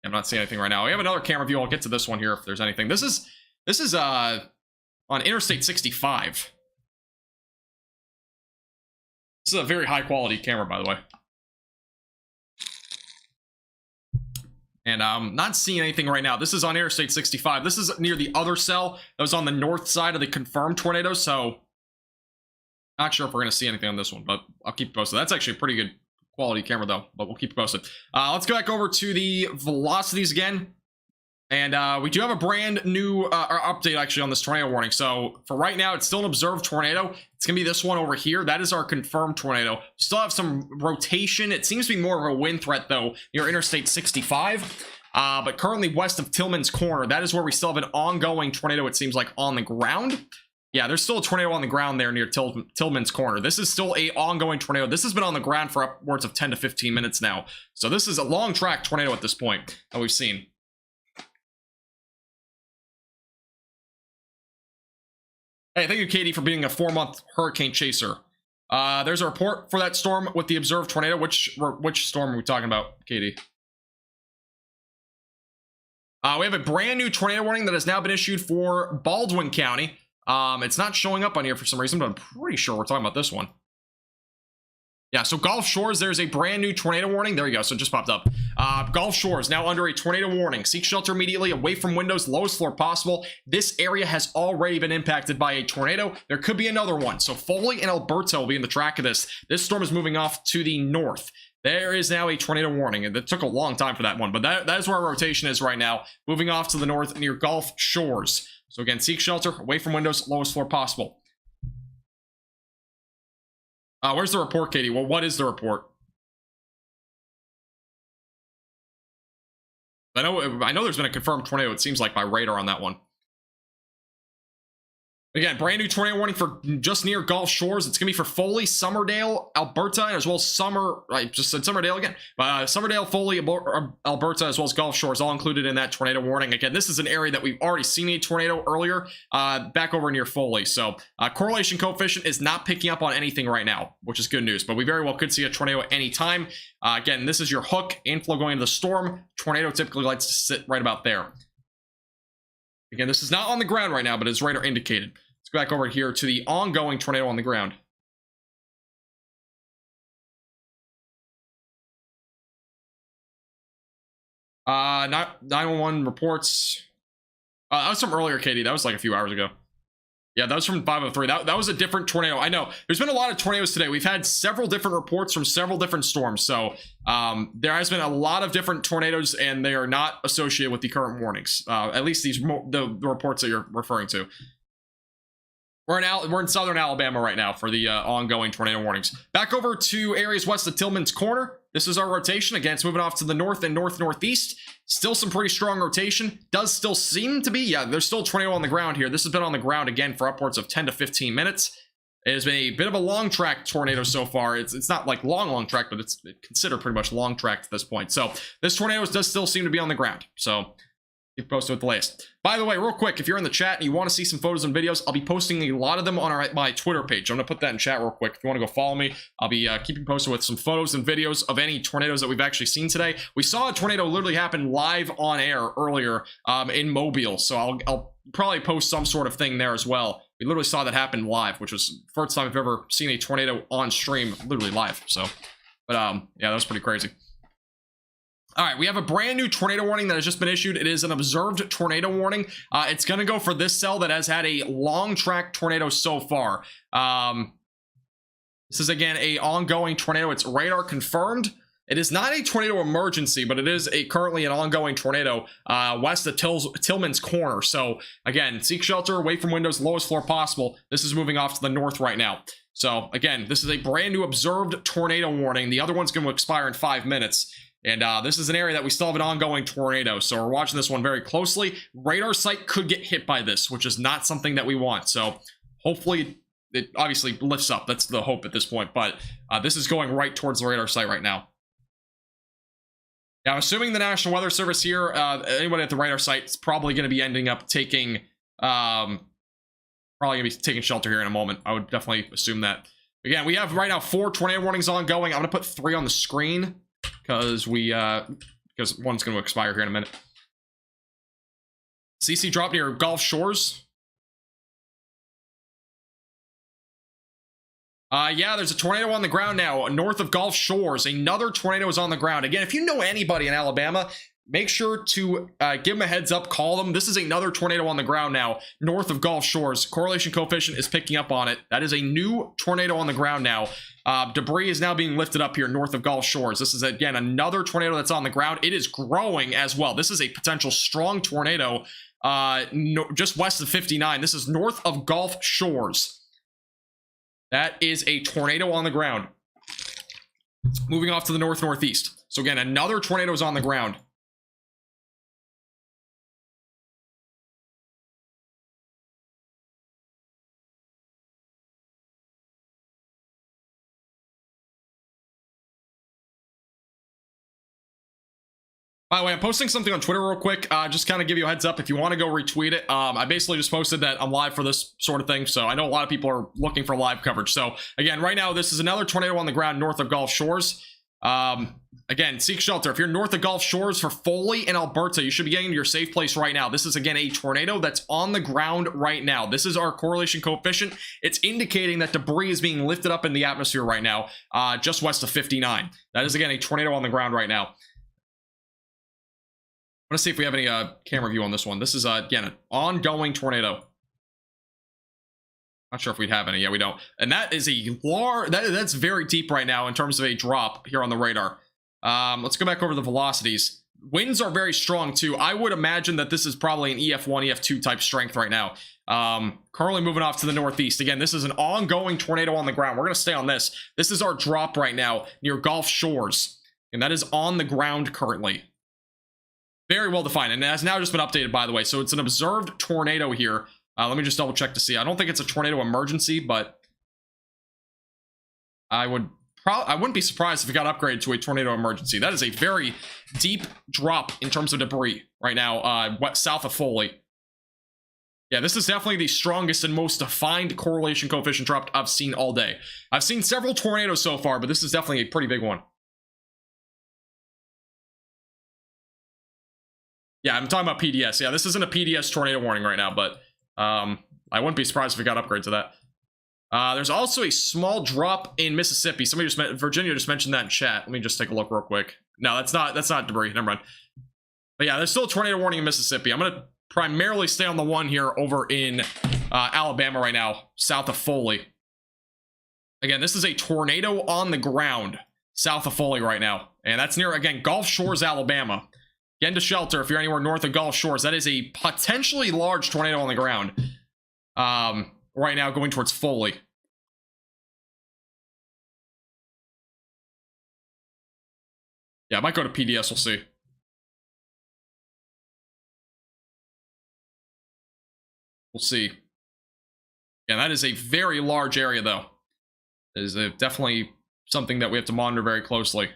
I'm not seeing anything right now. We have another camera view. I'll get to this one here if there's anything. This is on Interstate 65. This is a very high quality camera, by the way. And I'm not seeing anything right now. This is on Interstate 65. This is near the other cell that was on the north side of the confirmed tornado, so not sure if we're going to see anything on this one, but I'll keep you posted. That's actually a pretty good quality camera, though, but we'll keep you posted. Let's go back over to the velocities again. And we do have a brand new update, actually, on this tornado warning. So for right now, it's still an observed tornado. It's going to be this one over here. That is our confirmed tornado. Still have some rotation. It seems to be more of a wind threat, though, near Interstate 65. But currently west of Tillman's Corner, that is where we still have an ongoing tornado, it seems like, on the ground. Yeah, there's still a tornado on the ground there near Tillman's Corner. This is still a ongoing tornado. This has been on the ground for upwards of 10 to 15 minutes now. So this is a long track tornado at this point that we've seen. Hey, thank you, Katie, for being a 4-month hurricane chaser. There's a report for that storm with the observed tornado. Which storm are we talking about, Katie? We have a brand new tornado warning that has now been issued for Baldwin County. It's not showing up on here for some reason, but I'm pretty sure we're talking about this one. Yeah, so Gulf Shores, there's a brand new tornado warning. There you go, so it just popped up. Gulf Shores, now under a tornado warning. Seek shelter immediately, away from windows, lowest floor possible. This area has already been impacted by a tornado. There could be another one. So Foley and Alberta will be in the track of this. This storm is moving off to the north. There is now a tornado warning, and it took a long time for that one, but that is where our rotation is right now, moving off to the north near Gulf Shores. So again, seek shelter, away from windows, lowest floor possible. Where's the report, Katie? Well, what is the report? I know there's been a confirmed tornado, it seems like, by radar on that one. Again, brand new tornado warning for just near Gulf Shores. It's going to be for Foley, Summerdale, Alberta, as well as I just said Summerdale again. Summerdale, Foley, Alberta, as well as Gulf Shores, all included in that tornado warning. Again, this is an area that we've already seen a tornado earlier, back over near Foley. So correlation coefficient is not picking up on anything right now, which is good news. But we very well could see a tornado at any time. Again, this is your hook, inflow going into the storm. Tornado typically likes to sit right about there. Again, this is not on the ground right now, but it's radar indicated. Let's go back over here to the ongoing tornado on the ground. 911 reports. That was from earlier, Katie. That was like a few hours ago. Yeah, that was from 503. That was a different tornado. I know. There's been a lot of tornadoes today. We've had several different reports from several different storms. So there has been a lot of different tornadoes, and they are not associated with the current warnings. At least the reports that you're referring to. We're in southern Alabama right now for the ongoing tornado warnings. Back over to areas west of Tillman's Corner. This is our rotation. Again, it's moving off to the north and northeast. Still some pretty strong rotation. Does still seem to be, yeah, there's still a tornado on the ground here. This has been on the ground again for upwards of 10 to 15 minutes. It has been a bit of a long track tornado so far. It's not like long track, but it's considered pretty much long track to this point. So this tornado does still seem to be on the ground. So keep posted with the latest. By the way, real quick, if you're in the chat and you want to see some photos and videos, I'll be posting a lot of them on my Twitter page. I'm going to put that in chat real quick. If you want to go follow me, I'll be keeping posted with some photos and videos of any tornadoes that we've actually seen today. We saw a tornado literally happen live on air earlier in Mobile, so I'll probably post some sort of thing there as well. We literally saw that happen live, which was the first time I've ever seen a tornado on stream, literally live. So, but yeah, that was pretty crazy. All right, we have a brand new tornado warning that has just been issued. It is an observed tornado warning. It's going to go for this cell that has had a long track tornado so far. This is, again, a ongoing tornado. It's radar confirmed. It is not a tornado emergency, but it is currently an ongoing tornado west of Tillman's Corner. So, again, seek shelter, away from windows, lowest floor possible. This is moving off to the north right now. So, again, this is a brand new observed tornado warning. The other one's going to expire in 5 minutes. And this is an area that we still have an ongoing tornado, so we're watching this one very closely. Radar site could get hit by this, which is not something that we want. So hopefully it obviously lifts up. That's the hope at this point, but this is going right towards the radar site right now. Now, assuming the National Weather Service here, anybody at the radar site is probably going to be ending up taking, shelter here in a moment. I would definitely assume that. Again, we have right now 4 tornado warnings ongoing. I'm going to put 3 on the screen, because one's going to expire here in a minute. CC drop near Gulf Shores. Yeah, there's a tornado on the ground now, north of Gulf Shores. Another tornado is on the ground. Again, if you know anybody in Alabama, make sure to give them a heads up, call them. This is another tornado on the ground now, north of Gulf Shores. Correlation coefficient is picking up on it. That is a new tornado on the ground now. Debris is now being lifted up here north of Gulf Shores. This is, again, another tornado that's on the ground. It is growing as well. This is a potential strong tornado just west of 59. This is north of Gulf Shores. That is a tornado on the ground. Moving off to the north-northeast. So again, another tornado is on the ground. By the way, I'm posting something on Twitter real quick. Just kind of give you a heads up if you want to go retweet it. I basically just posted that I'm live for this sort of thing, so I know a lot of people are looking for live coverage. So again, right now, this is another tornado on the ground north of Gulf Shores. Again, seek shelter. If you're north of Gulf Shores for Foley and Alberta, you should be getting to your safe place right now. This is, again, a tornado that's on the ground right now. This is our correlation coefficient. It's indicating that debris is being lifted up in the atmosphere right now, just west of 59. That is, again, a tornado on the ground right now. I want to see if we have any camera view on this one. This is, again, an ongoing tornado. Not sure if we'd have any. Yeah, we don't. And that is a large... That's very deep right now in terms of a drop here on the radar. Let's go back over the velocities. Winds are very strong, too. I would imagine that this is probably an EF1, EF2 type strength right now. Currently moving off to the northeast. Again, this is an ongoing tornado on the ground. We're going to stay on this. This is our drop right now near Gulf Shores. And that is on the ground currently. Very well defined, and it has now just been updated, by the way. So it's an observed tornado here. Let me just double check to see. I don't think it's a tornado emergency, but I wouldn't be surprised if it got upgraded to a tornado emergency. That is a very deep drop in terms of debris right now, south of Foley. Yeah, this is definitely the strongest and most defined correlation coefficient drop I've seen all day. I've seen several tornadoes so far, but this is definitely a pretty big one. Yeah, I'm talking about PDS. Yeah, this isn't a PDS tornado warning right now, but I wouldn't be surprised if it got upgraded to that. There's also a small drop in Mississippi. Virginia just mentioned that in chat. Let me just take a look real quick. No, that's not debris. Never mind. But yeah, there's still a tornado warning in Mississippi. I'm gonna primarily stay on the one here over in Alabama right now, south of Foley. Again, this is a tornado on the ground south of Foley right now, and that's near, again, Gulf Shores, Alabama. Get into shelter if you're anywhere north of Gulf Shores. That is a potentially large tornado on the ground right now going towards Foley. Yeah, I might go to PDS. We'll see. We'll see. Yeah, that is a very large area, though. It is definitely something that we have to monitor very closely.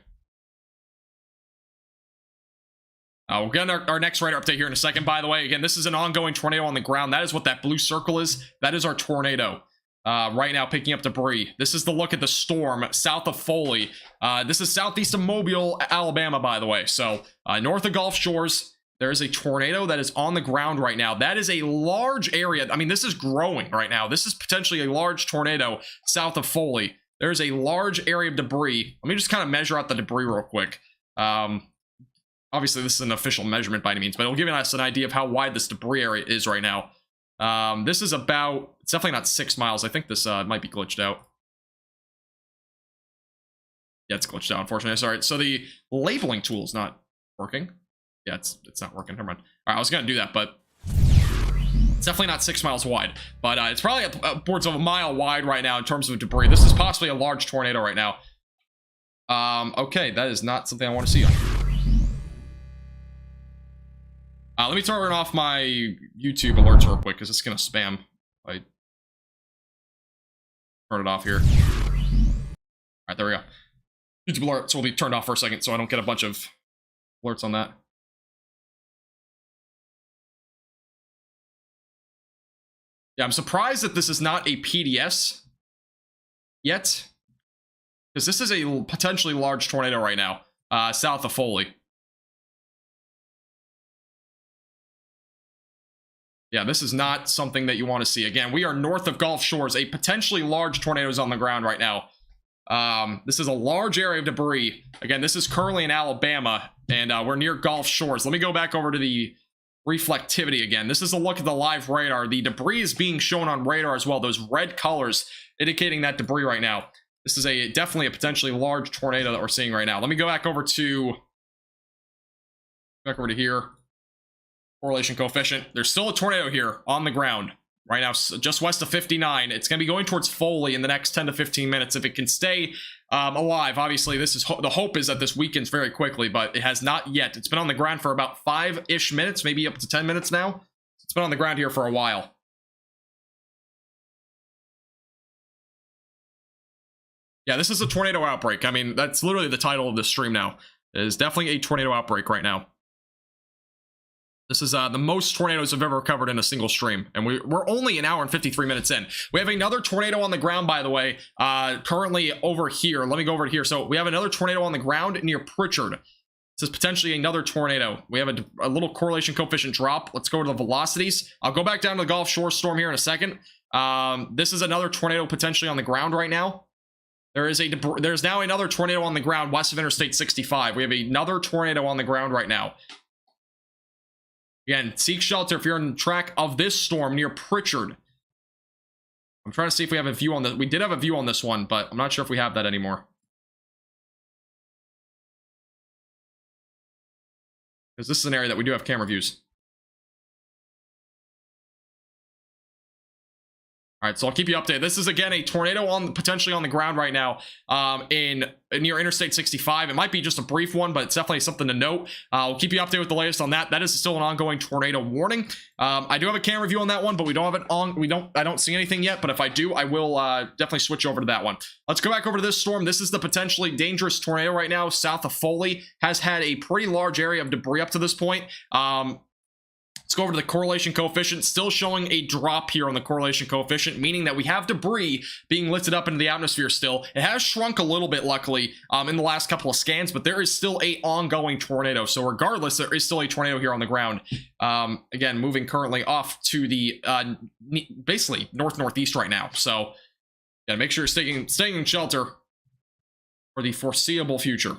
We'll get our next radar update here in a second, by the way. Again, this is an ongoing tornado on the ground. That is what that blue circle is. That is our tornado. Right now, picking up debris. This is the look at the storm south of Foley. This is southeast of Mobile, Alabama, by the way. So, north of Gulf Shores, there is a tornado that is on the ground right now. That is a large area. I mean, this is growing right now. This is potentially a large tornado south of Foley. There's a large area of debris. Let me just kind of measure out the debris real quick. Obviously, this is an official measurement by any means, but it'll give us an idea of how wide this debris area is right now. This is about, it's definitely not 6 miles. I think this might be glitched out. Yeah, it's glitched out, unfortunately. Sorry. So the labeling tool is not working. Yeah, it's not working. Never mind. All right, I was going to do that, but it's definitely not 6 miles wide. But it's probably upwards of a mile wide right now in terms of debris. This is possibly a large tornado right now. Okay, that is not something I want to see on. Let me turn off my YouTube alerts real quick, because it's going to spam. I turn it off here. Alright, there we go. YouTube alerts will be turned off for a second, so I don't get a bunch of alerts on that. Yeah, I'm surprised that this is not a PDS yet, because this is a potentially large tornado right now, south of Foley. Yeah, this is not something that you want to see. Again, we are north of Gulf Shores. A potentially large tornado is on the ground right now. This is a large area of debris. Again, this is currently in Alabama, and we're near Gulf Shores. Let me go back over to the reflectivity again. This is a look at the live radar. The debris is being shown on radar as well. Those red colors indicating that debris right now. This is definitely a potentially large tornado that we're seeing right now. Let me go back over to here. Correlation coefficient. There's still a tornado here on the ground right now, just west of 59. It's going to be going towards Foley in the next 10 to 15 minutes if it can stay alive. Obviously, this is the hope is that this weakens very quickly, but it has not yet. It's been on the ground for about 5-ish minutes, maybe up to 10 minutes now. It's been on the ground here for a while. Yeah, this is a tornado outbreak. I mean, that's literally the title of this stream now. It is definitely a tornado outbreak right now. This is the most tornadoes I've ever covered in a single stream, and we're only an hour and 53 minutes in. We have another tornado on the ground, by the way, currently over here. Let me go over to here. So we have another tornado on the ground near Pritchard. This is potentially another tornado. We have a little correlation coefficient drop. Let's go to the velocities. I'll go back down to the Gulf Shore storm here in a second. This is another tornado potentially on the ground right now. There's now another tornado on the ground west of Interstate 65. We have another tornado on the ground right now. Again, seek shelter if you're in track of this storm near Pritchard. I'm trying to see if we have a view on this. We did have a view on this one, but I'm not sure if we have that anymore. Because this is an area that we do have camera views. All right, so I'll keep you updated. This is, again, a tornado potentially on the ground right now near Interstate 65. It might be just a brief one, but it's definitely something to note. We'll keep you updated with the latest on that. That is still an ongoing tornado warning. I do have a camera view on that one, but we don't have it on. I don't see anything yet, but if I do, I will definitely switch over to that one. Let's go back over to this storm. This is the potentially dangerous tornado right now south of Foley. Has had a pretty large area of debris up to this point. Let's go over to the correlation coefficient. Still showing a drop here on the correlation coefficient, meaning that we have debris being lifted up into the atmosphere still. It has shrunk a little bit, luckily, in the last couple of scans, but there is still a ongoing tornado. So regardless, there is still a tornado here on the ground. Again, moving currently off to the basically north-northeast right now. So gotta make sure you're staying in shelter for the foreseeable future.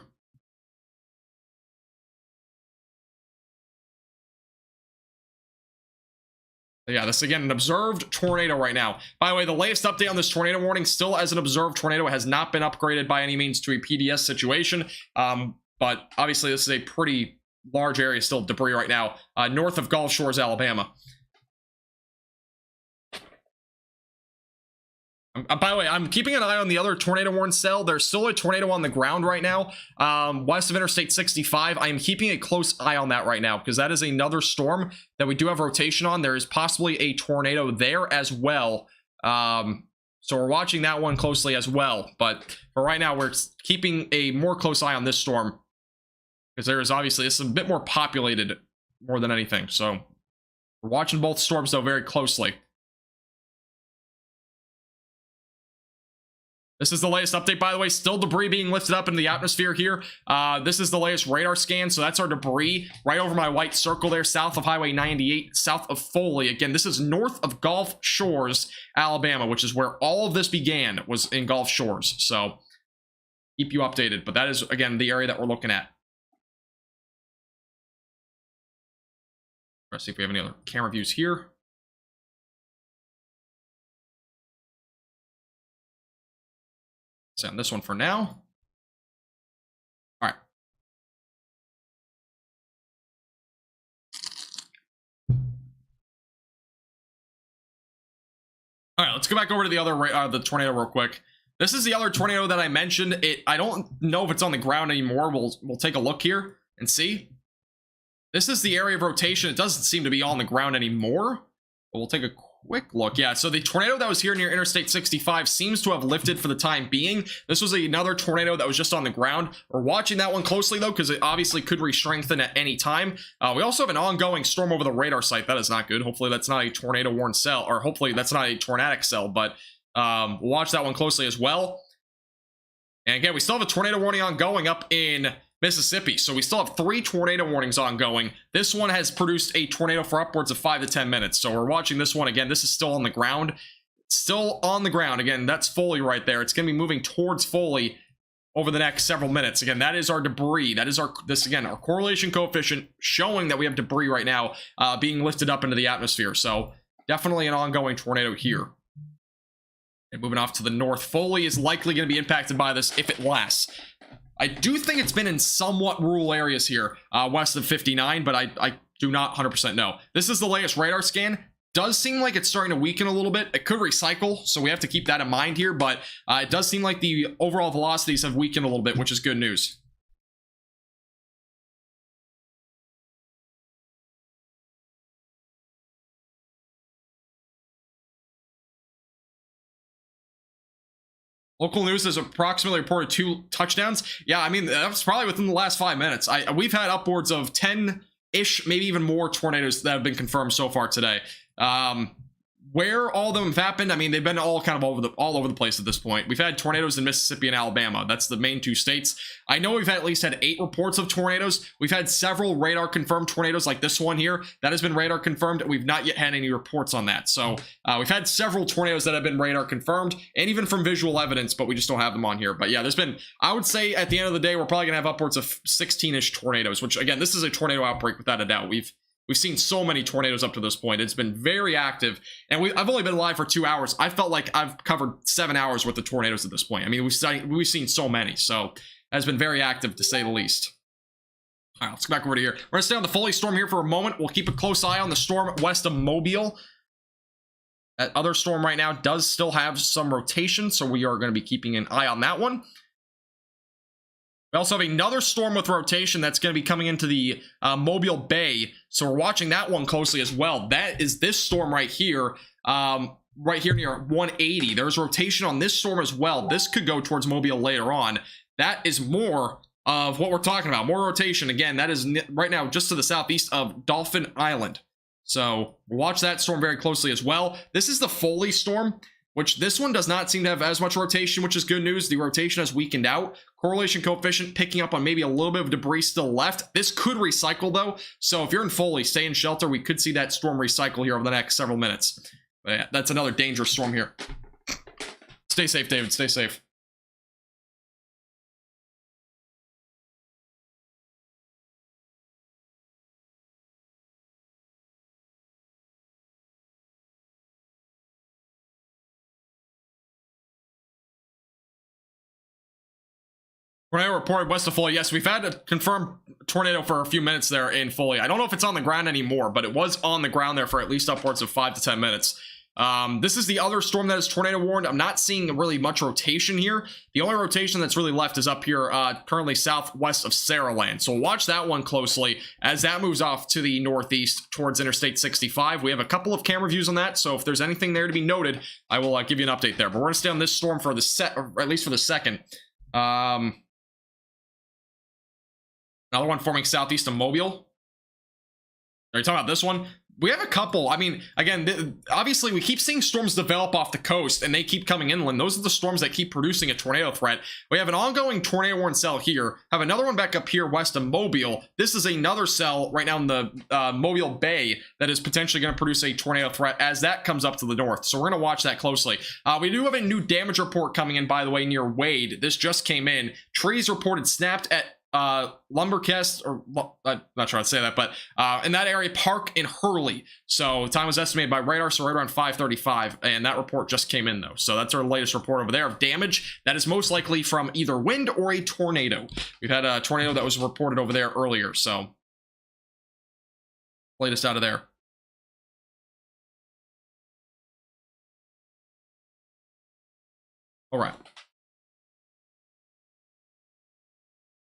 Yeah, this is, again, an observed tornado right now. By the way, the latest update on this tornado warning, still as an observed tornado, has not been upgraded by any means to a PDS situation. But obviously, this is a pretty large area still of debris right now, north of Gulf Shores, Alabama. By the way, I'm keeping an eye on the other tornado warning cell. There's still a tornado on the ground right now, west of Interstate 65. I am keeping a close eye on that right now because that is another storm that we do have rotation on. There is possibly a tornado there as well. So we're watching that one closely as well. But for right now, we're keeping a more close eye on this storm because there is obviously, it's a bit more populated more than anything. So we're watching both storms, though, very closely. This is the latest update, by the way. Still debris being lifted up into the atmosphere here. This is the latest radar scan. So that's our debris right over my white circle there, south of Highway 98, south of Foley. Again, this is north of Gulf Shores, Alabama, which is where all of this began, was in Gulf Shores. So keep you updated. But that is, again, the area that we're looking at. Let's see if we have any other camera views here. On this one for now. All right. All right, let's go back over to the other the tornado real quick. This is the other tornado that I mentioned. I don't know if it's on the ground anymore. We'll take a look here and see. This is the area of rotation. It doesn't seem to be on the ground anymore, but we'll take a quick look. Yeah, so the tornado that was here near Interstate 65 seems to have lifted for the time being. This was another tornado that was just on the ground. We're watching that one closely, though, because it obviously could re-strengthen at any time. We also have an ongoing storm over the radar site. That is not good. Hopefully that's not a tornado warning cell, or hopefully that's not a tornadic cell, but we'll watch that one closely as well. And again, we still have a tornado warning ongoing up in Mississippi. So we still have 3 tornado warnings ongoing. This one has produced a tornado for upwards of 5 to 10 minutes. So we're watching this one again. This is still on the ground. Still on the ground. Again, that's Foley right there. It's going to be moving towards Foley over the next several minutes. Again, that is our debris. That is our correlation coefficient showing that we have debris right now being lifted up into the atmosphere. So definitely an ongoing tornado here. And moving off to the north, Foley is likely going to be impacted by this if it lasts. I do think it's been in somewhat rural areas here west of 59, but I do not 100% know. This is the latest radar scan. Does seem like it's starting to weaken a little bit. It could recycle, so we have to keep that in mind here, but it does seem like the overall velocities have weakened a little bit, which is good news. Local news has approximately reported 2 touchdowns. Yeah, I mean, that's probably within the last 5 minutes. We've had upwards of 10-ish, maybe even more tornadoes that have been confirmed so far today. Where all of them have happened, I mean, they've been all kind of all over the place at this point. We've had tornadoes in Mississippi and Alabama. That's the main 2 states. I know we've at least had 8 reports of tornadoes. We've had several radar confirmed tornadoes like this one here. That has been radar confirmed. We've not yet had any reports on that. So we've had several tornadoes that have been radar confirmed and even from visual evidence, but we just don't have them on here. But yeah, there's been, I would say at the end of the day, we're probably gonna have upwards of 16-ish tornadoes, which again, this is a tornado outbreak without a doubt. We've seen so many tornadoes up to this point. It's been very active. And I've only been live for 2 hours. I felt like I've covered 7 hours worth of tornadoes at this point. I mean, we've seen so many. So it has been very active to say the least. All right, let's go back over to here. We're going to stay on the Foley storm here for a moment. We'll keep a close eye on the storm west of Mobile. That other storm right now does still have some rotation, so we are going to be keeping an eye on that one. We also have another storm with rotation that's going to be coming into the Mobile Bay. So we're watching that one closely as well. That is this storm right here near 180. There's rotation on this storm as well. This could go towards Mobile later on. That is more of what we're talking about. More rotation. Again, that is right now just to the southeast of Dolphin Island. So we'll watch that storm very closely as well. This is the Foley storm, which this one does not seem to have as much rotation, which is good news. The rotation has weakened out. Correlation coefficient picking up on maybe a little bit of debris still left. This could recycle though. So if you're in Foley, stay in shelter. We could see that storm recycle here over the next several minutes. But yeah, that's another dangerous storm here. Stay safe, David. Stay safe. Tornado reported west of Foley. Yes, we've had a confirmed tornado for a few minutes there in Foley. I don't know if it's on the ground anymore, but it was on the ground there for at least upwards of 5 to 10 minutes. This is the other storm that is tornado warned. I'm not seeing really much rotation here. The only rotation that's really left is up here currently southwest of Saraland. So watch that one closely as that moves off to the northeast towards Interstate 65. We have a couple of camera views on that, so if there's anything there to be noted, I will give you an update there. But we're going to stay on this storm for the or at least for the second. Another one forming southeast of Mobile. Are you talking about this one? We have a couple. I mean, again, obviously we keep seeing storms develop off the coast and they keep coming inland. Those are the storms that keep producing a tornado threat. We have an ongoing tornado warning cell here. Have another one back up here west of Mobile. This is another cell right now in the Mobile Bay that is potentially going to produce a tornado threat as that comes up to the north. So we're going to watch that closely. We do have a new damage report coming in, by the way, near Wade. This just came in. Trees reported snapped at Lumbercast, or I'm not sure how to say that, but in that area, Park in Hurley. So time was estimated by radar, so right around 5:35, and that report just came in though. So that's our latest report over there of damage that is most likely from either wind or a tornado. We've had a tornado that was reported over there earlier, so latest out of there. All right.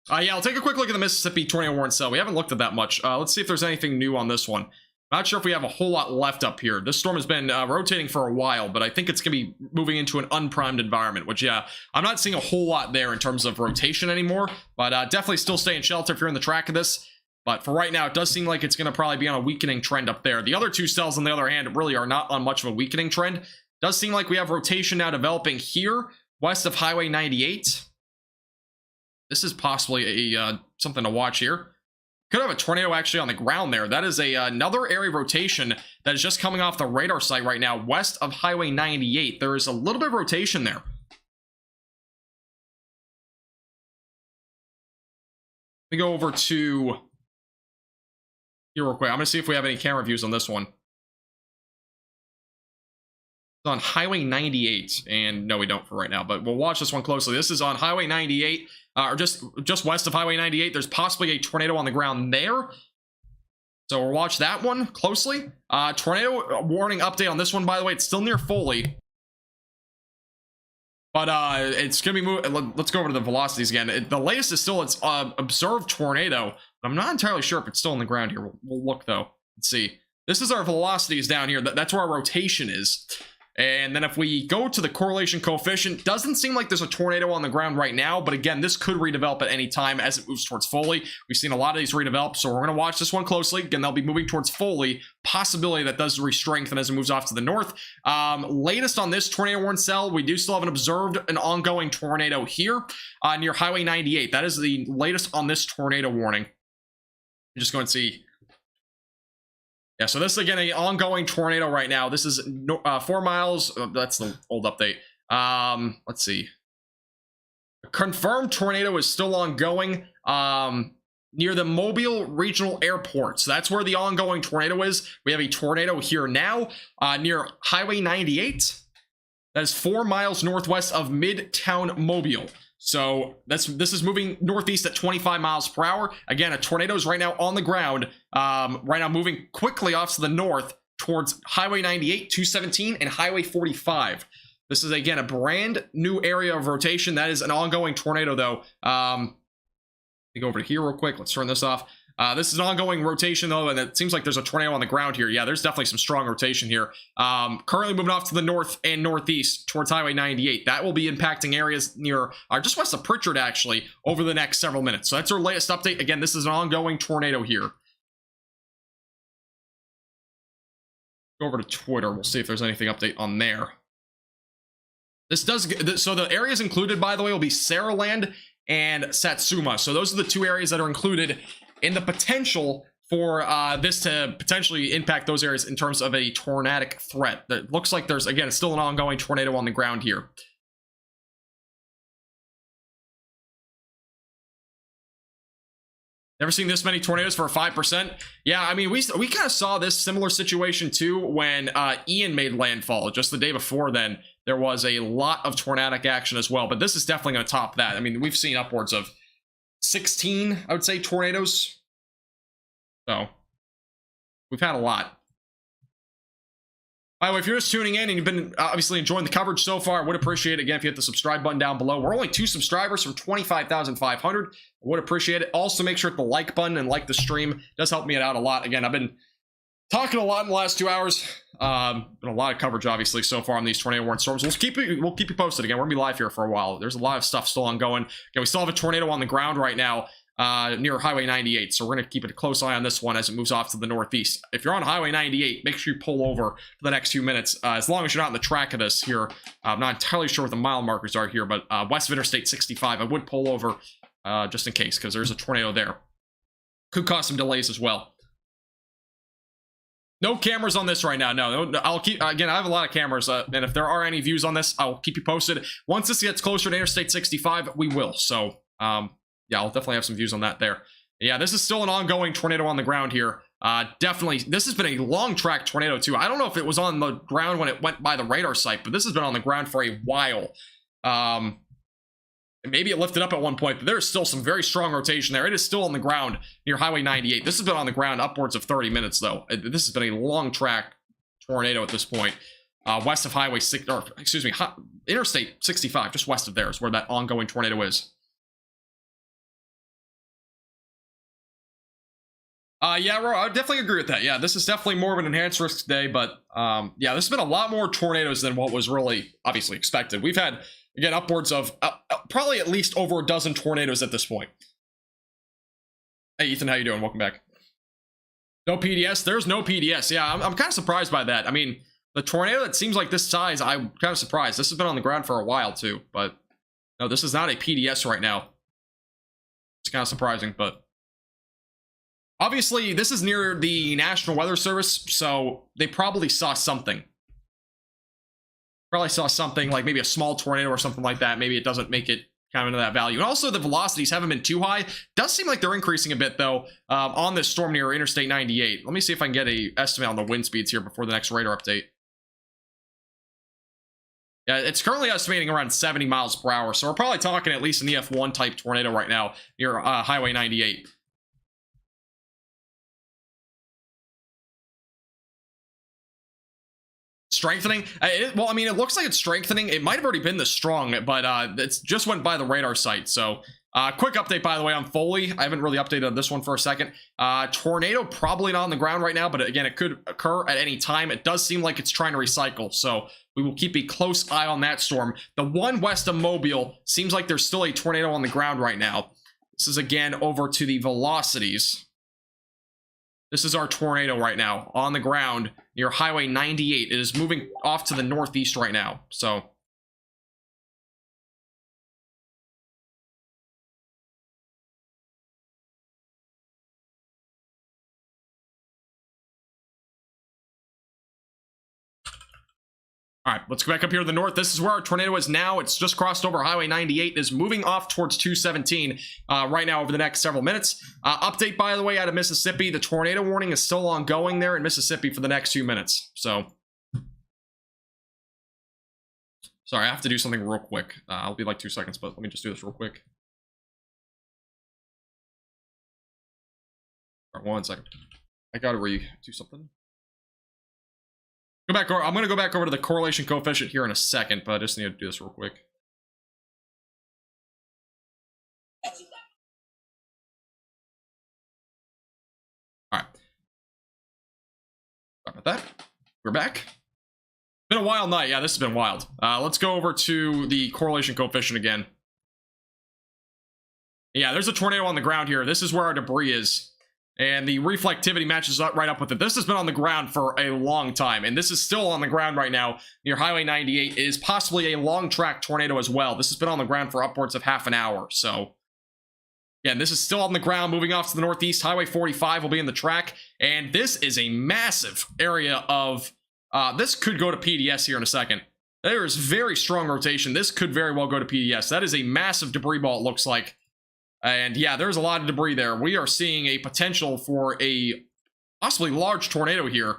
Yeah, I'll take a quick look at the Mississippi tornado warning cell. We haven't looked at that much. Let's see if there's anything new on this one. Not sure if we have a whole lot left up here. This storm has been rotating for a while, but I think it's going to be moving into an unprimed environment, which, yeah, I'm not seeing a whole lot there in terms of rotation anymore, but definitely still stay in shelter if you're in the track of this. But for right now, it does seem like it's going to probably be on a weakening trend up there. The other two cells, on the other hand, really are not on much of a weakening trend. Does seem like we have rotation now developing here, west of Highway 98. This is possibly a something to watch here. Could have a tornado actually on the ground there. That is another area of rotation that is just coming off the radar site right now, west of Highway 98. There is a little bit of rotation there. Let me go over to here real quick. I'm going to see if we have any camera views on this one. It's on Highway 98, and no, we don't for right now, but we'll watch this one closely. This is on Highway 98, or just west of Highway 98. There's possibly a tornado on the ground there. So we'll watch that one closely. Tornado warning update on this one, by the way. It's still near Foley. But it's going to be moving. Let's go over to the velocities again. The latest is still its observed tornado. I'm not entirely sure if it's still on the ground here. We'll look, though. Let's see. This is our velocities down here. That's where our rotation is. And then if we go to the correlation coefficient, doesn't seem like there's a tornado on the ground right now, but again, this could redevelop at any time as it moves towards Foley. We've seen a lot of these redevelop, so we're going to watch this one closely. Again, they'll be moving towards Foley. Possibility that does re-strengthen as it moves off to the north. Latest on this tornado warning cell, we do still have an ongoing tornado here near Highway 98. That is the latest on this tornado warning. I'm just going to see. Yeah, so this is, again, an ongoing tornado right now. This is 4 miles. That's the old update. Let's see. A confirmed tornado is still ongoing near the Mobile Regional Airport. So that's where the ongoing tornado is. We have a tornado here now near Highway 98. That is 4 miles northwest of Midtown Mobile. So this is moving northeast at 25 miles per hour. Again, a tornado is right now on the ground, right now moving quickly off to the north towards Highway 98, 217, and Highway 45. This is, again, a brand new area of rotation. That is an ongoing tornado, though. Let me go over to here real quick. Let's turn this off. This is an ongoing rotation, though, and it seems like there's a tornado on the ground here. Yeah, there's definitely some strong rotation here. Currently moving off to the north and northeast towards Highway 98. That will be impacting areas near, just west of Pritchard, actually, over the next several minutes. So that's our latest update. Again, this is an ongoing tornado here. Go over to Twitter. We'll see if there's anything update on there. This does, so the areas included, by the way, will be Saraland and Satsuma. So those are the two areas that are included in the potential for this to potentially impact those areas in terms of a tornadic threat. That looks like there's, again, still an ongoing tornado on the ground here. Never seen this many tornadoes for a 5%. Yeah, I mean, we kind of saw this similar situation too when Ian made landfall. Just the day before then, there was a lot of tornadic action as well. But this is definitely going to top that. I mean, we've seen upwards of 16, I would say, tornadoes. So we've had a lot. By the way, if you're just tuning in and you've been obviously enjoying the coverage so far, I would appreciate it, again, if you hit the subscribe button down below. We're only 2 subscribers from 25,500. I would appreciate it. Also, make sure to hit the like button and like the stream. It does help me out a lot. Again, I've been talking a lot in the last 2 hours. Been a lot of coverage, obviously, so far on these tornado warning storms. We'll keep you posted. Again, we're going to be live here for a while. There's a lot of stuff still ongoing. Again, we still have a tornado on the ground right now near Highway 98. So we're going to keep a close eye on this one as it moves off to the northeast. If you're on Highway 98, make sure you pull over for the next few minutes. As long as you're not in the track of this here. I'm not entirely sure what the mile markers are here, but west of Interstate 65, I would pull over just in case, because there's a tornado there. Could cause some delays as well. No cameras on this right now. No, I'll keep, again, I have a lot of cameras, and if there are any views on this, I'll keep you posted. Once this gets closer to Interstate 65, we will. So, yeah, I'll definitely have some views on that there. Yeah, this is still an ongoing tornado on the ground here. Definitely, this has been a long track tornado too. I don't know if it was on the ground when it went by the radar site, but this has been on the ground for a while. Maybe it lifted up at one point, but there's still some very strong rotation there. It is still on the ground near Highway 98. This has been on the ground upwards of 30 minutes, though. This has been a long track tornado at this point. West of Highway 6, or excuse me, Interstate 65, just west of there is where that ongoing tornado is. Yeah, Ro, I would definitely agree with that. Yeah, this is definitely more of an enhanced risk day, but yeah, there's been a lot more tornadoes than what was really obviously expected. We've had, again, upwards of probably at least over a dozen tornadoes at this point. Hey, Ethan, how you doing? Welcome back. No PDS? There's no PDS. Yeah, I'm kind of surprised by that. I mean, the tornado that seems like this size, I'm kind of surprised. This has been on the ground for a while, too, but no, this is not a PDS right now. It's kind of surprising, but obviously this is near the National Weather Service, so they probably saw something. Probably saw something like maybe a small tornado or something like that. Maybe it doesn't make it kind of into that value. And also the velocities haven't been too high. Does seem like they're increasing a bit though on this storm near Interstate 98. Let me see if I can get a estimate on the wind speeds here before the next radar update. Yeah, it's currently estimating around 70 miles per hour. So we're probably talking at least an EF1 type tornado right now near Highway 98. Strengthening. Well, I mean, it looks like it's strengthening. It might have already been this strong, but it's just went by the radar site. So quick update, by the way, on Foley. I haven't really updated on this one for a second. Tornado probably not on the ground right now, but again, it could occur at any time. It does seem like it's trying to recycle, so we will keep a close eye on that storm. The one west of Mobile seems like there's still a tornado on the ground right now. This is again over to the velocities. This is our tornado right now on the ground near Highway 98. It is moving off to the northeast right now. So all right, let's go back up here to the north. This is where our tornado is now. It's just crossed over Highway 98. It is moving off towards 217 right now over the next several minutes. Update, by the way, out of Mississippi. The tornado warning is still ongoing there in Mississippi for the next few minutes. So, sorry, I have to do something real quick. I'll be like 2 seconds, but let me just do this real quick. All right, 1 second. I gotta do something. Go back over. I'm going to go back over to the correlation coefficient here in a second, but I just need to do this real quick. All right. Sorry about that. We're back. Been a wild night. Yeah, this has been wild. Let's go over to the correlation coefficient again. Yeah, there's a tornado on the ground here. This is where our debris is. And the reflectivity matches up right up with it. This has been on the ground for a long time, and this is still on the ground right now near Highway 98. It is possibly a long track tornado as well. This has been on the ground for upwards of half an hour. So, again, this is still on the ground, moving off to the northeast. Highway 45 will be in the track, and this is a massive area of... this could go to PDS here in a second. There is very strong rotation. This could very well go to PDS. That is a massive debris ball, it looks like. And yeah, there's a lot of debris there. We are seeing a potential for a possibly large tornado here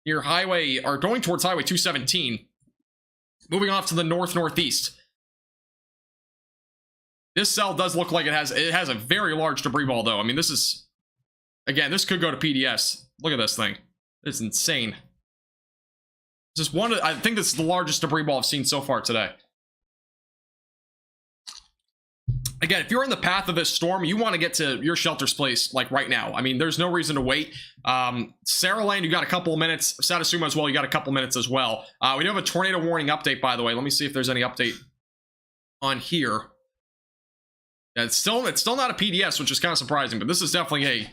near highway, or going towards Highway 217, moving off to the northeast. This cell does look like it has a very large debris ball, though. I mean, this is, again, this could go to PDS. Look at this thing. It's insane. This is I think this is the largest debris ball I've seen so far today. Again, if you're in the path of this storm, you want to get to your shelter's place, like, right now. I mean, there's no reason to wait. Saraland, you got a couple of minutes. Satsuma as well, you got a couple minutes as well. We do have a tornado warning update, by the way. Let me see if there's any update on here. Yeah, it's still not a PDS, which is kind of surprising, but this is definitely a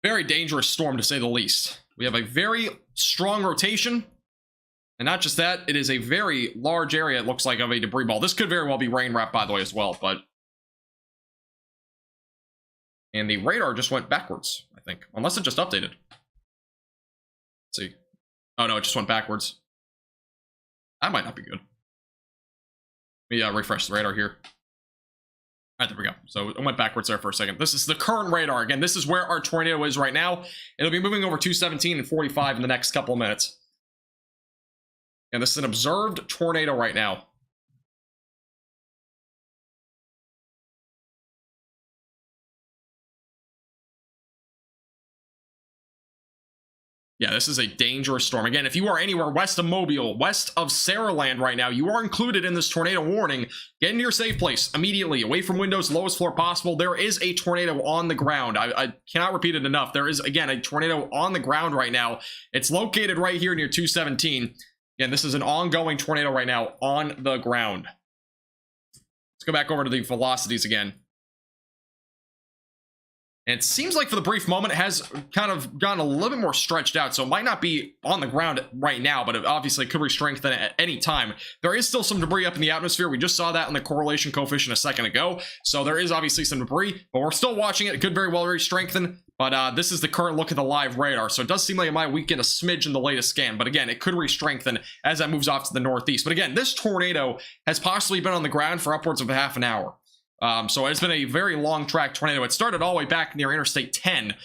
very dangerous storm, to say the least. We have a very strong rotation. And not just that, it is a very large area, it looks like, of a debris ball. This could very well be rain wrap, by the way, as well, but... And the radar just went backwards, I think. Unless it just updated. Let's see. Oh, no, it just went backwards. That might not be good. Let me refresh the radar here. All right, there we go. So it went backwards there for a second. This is the current radar. Again, this is where our tornado is right now. It'll be moving over 217 and 45 in the next couple of minutes. And this is an observed tornado right now. Yeah, this is a dangerous storm. Again, if you are anywhere west of Mobile, west of Saraland right now, you are included in this tornado warning. Get into your safe place immediately, away from windows, lowest floor possible. There is a tornado on the ground. I cannot repeat it enough. There is, again, a tornado on the ground right now. It's located right here near 217. Again, this is an ongoing tornado right now on the ground. Let's go back over to the velocities again. And it seems like for the brief moment, it has kind of gotten a little bit more stretched out. So it might not be on the ground right now, but it obviously could re-strengthen at any time. There is still some debris up in the atmosphere. We just saw that in the correlation coefficient a second ago. So there is obviously some debris, but we're still watching it. It could very well re-strengthen. But this is the current look at the live radar. So it does seem like it might weaken a smidge in the latest scan. But again, it could re-strengthen as that moves off to the northeast. But again, this tornado has possibly been on the ground for upwards of half an hour. So it's been a very long track tornado. It started all the way back near Interstate 10.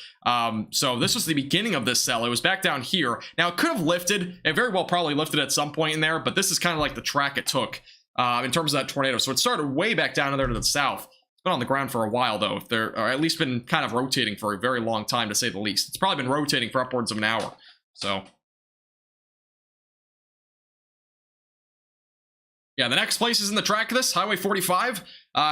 So this was the beginning of this cell. It was back down here. Now it could have lifted. It very well probably lifted at some point in there, but this is kind of like the track it took in terms of that tornado. So it started way back down there to the south. It's been on the ground for a while though, or at least been kind of rotating for a very long time to say the least. It's probably been rotating for upwards of an hour. So yeah, the next place is in the track of this, Highway 45.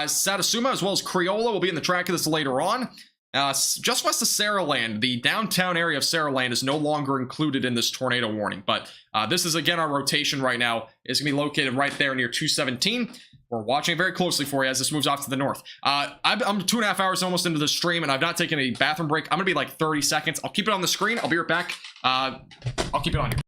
Satsuma as well as Criolla will be in the track of this later on. Just west of Saraland, the downtown area of Saraland is no longer included in this tornado warning. But this is, again, our rotation right now. It's going to be located right there near 217. We're watching very closely for you as this moves off to the north. I'm 2.5 hours almost into the stream, and I've not taken a bathroom break. I'm going to be like 30 seconds. I'll keep it on the screen. I'll be right back. I'll keep it on here.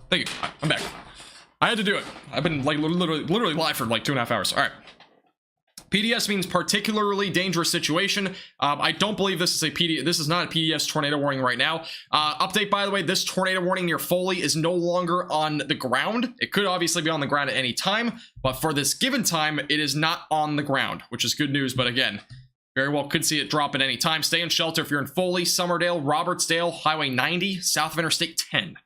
Thank you. I'm back. I had to do it. I've been like literally live for like 2.5 hours. All right. PDS means particularly dangerous situation. I don't believe this is a PDS. This is not a PDS tornado warning right now. Update, by the way, this tornado warning near Foley is no longer on the ground. It could obviously be on the ground at any time, but for this given time, it is not on the ground, which is good news. But again, very well could see it drop at any time. Stay in shelter if you're in Foley, Summerdale, Robertsdale, Highway 90, south of Interstate 10.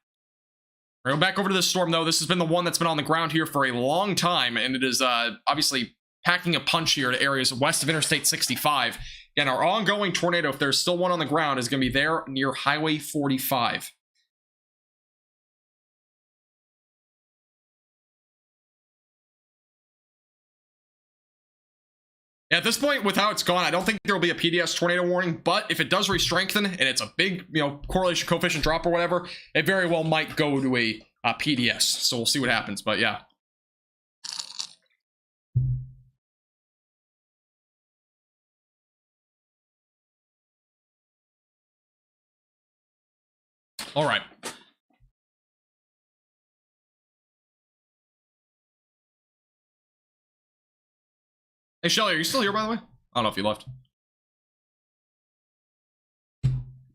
We're going back over to this storm, though. This has been the one that's been on the ground here for a long time, and it is obviously packing a punch here to areas west of Interstate 65. Again, our ongoing tornado, if there's still one on the ground, is going to be there near Highway 45. At this point, with how it's gone, I don't think there will be a PDS tornado warning, but if it does re-strengthen and it's a big, correlation coefficient drop or whatever, it very well might go to a PDS. So we'll see what happens, but yeah. All right. Hey, Shelly, are you still here, by the way? I don't know if you left.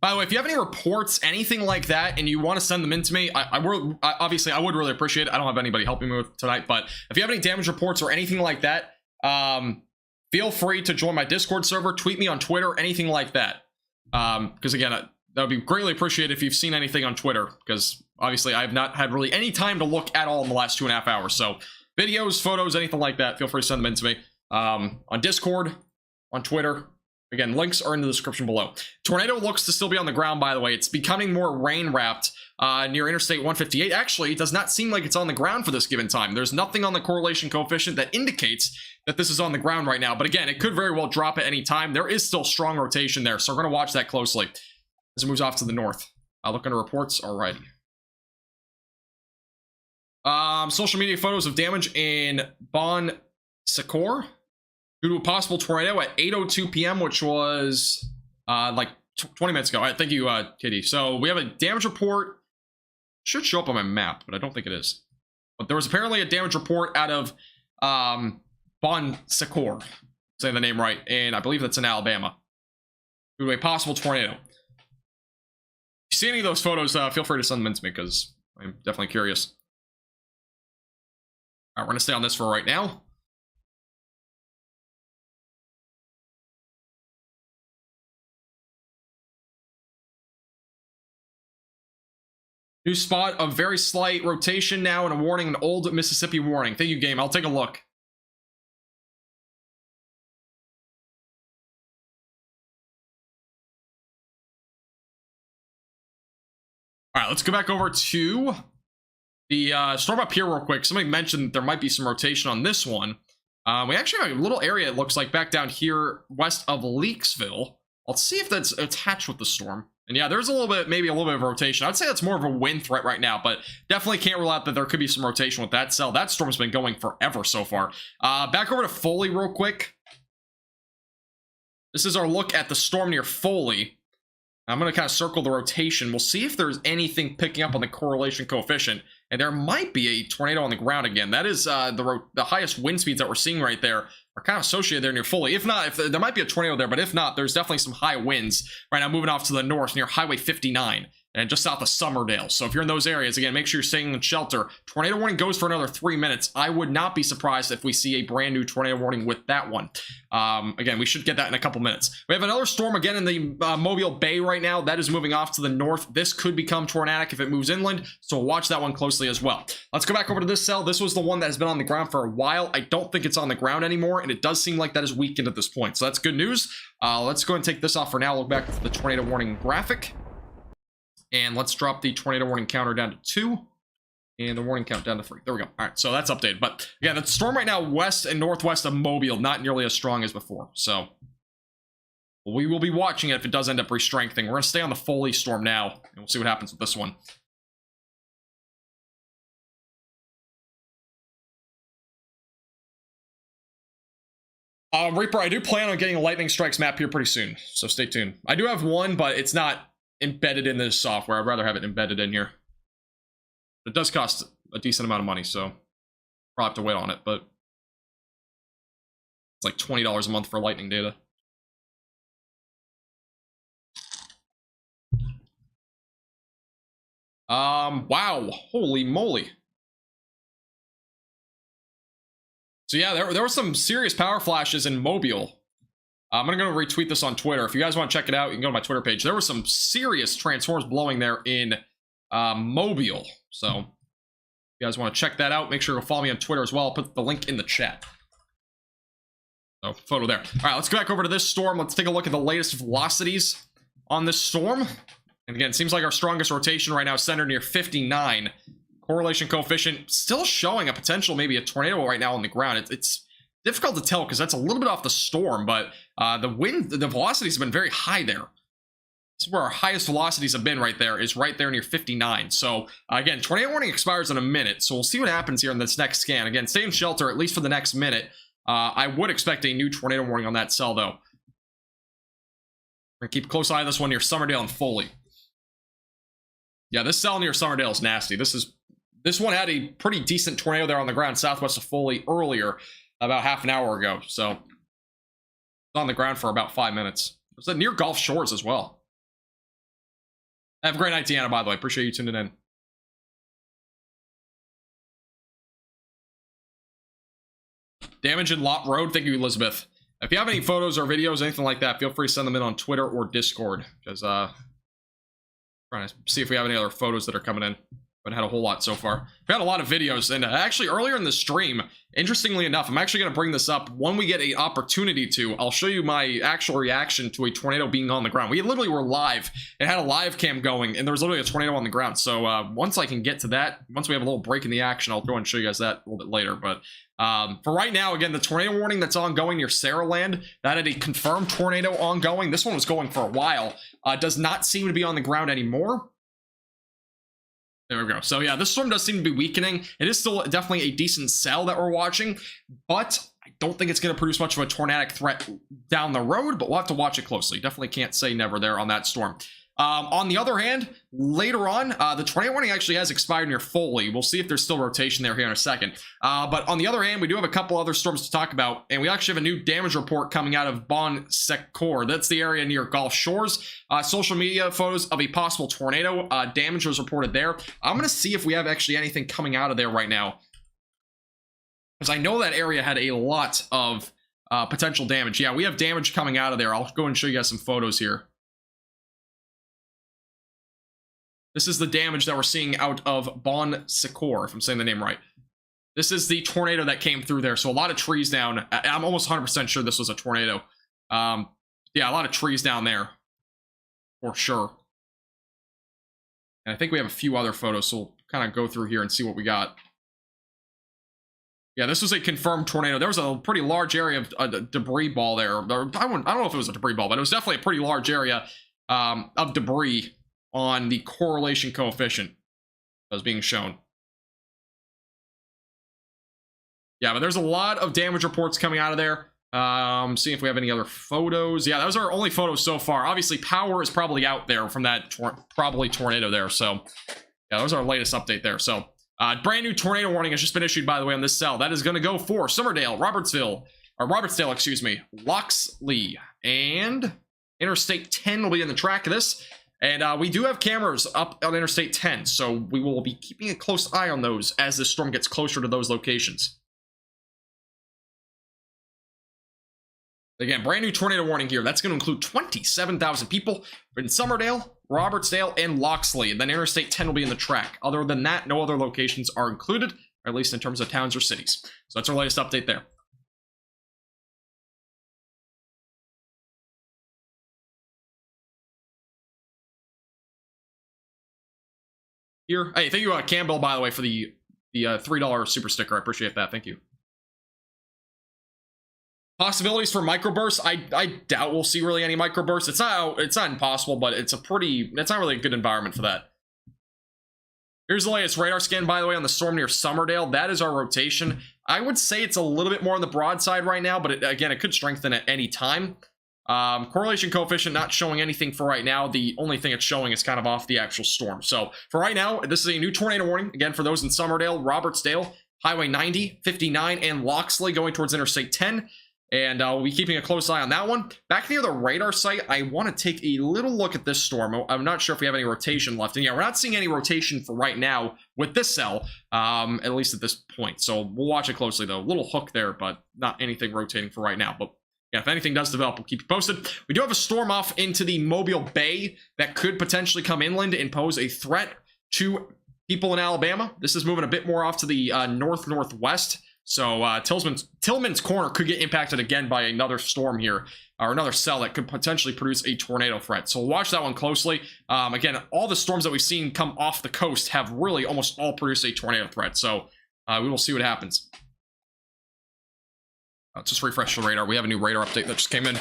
By the way, if you have any reports, anything like that, and you want to send them in to me, obviously, I would really appreciate it. I don't have anybody helping me with tonight, but if you have any damage reports or anything like that, feel free to join my Discord server, tweet me on Twitter, anything like that. Because again, that would be greatly appreciated if you've seen anything on Twitter, because obviously I have not had really any time to look at all in the last 2.5 hours. So videos, photos, anything like that, feel free to send them in to me. On Discord, on Twitter. Again, links are in the description below. Tornado looks to still be on the ground, by the way. It's becoming more rain-wrapped near Interstate 158. Actually, it does not seem like it's on the ground for this given time. There's nothing on the correlation coefficient that indicates that this is on the ground right now. But again, it could very well drop at any time. There is still strong rotation there, so we're going to watch that closely as it moves off to the north. Look under reports. Alrighty. Social media photos of damage in Bon Secours due to a possible tornado at 8:02 p.m., which was like 20 minutes ago. All right, thank you, Kitty. So we have a damage report. Should show up on my map, but I don't think it is. But there was apparently a damage report out of Bon Secours, saying the name right, and I believe that's in Alabama, due to a possible tornado. If you see any of those photos, feel free to send them in to me, because I'm definitely curious. All right, we're going to stay on this for right now. New spot of very slight rotation now and a warning, an old Mississippi warning. Thank you, game. I'll take a look. All right, let's go back over to the storm up here real quick. Somebody mentioned there might be some rotation on this one. We actually have a little area, it looks like, back down here west of Leaksville. Let's see if that's attached with the storm. And yeah, there's a little bit, maybe a little bit of rotation. I'd say that's more of a wind threat right now, but definitely can't rule out that there could be some rotation with that cell. That storm's been going forever so far. Back over to Foley real quick. This is our look at the storm near Foley. I'm going to kind of circle the rotation. We'll see if there's anything picking up on the correlation coefficient. And there might be a tornado on the ground again. That is the highest wind speeds that we're seeing right there are kind of associated there near Foley. If not, if there might be a tornado there, but if not, there's definitely some high winds right now moving off to the north near Highway 59 and just south of Summerdale. So if you're in those areas, again, make sure you're staying in shelter. Tornado warning goes for another 3 minutes. I would not be surprised if we see a brand new tornado warning with that one. Again, we should get that in a couple minutes. We have another storm again in the Mobile Bay right now. That is moving off to the north. This could become tornadic if it moves inland, so watch that one closely as well. Let's go back over to this cell. This was the one that has been on the ground for a while. I don't think it's on the ground anymore, and it does seem like that is weakened at this point, so that's good news. Let's go and take this off for now. Look back to the tornado warning graphic. And let's drop the tornado warning counter down to 2. And the warning count down to 3. There we go. All right, so that's updated. But yeah, the storm right now west and northwest of Mobile, not nearly as strong as before. So we will be watching it if it does end up re-strengthening. We're going to stay on the Foley storm now, and we'll see what happens with this one. Reaper, I do plan on getting a lightning strikes map here pretty soon, so stay tuned. I do have one, but it's not embedded in this software. I'd rather have it embedded in here. It does cost a decent amount of money, so probably have to wait on it, but it's like $20 a month for lightning data. Wow, holy moly. So yeah, there were some serious power flashes in Mobile. I'm going to go retweet this on Twitter. If you guys want to check it out, you can go to my Twitter page. There were some serious transformers blowing there in Mobile. So if you guys want to check that out, make sure to follow me on Twitter as well. I'll put the link in the chat. So, photo there. All right, let's go back over to this storm. Let's take a look at the latest velocities on this storm. And again, it seems like our strongest rotation right now is centered near 59. Correlation coefficient still showing a potential, maybe a tornado right now on the ground. It's difficult to tell because that's a little bit off the storm, but the velocities have been very high there. This is where our highest velocities have been right there, is right there near 59. So again, tornado warning expires in a minute, so we'll see what happens here in this next scan. Again, stay in shelter at least for the next minute. I would expect a new tornado warning on that cell though. We're gonna keep a close eye on this one near Summerdale and Foley. Yeah, this cell near Summerdale is nasty. This one had a pretty decent tornado there on the ground southwest of Foley earlier, about half an hour ago. So it's on the ground for about 5 minutes. It was near Gulf Shores as well. Have a great night, Deanna, by the way. Appreciate you tuning in. Damage in Lot Road. Thank you, Elizabeth. If you have any photos or videos, anything like that, feel free to send them in on Twitter or Discord. Because trying to see if we have any other photos that are coming in. But had a whole lot so far. We had a lot of videos, and actually earlier in the stream, interestingly enough, I'm actually going to bring this up when we get an opportunity to. I'll show you my actual reaction to a tornado being on the ground. We literally were live. It had a live cam going, and there was literally a tornado on the ground. So once I can get to that, once we have a little break in the action, I'll go and show you guys that a little bit later. But for right now, again, the tornado warning that's ongoing near Saraland, that had a confirmed tornado ongoing. This one was going for a while. Does not seem to be on the ground anymore. There we go. So yeah, this storm does seem to be weakening. It is still definitely a decent cell that we're watching, but I don't think it's going to produce much of a tornadic threat down the road, but we'll have to watch it closely. Definitely can't say never there on that storm. On the other hand, later on, the tornado warning actually has expired near Foley. We'll see if there's still rotation there here in a second. But on the other hand, we do have a couple other storms to talk about, and we actually have a new damage report coming out of Bon Secours. That's the area near Gulf Shores. Social media photos of a possible tornado damage was reported there. I'm going to see if we have actually anything coming out of there right now, because I know that area had a lot of potential damage. Yeah, we have damage coming out of there. I'll go and show you guys some photos here. This is the damage that we're seeing out of Bon Secours, if I'm saying the name right. This is the tornado that came through there. So a lot of trees down. I'm almost 100% sure this was a tornado. Yeah, a lot of trees down there. For sure. And I think we have a few other photos, so we'll kind of go through here and see what we got. Yeah, this was a confirmed tornado. There was a pretty large area of debris ball there. I don't know if it was a debris ball, but it was definitely a pretty large area of debris on the correlation coefficient that was being shown. Yeah, but there's a lot of damage reports coming out of there. See if we have any other photos. Yeah, those are our only photos so far. Obviously, power is probably out there from that probably tornado there. So, yeah, those are our latest update there. So, brand new tornado warning has just been issued, by the way, on this cell. That is going to go for Summerdale, Robertsdale, excuse me, Loxley, and Interstate 10 will be in the track of this. And we do have cameras up on Interstate 10, so we will be keeping a close eye on those as the storm gets closer to those locations. Again, brand new tornado warning here. That's going to include 27,000 people in Summerdale, Robertsdale, and Loxley. And then Interstate 10 will be in the track. Other than that, no other locations are included, or at least in terms of towns or cities. So that's our latest update there. Here, hey, thank you, Campbell, by the way, for the $3 super sticker. I appreciate that. Thank you. Possibilities for microbursts. I doubt we'll see really any microbursts. It's not impossible, but it's not really a good environment for that. Here's the latest radar scan, by the way, on the storm near Summerdale. That is our rotation. I would say it's a little bit more on the broadside right now, but again, it could strengthen at any time. Correlation coefficient not showing anything for right now. The only thing it's showing is kind of off the actual storm. So for right now, this is a new tornado warning. Again, for those in Summerdale, Robertsdale, Highway 90, 59, and Loxley going towards Interstate 10. And we'll be keeping a close eye on that one. Back near the radar site, I want to take a little look at this storm. I'm not sure if we have any rotation left. And yeah, we're not seeing any rotation for right now with this cell, at least at this point. So we'll watch it closely, though. A little hook there, but not anything rotating for right now. But yeah, if anything does develop, we'll keep you posted. We do have a storm off into the Mobile Bay that could potentially come inland and pose a threat to people in Alabama. This is moving a bit more off to the north-northwest. So Tillman's Corner could get impacted again by another storm here, or another cell that could potentially produce a tornado threat. So we'll watch that one closely. Again, all the storms that we've seen come off the coast have really almost all produced a tornado threat. So we will see what happens. Let's just refresh the radar. We have a new radar update that just came in.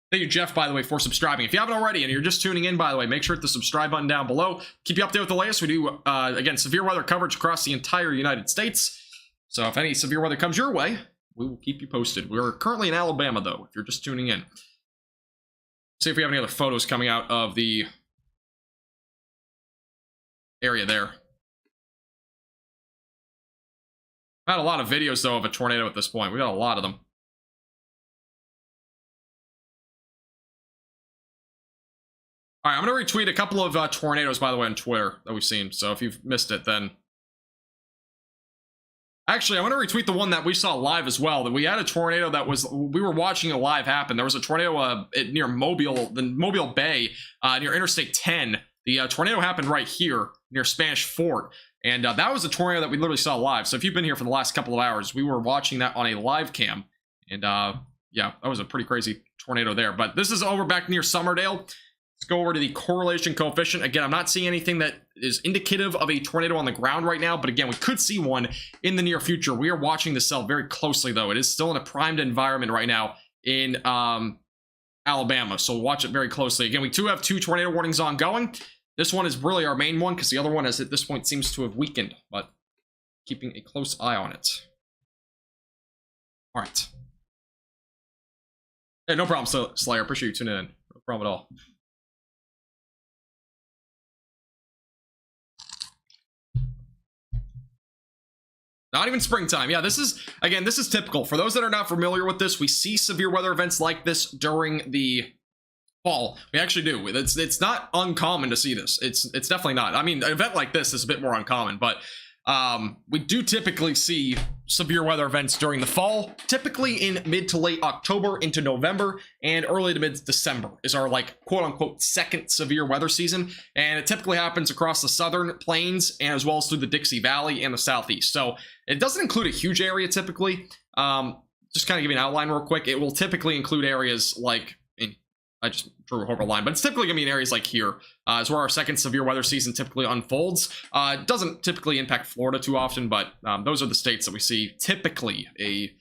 Thank you, Jeff, by the way, for subscribing. If you haven't already and you're just tuning in, by the way, make sure to hit the subscribe button down below. Keep you updated with the latest. We do, again, severe weather coverage across the entire United States. So if any severe weather comes your way, we will keep you posted. We're currently in Alabama, though, if you're just tuning in. See if we have any other photos coming out of the area there. Not a lot of videos, though, of a tornado at this point. We got a lot of them. All right, I'm going to retweet a couple of tornadoes, by the way, on Twitter that we've seen. So if you've missed it, then... Actually, I want to retweet the one that we saw live as well. That we had a tornado that was... We were watching it live happen. There was a tornado near Mobile, the Mobile Bay, near Interstate 10. The tornado happened right here near Spanish Fort. And that was a tornado that we literally saw live. So if you've been here for the last couple of hours, we were watching that on a live cam. And yeah, that was a pretty crazy tornado there. But this is over back near Summerdale. Let's go over to the correlation coefficient. Again, I'm not seeing anything that is indicative of a tornado on the ground right now, but again, we could see one in the near future. We are watching the cell very closely, though. It is still in a primed environment right now in Alabama, so watch it very closely. Again, we do have 2 tornado warnings ongoing. This one is really our main one because the other one, as at this point, seems to have weakened, but keeping a close eye on it. All right. Hey, no problem, Slayer. Appreciate you tuning in. No problem at all. Not even springtime. Yeah, this is, again, this is typical. For those that are not familiar with this, we see severe weather events like this during the fall. We actually do. It's not uncommon to see this. It's definitely not. I mean, an event like this is a bit more uncommon, but we do typically see severe weather events during the fall, typically in mid to late October into November, and early to mid December is our like quote unquote second severe weather season. And it typically happens across the southern plains and as well as through the Dixie Valley and the southeast. So it doesn't include a huge area typically. Just kind of give you an outline real quick. It will typically include areas like I just drew a line, but it's typically going to be in areas like here. Is where our second severe weather season typically unfolds. It doesn't typically impact Florida too often, but those are the states that we see typically a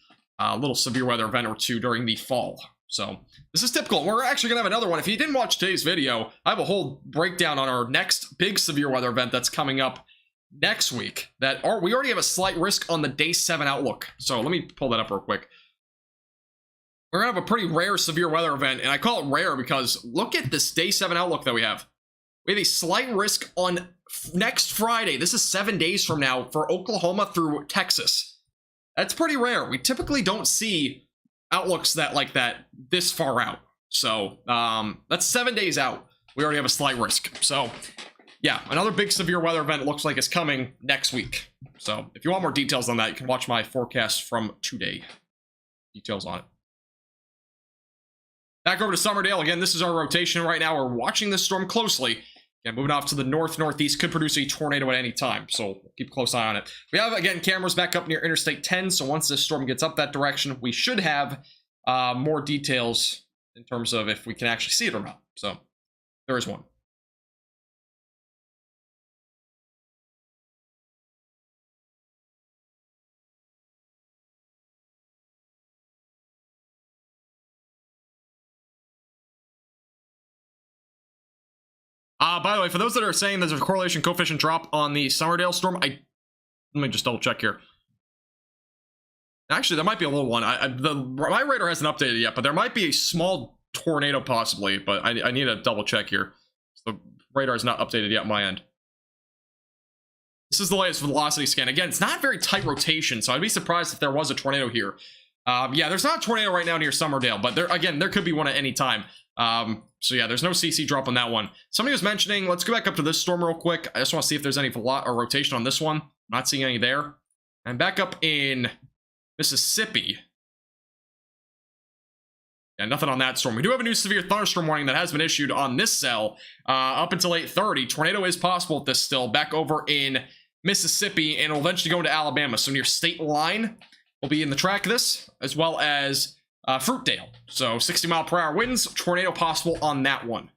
little severe weather event or two during the fall. So this is typical. We're actually going to have another one. If you didn't watch today's video, I have a whole breakdown on our next big severe weather event that's coming up next week. We already have a slight risk on the day 7 outlook. So let me pull that up real quick. We're going to have a pretty rare severe weather event, and I call it rare because look at this day 7 outlook that we have. We have a slight risk on next Friday. This is 7 days from now for Oklahoma through Texas. That's pretty rare. We typically don't see outlooks that like that this far out. So that's 7 days out. We already have a slight risk. So yeah, another big severe weather event looks like it's coming next week. So if you want more details on that, you can watch my forecast from today. Details on it. Back over to Summerdale. Again, this is our rotation right now. We're watching this storm closely. Again, moving off to the north-northeast, could produce a tornado at any time, so keep a close eye on it. We have, again, cameras back up near Interstate 10, so once this storm gets up that direction, we should have more details in terms of if we can actually see it or not. So there is one. By the way, for those that are saying there's a correlation coefficient drop on the Summerdale storm, let me just double check here. Actually, there might be a little one. My radar hasn't updated yet, but there might be a small tornado possibly, but I need to double check here. The radar is not updated yet on my end. This is the latest velocity scan. Again, it's not very tight rotation, so I'd be surprised if there was a tornado here. Yeah, there's not a tornado right now near Summerdale, but there could be one at any time. So yeah, there's no CC drop on that one. Somebody was mentioning, let's go back up to this storm real quick. I just want to see if there's any rotation on this one. Not seeing any there. And back up in Mississippi. Yeah, nothing on that storm. We do have a new severe thunderstorm warning that has been issued on this cell up until 8:30. Tornado is possible at this still. Back over in Mississippi, and it'll eventually go into Alabama. So near state line, we'll be in the track of this, as well as Fruitdale. So 60-mile-per-hour winds, tornado possible on that one.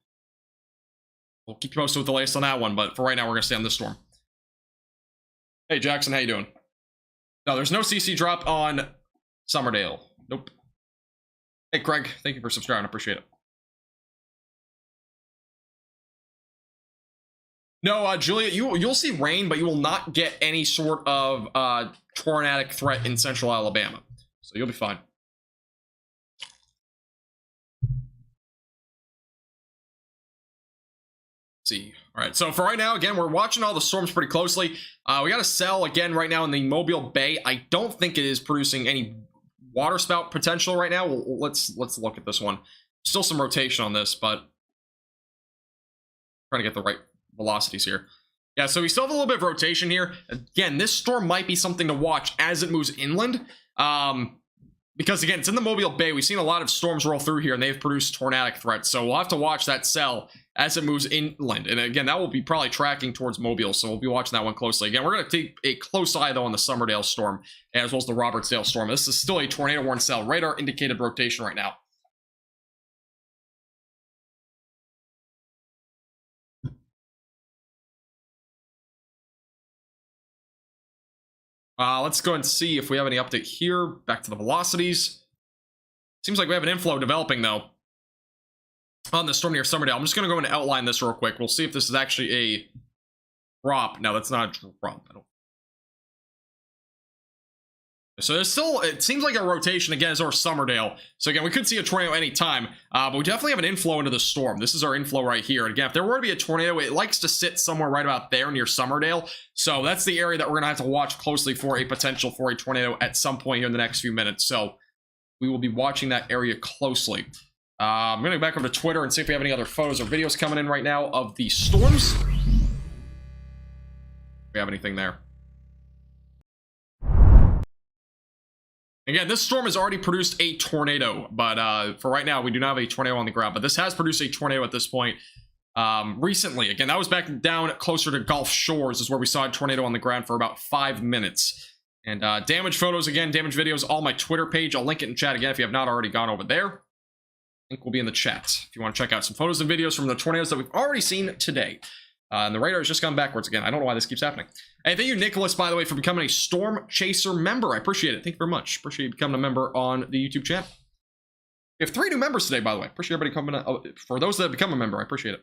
We'll keep you posted with the latest on that one, but for right now, we're going to stay on this storm. Hey, Jackson, how you doing? No, there's no CC drop on Summerdale. Nope. Hey, Craig, thank you for subscribing. I appreciate it. No, Julia, you'll see rain, but you will not get any sort of tornadic threat in central Alabama. So you'll be fine. See. All right, so for right now, again, we're watching all the storms pretty closely. We got a cell again right now in the Mobile Bay. I don't think it is producing any water spout potential right now. Let's look at this one. Still some rotation on this, but trying to get the right velocities here. Yeah, so we still have a little bit of rotation here. Again, this storm might be something to watch as it moves inland. Because again, it's in the Mobile Bay. We've seen a lot of storms roll through here, and they've produced tornadic threats. So we'll have to watch that cell as it moves inland. And again, that will be probably tracking towards Mobile, so we'll be watching that one closely. Again, we're going to take a close eye, though, on the Summerdale storm, as well as the Robertsdale storm. This is still a tornado-warned cell. Radar indicated rotation right now. Let's go and see if we have any update here. Back to the velocities. Seems like we have an inflow developing, though, on the storm near Summerdale. I'm just going to go and outline this real quick. We'll see if this is actually a drop. No, that's not a drop. So there's still, it seems like a rotation again as our Summerdale. So again, we could see a tornado any time, but we definitely have an inflow into the storm. This is our inflow right here. And again, if there were to be a tornado, it likes to sit somewhere right about there near Summerdale. So that's the area that we're going to have to watch closely for a potential for a tornado at some point here in the next few minutes. So we will be watching that area closely. I'm going to go back over to Twitter and see if we have any other photos or videos coming in right now of the storms. Do we have anything there? Again, this storm has already produced a tornado, but for right now, we do not have a tornado on the ground. But this has produced a tornado at this point recently. Again, that was back down closer to Gulf Shores is where we saw a tornado on the ground for about 5 minutes. And damage photos, again, damage videos, all my Twitter page. I'll link it in chat again if you have not already gone over there. Link will be in the chat if you want to check out some photos and videos from the tornadoes that we've already seen today. And the radar has just gone backwards again. I don't know why this keeps happening. Hey, thank you, Nicholas, by the way, for becoming a Storm Chaser member. I appreciate it. Thank you very much. Appreciate you becoming a member on the YouTube channel. We have 3 new members today, by the way. Appreciate everybody coming. For those that have become a member, I appreciate it.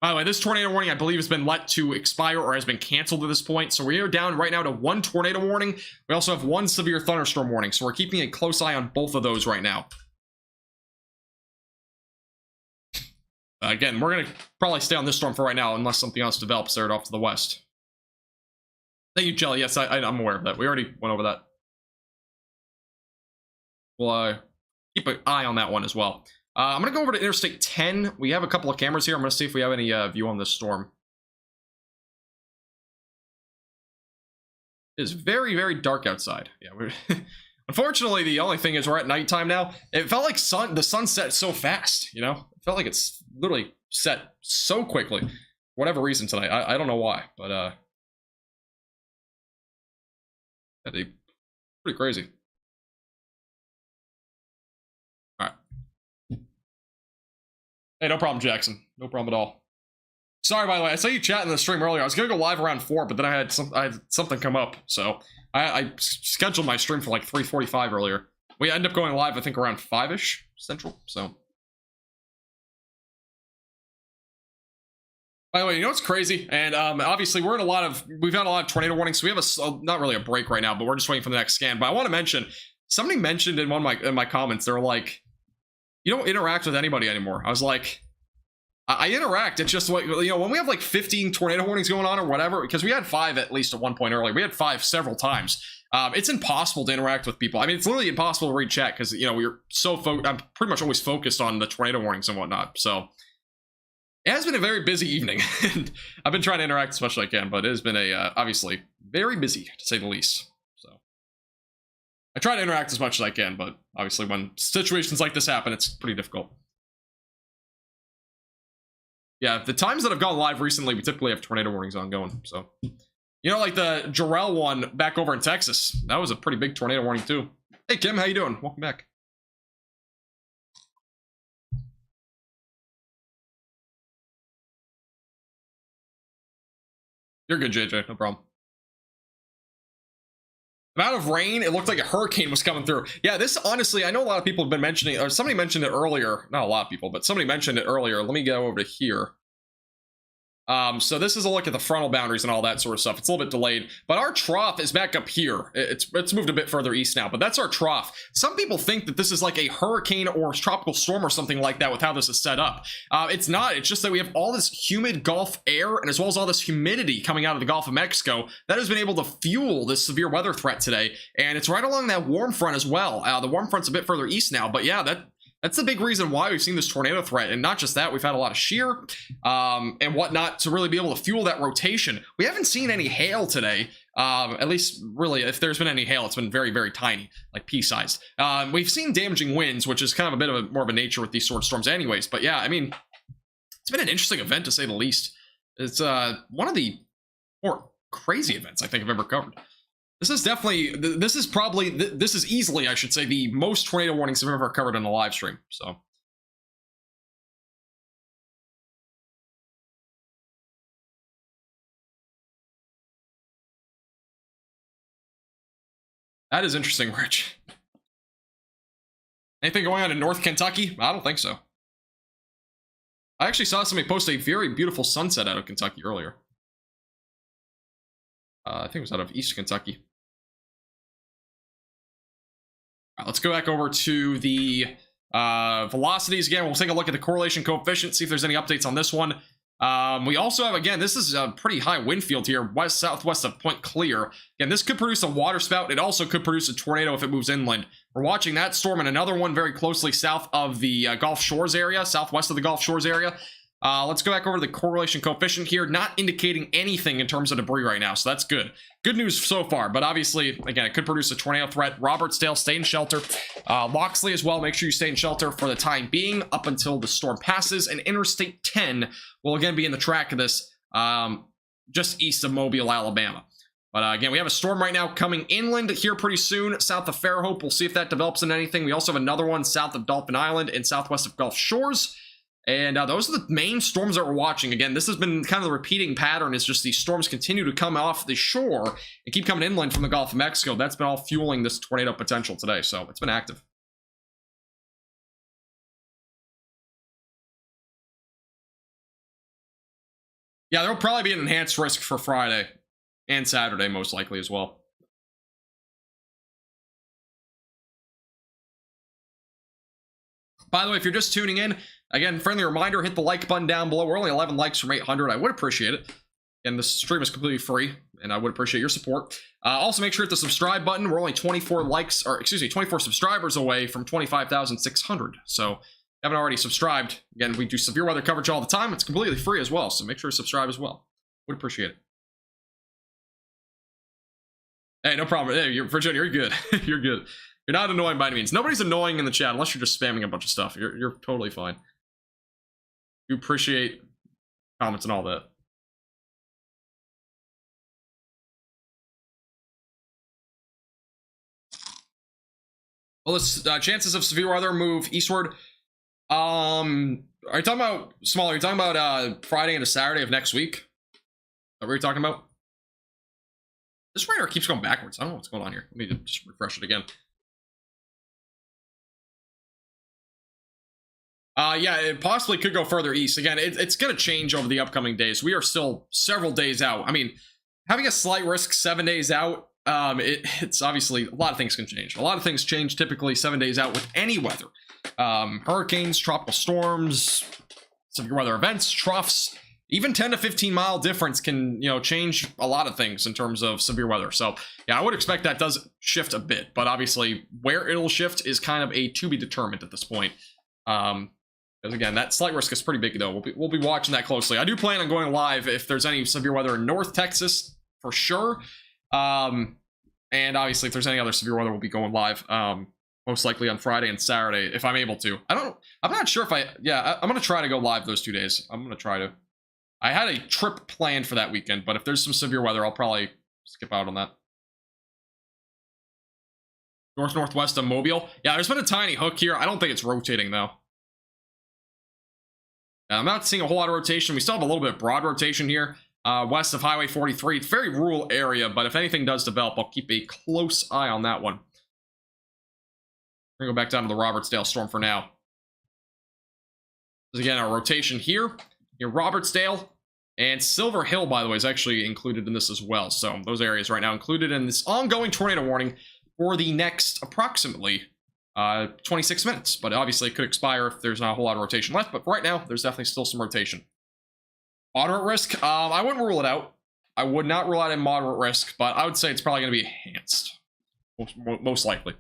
By the way, this tornado warning, I believe, has been let to expire or has been canceled at this point. So we are down right now to 1 tornado warning. We also have 1 severe thunderstorm warning. So we're keeping a close eye on both of those right now. Again, we're going to probably stay on this storm for right now unless something else develops there off to the west. Thank you, Jelly. Yes, I'm aware of that. We already went over that. We'll keep an eye on that one as well. I'm going to go over to Interstate 10. We have a couple of cameras here. I'm going to see if we have any view on this storm. It is very, very dark outside. Yeah, we're unfortunately, the only thing is we're at nighttime now. It felt like the sun set so fast, you know? It felt like it's literally set so quickly. For whatever reason tonight. I don't know why, but that'd be pretty crazy. All right. Hey, no problem, Jackson. No problem at all. Sorry, by the way, I saw you chat in the stream earlier. I was gonna go live around 4, but then I had something come up, so I scheduled my stream for like 3:45 earlier. We ended up going live, I think, around 5-ish Central, so. By the way, you know what's crazy? And obviously, we've had a lot of tornado warnings, so we have not really a break right now, but we're just waiting for the next scan. But I want to mention, somebody mentioned in one of my comments, they're like, you don't interact with anybody anymore. I was like, I interact. It's just like, you know, when we have like 15 tornado warnings going on or whatever, because we had 5 at least at one point earlier. We had 5 several times. It's impossible to interact with people. I mean, it's literally impossible to read chat because, you know, we're so I'm pretty much always focused on the tornado warnings and whatnot. So it has been a very busy evening. And I've been trying to interact as much as I can, but it has been obviously very busy to say the least. So I try to interact as much as I can, but obviously when situations like this happen, it's pretty difficult. Yeah, the times that I've gone live recently, we typically have tornado warnings ongoing. So, you know, like the Jarrell one back over in Texas. That was a pretty big tornado warning too. Hey, Kim, how you doing? Welcome back. You're good, JJ. No problem. Amount of rain, it looked like a hurricane was coming through. Yeah, this, honestly, I know a lot of people have been mentioning, or somebody mentioned it earlier. Not a lot of people, but somebody mentioned it earlier. Let me go over to here. So this is a look at the frontal boundaries and all that sort of stuff. It's a little bit delayed, but our trough is back up here. It's moved a bit further east now, but that's our trough. Some people think that this is like a hurricane or a tropical storm or something like that with how this is set up. It's not. It's just that we have all this humid Gulf air and as well as all this humidity coming out of the Gulf of Mexico that has been able to fuel this severe weather threat today. And it's right along that warm front as well. The warm front's a bit further east now, but yeah, that's the big reason why we've seen this tornado threat. And not just that, we've had a lot of shear and whatnot to really be able to fuel that rotation. We haven't seen any hail today. At least, really, if there's been any hail, it's been very, very tiny, like pea-sized. We've seen damaging winds, which is kind of a bit of more of a nature with these sort of storms anyways. But yeah, I mean, it's been an interesting event, to say the least. It's one of the more crazy events I think I've ever covered. This is definitely, this is easily, I should say, the most tornado warnings I've ever covered on a live stream, so. That is interesting, Rich. Anything going on in North Kentucky? I don't think so. I actually saw somebody post a very beautiful sunset out of Kentucky earlier. I think it was out of East Kentucky. All right, let's go back over to the velocities again. We'll take a look at the correlation coefficient, see if there's any updates on this one. We also have, again, this is a pretty high wind field here, southwest of Point Clear. Again, this could produce a water spout. It also could produce a tornado if it moves inland. We're watching that storm and another one very closely south of the Gulf Shores area, southwest of the Gulf Shores area. Let's go back over to the correlation coefficient here. Not indicating anything in terms of debris right now, so that's good. Good news so far, but obviously, again, it could produce a tornado threat. Robertsdale, stay in shelter. Loxley as well, make sure you stay in shelter for the time being up until the storm passes. And Interstate 10 will again be in the track of this, just east of Mobile, Alabama. But again, we have a storm right now coming inland here pretty soon, south of Fairhope. We'll see if that develops into anything. We also have another one south of Dolphin Island and southwest of Gulf Shores. And those are the main storms that we're watching. Again, this has been kind of the repeating pattern. Is just these storms continue to come off the shore and keep coming inland from the Gulf of Mexico. That's been all fueling this tornado potential today. So it's been active. Yeah, there'll probably be an enhanced risk for Friday and Saturday, most likely as well. By the way, if you're just tuning in, again, friendly reminder, hit the like button down below. We're only 11 likes from 800. I would appreciate it. And this stream is completely free, and I would appreciate your support. Also, make sure to hit the subscribe button. We're only 24 likes, or excuse me, 24 subscribers away from 25,600. So, if you haven't already subscribed, again, we do severe weather coverage all the time. It's completely free as well, so make sure to subscribe as well. Would appreciate it. Hey, no problem. Hey, Virginia, you're good. You're good. You're not annoying by any means. Nobody's annoying in the chat unless you're just spamming a bunch of stuff. You're totally fine. You appreciate comments and all that. Well, let's chances of severe weather move eastward. Are you talking about smaller? Are you talking about Friday into Saturday of next week? Is that what you're talking about? This radar keeps going backwards. I don't know what's going on here. Let me just refresh it again. Yeah, it possibly could go further east. Again, it's going to change over the upcoming days. We are still several days out. I mean, having a slight risk 7 days out, it's obviously, a lot of things can change. A lot of things change typically 7 days out with any weather. Hurricanes, tropical storms, severe weather events, troughs, even 10 to 15 mile difference can, change a lot of things in terms of severe weather. So, yeah, I would expect that does shift a bit, but obviously where it'll shift is kind of a to be determined at this point. Because again, that slight risk is pretty big, though. We'll be watching that closely. I do plan on going live if there's any severe weather in North Texas, for sure. And obviously, if there's any other severe weather, we'll be going live. Most likely on Friday and Saturday, if I'm able to. I'm not sure if I'm going to try to go live those 2 days. I'm going to try to. I had a trip planned for that weekend, but if there's some severe weather, I'll probably skip out on that. Northwest of Mobile. Yeah, there's been a tiny hook here. I don't think it's rotating, though. I'm not seeing a whole lot of rotation. We still have a little bit of broad rotation here. West of Highway 43. It's a very rural area, but if anything does develop, I'll keep a close eye on that one. We're going to go back down to the Robertsdale storm for now. Again, our rotation here. Robertsdale. And Silver Hill, by the way, is actually included in this as well. So those areas right now included in this ongoing tornado warning for the next approximately 26 minutes. But obviously it could expire if there's not a whole lot of rotation left. But for right now, there's definitely still some rotation. Moderate risk, I wouldn't rule it out. I would not rule out a moderate risk, but I would say it's probably going to be enhanced. Most likely.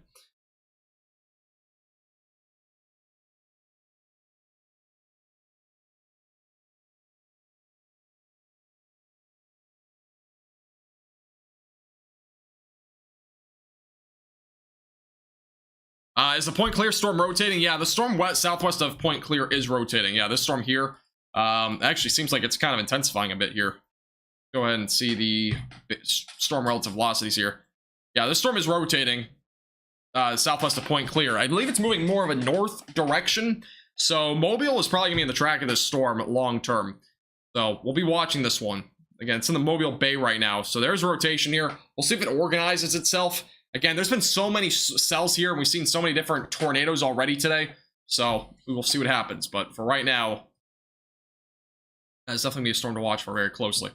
Is the Point Clear storm rotating? Yeah, the storm southwest of Point Clear is rotating. Yeah, this storm here actually seems like it's kind of intensifying a bit here. Go ahead and see the storm relative velocities here. Yeah, this storm is rotating southwest of Point Clear. I believe it's moving more of a north direction. So Mobile is probably going to be in the track of this storm long term. So we'll be watching this one. Again, it's in the Mobile Bay right now. So there's a rotation here. We'll see if it organizes itself. Again, there's been so many cells here, and we've seen so many different tornadoes already today. So we will see what happens. But for right now, that's definitely be a storm to watch for very closely.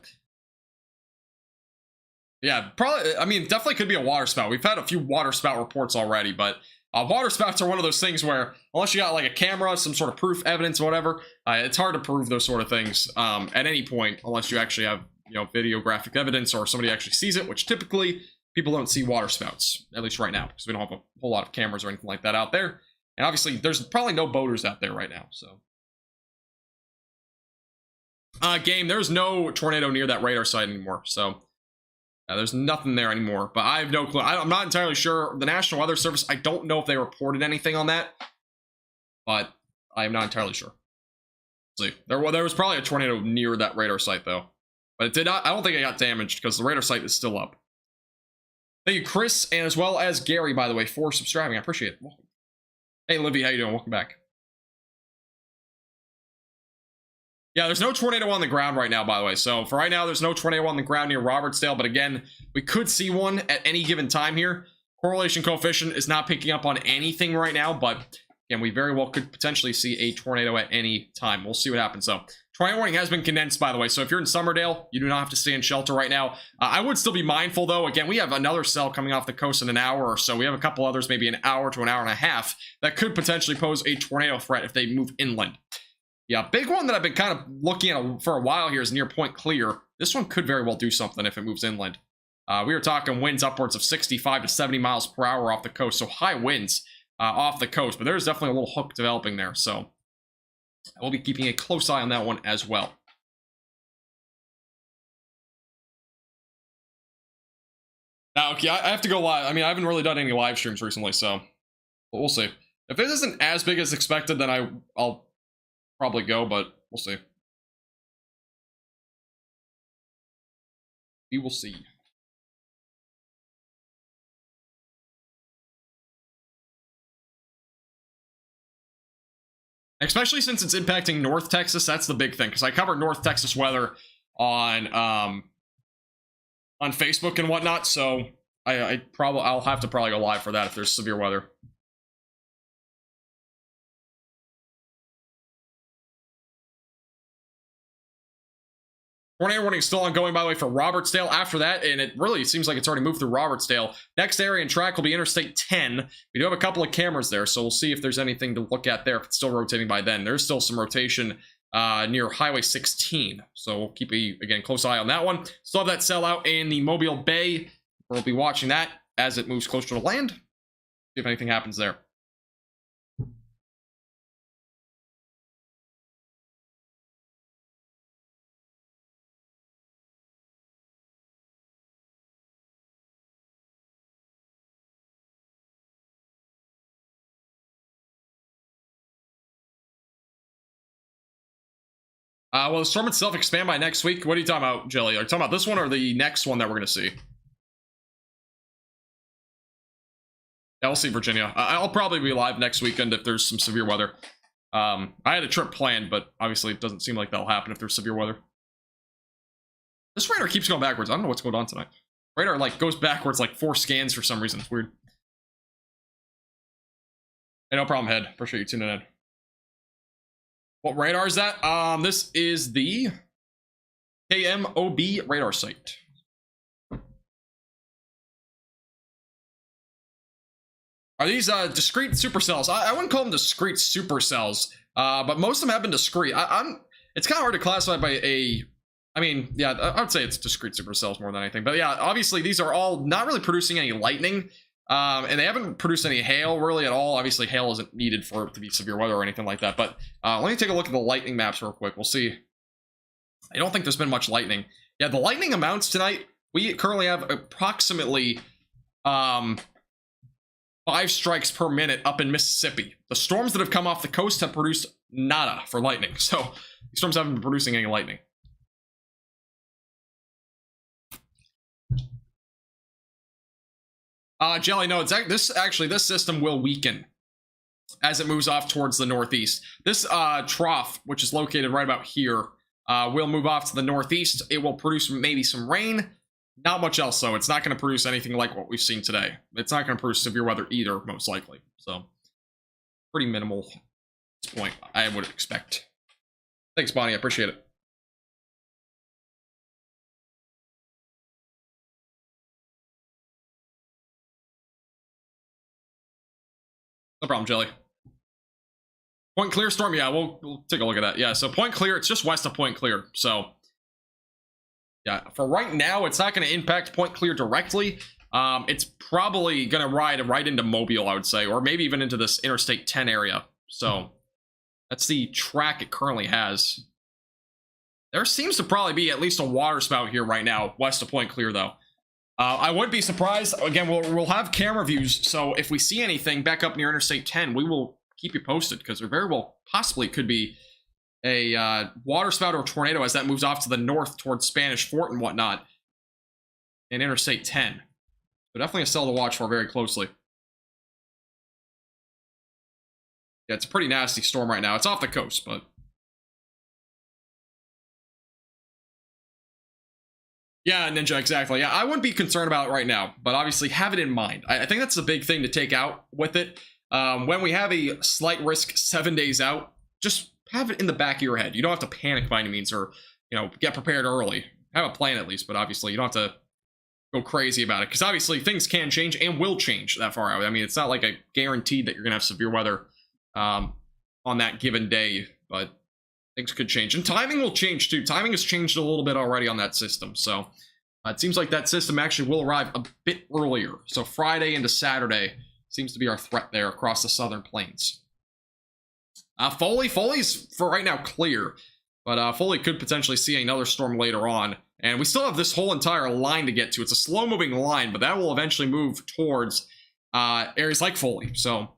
Yeah, probably. I mean, definitely could be a water spout. We've had a few water spout reports already, but water spouts are one of those things where, unless you got like a camera, some sort of proof, evidence, whatever, it's hard to prove those sort of things at any point, unless you actually have, videographic evidence or somebody actually sees it, which typically people don't see water spouts, at least right now, because we don't have a whole lot of cameras or anything like that out there. And obviously, there's probably no boaters out there right now, so. Game, there's no tornado near that radar site anymore, so there's nothing there anymore, but I have no clue. I'm not entirely sure. The National Weather Service, I don't know if they reported anything on that, but I am not entirely sure. Let's see, there was probably a tornado near that radar site, though, but it did not. I don't think it got damaged because the radar site is still up. Thank you, Chris, and as well as Gary, by the way, for subscribing. I appreciate it. Hey, Livy, how you doing? Welcome back. Yeah, there's no tornado on the ground right now, by the way. So for right now, there's no tornado on the ground near Robertsdale. But again, we could see one at any given time here. Correlation coefficient is not picking up on anything right now. But again, we very well could potentially see a tornado at any time. We'll see what happens. So tornado warning has been condensed, by the way. So if you're in Summerdale, you do not have to stay in shelter right now. I would still be mindful, though. Again, we have another cell coming off the coast in an hour or so. We have a couple others, maybe an hour to an hour and a half, that could potentially pose a tornado threat if they move inland. Yeah, big one that I've been kind of looking at for a while here is near Point Clear. This one could very well do something if it moves inland. We were talking winds upwards of 65 to 70 miles per hour off the coast, so high winds off the coast, but there's definitely a little hook developing there, so we'll be keeping a close eye on that one as well. Now, okay, I have to go live. I mean, I haven't really done any live streams recently, so we'll see. If this isn't as big as expected, then I'll probably go, but we'll see. We will see. Especially since it's impacting North Texas, that's the big thing. Because I cover North Texas weather on Facebook and whatnot, so I'll have to probably go live for that if there's severe weather. Tornado warning is still ongoing, by the way, for Robertsdale. After that, and it really seems like it's already moved through Robertsdale. Next area and track will be Interstate 10. We do have a couple of cameras there, so we'll see if there's anything to look at there if it's still rotating by then. There's still some rotation near Highway 16, so we'll keep again, close eye on that one. Still have that cell out in the Mobile Bay. We'll be watching that as it moves closer to land. See if anything happens there. Will the storm itself expand by next week? What are you talking about, Jelly? Are you talking about this one or the next one that we're going to see? Yeah, we'll see, Virginia. I'll probably be live next weekend if there's some severe weather. I had a trip planned, but obviously it doesn't seem like that'll happen if there's severe weather. This radar keeps going backwards. I don't know what's going on tonight. Radar, goes backwards 4 scans for some reason. It's weird. Hey, no problem, Head. Appreciate you tuning in. What radar is that? This is the KMOB radar site. Are these discrete supercells? I wouldn't call them discrete supercells, but most of them have been discrete. It's kind of hard to classify by I mean, yeah, I would say it's discrete supercells more than anything. But yeah, obviously these are all not really producing any lightning. And they haven't produced any hail really at all. Obviously, hail isn't needed for it to be severe weather or anything like that. But let me take a look at the lightning maps real quick. We'll see. I don't think there's been much lightning. Yeah, the lightning amounts tonight, we currently have approximately 5 strikes per minute up in Mississippi. The storms that have come off the coast have produced nada for lightning. So these storms haven't been producing any lightning. Jelly, no, this system will weaken as it moves off towards the northeast. This trough, which is located right about here, will move off to the northeast. It will produce maybe some rain, not much else, though. It's not going to produce anything like what we've seen today. It's not going to produce severe weather either, most likely. So, pretty minimal at this point, I would expect. Thanks, Bonnie. I appreciate it. No problem, Jelly. Point Clear storm, yeah, we'll take a look at that. Yeah, so Point Clear, it's just west of Point Clear. So, yeah, for right now, it's not going to impact Point Clear directly. It's probably going to ride right into Mobile, I would say, or maybe even into this Interstate 10 area. So, that's the track it currently has. There seems to probably be at least a water spout here right now, west of Point Clear, though. I wouldn't be surprised. Again, we'll have camera views, so if we see anything back up near Interstate 10, we will keep you posted, because there very well possibly could be a water spout or tornado as that moves off to the north towards Spanish Fort and whatnot in Interstate 10. So definitely a cell to watch for very closely. Yeah, it's a pretty nasty storm right now. It's off the coast, but... Yeah, Ninja, exactly. Yeah, I wouldn't be concerned about it right now, but obviously have it in mind. I think that's the big thing to take out with it. When we have a slight risk 7 days out, just have it in the back of your head. You don't have to panic by any means, or, you know, get prepared early. Have a plan at least, but obviously you don't have to go crazy about it, because obviously things can change and will change that far out. I mean, it's not like a guaranteed that you're going to have severe weather on that given day, but things could change, and timing will change too. Timing has changed a little bit already on that system, so it seems like that system actually will arrive a bit earlier. So Friday into Saturday seems to be our threat there across the southern plains. Foley's for right now clear, but Foley could potentially see another storm later on, and we still have this whole entire line to get to. It's a slow-moving line, but that will eventually move towards areas like Foley, so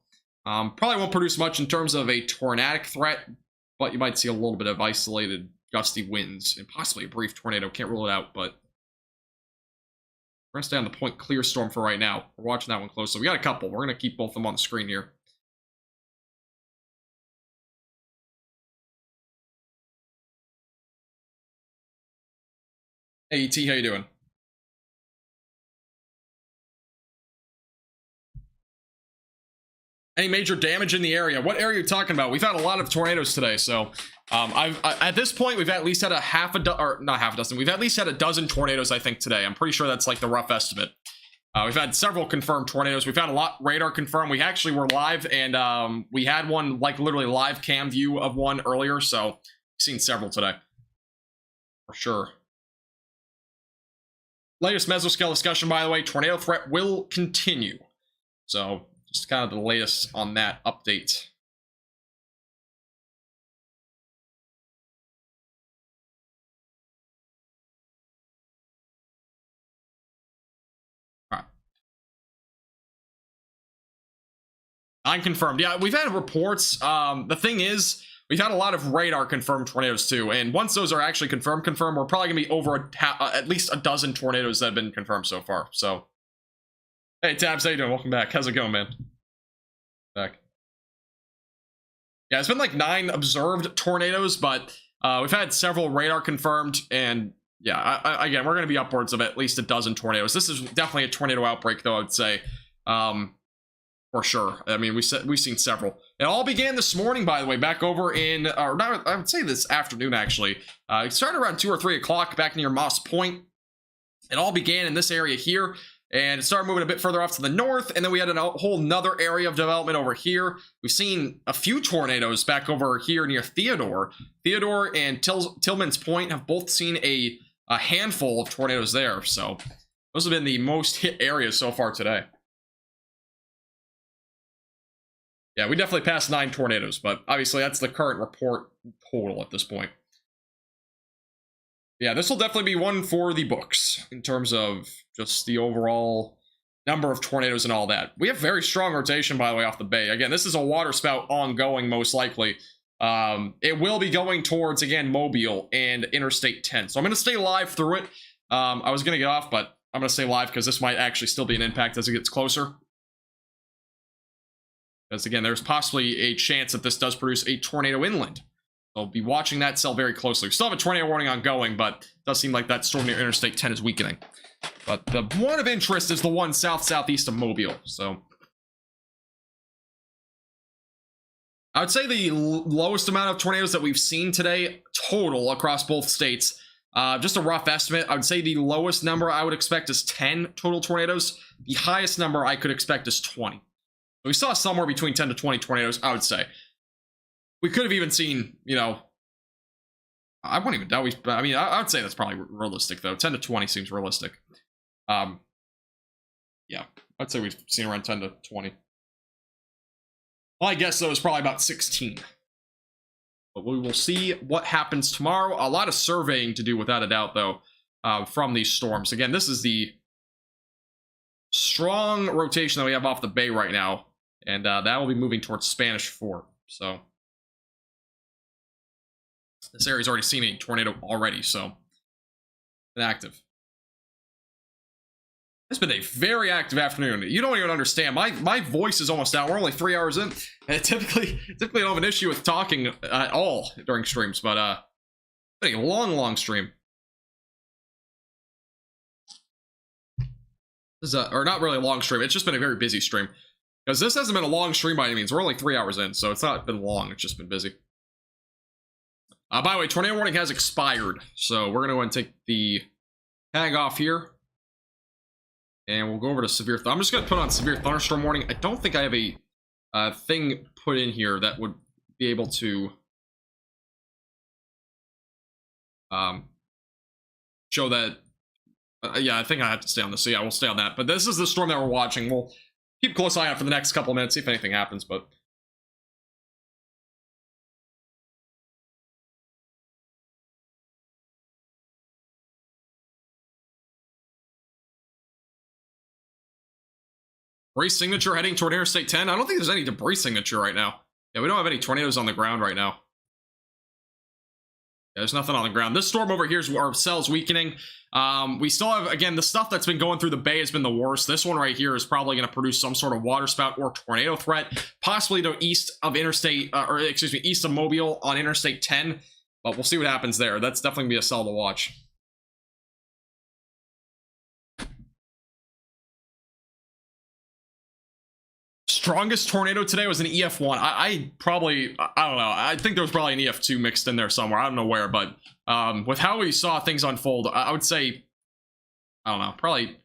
probably won't produce much in terms of a tornadic threat, but you might see a little bit of isolated gusty winds and possibly a brief tornado. Can't rule it out, but we're going to stay on the Point Clear storm for right now. We're watching that one closely. We got a couple. We're going to keep both of them on the screen here. Hey, ET, how you doing? Any major damage in the area? What area are you talking about? We've had a lot of tornadoes today, so at this point we've at least had not half a dozen. We've at least had a dozen tornadoes, I think, today. I'm pretty sure that's like the rough estimate. We've had several confirmed tornadoes. We've had a lot radar confirmed. We actually were live, and we had one like literally live cam view of one earlier, so we've seen several today for sure. Latest mesoscale discussion, by the way, tornado threat will continue. So just kind of the latest on that update. All right. Unconfirmed. Yeah, we've had reports. The thing is, we've had a lot of radar confirmed tornadoes too, and once those are actually confirmed, we're probably gonna be over at least a dozen tornadoes that have been confirmed so far. So, hey Tabs, how you doing? Welcome back. How's it going, man? Back. Yeah, it's been like 9 observed tornadoes, but we've had several radar confirmed, and yeah, again, we're gonna be upwards of at least a dozen tornadoes. This is definitely a tornado outbreak, though, I'd say. For sure. I mean, we've seen several. It all began this morning, by the way, back over in, or not, I would say this afternoon, actually. It started around 2 or 3 o'clock back near Moss Point. It all began in this area here, and it started moving a bit further off to the north, and then we had a whole nother area of development over here. We've seen a few tornadoes back over here near Theodore. Theodore and Tillman's Point have both seen a handful of tornadoes there, so those have been the most hit areas so far today. Yeah, we definitely passed 9 tornadoes, but obviously that's the current report total at this point. Yeah, this will definitely be one for the books in terms of just the overall number of tornadoes and all that. We have very strong rotation, by the way, off the bay. Again, this is a water spout ongoing, most likely. It will be going towards, again, Mobile and Interstate 10. So I'm going to stay live through it. I was going to get off, but I'm going to stay live because this might actually still be an impact as it gets closer. Because, again, there's possibly a chance that this does produce a tornado inland. So be watching that cell very closely. We still have a tornado warning ongoing, but it does seem like that storm near Interstate 10 is weakening. But the one of interest is the one south-southeast of Mobile. So I would say the lowest amount of tornadoes that we've seen today total across both states. Just a rough estimate. I would say the lowest number I would expect is 10 total tornadoes. The highest number I could expect is 20. We saw somewhere between 10 to 20 tornadoes, I would say. We could have even seen, you know, I wouldn't even doubt I mean, I would say that's probably realistic, though. 10 to 20 seems realistic. Yeah, I'd say we've seen around 10 to 20. Well, I guess, though, it's probably about 16. But we will see what happens tomorrow. A lot of surveying to do, without a doubt, though, from these storms. Again, this is the strong rotation that we have off the bay right now. And that will be moving towards Spanish Fort. So this area's already seen a tornado already, so inactive. It's been a very active afternoon. You don't even understand. My voice is almost out. We're only 3 hours in. And typically I don't have an issue with talking at all during streams, but it's been a long stream. This is or not really a long stream. It's just been a very busy stream. Because this hasn't been a long stream by any means. We're only 3 hours in, so it's not been long. It's just been busy. By the way, tornado warning has expired. So we're going to go and take the tag off here. And we'll go over to severe. I'm just going to put on severe thunderstorm warning. I don't think I have a thing put in here that would be able to show that. Yeah, I think I have to stay on this. So yeah, we'll stay on that. But this is the storm that we're watching. We'll keep a close eye out for the next couple of minutes, see if anything happens. But debris signature heading toward Interstate 10. I don't think there's any debris signature right now. Yeah, we don't have any tornadoes on the ground right now. Yeah, there's nothing on the ground. This storm over here is our cells weakening. We still have, again, the stuff that's been going through the bay has been the worst. This one right here is probably going to produce some sort of water spout or tornado threat, possibly to east of Interstate, or excuse me, east of Mobile on Interstate 10. But we'll see what happens there. That's definitely going to be a cell to watch. Strongest tornado today was an EF1. I don't know. I think there was probably an EF2 mixed in there somewhere. I don't know where, but with how we saw things unfold, I would say, I don't know, probably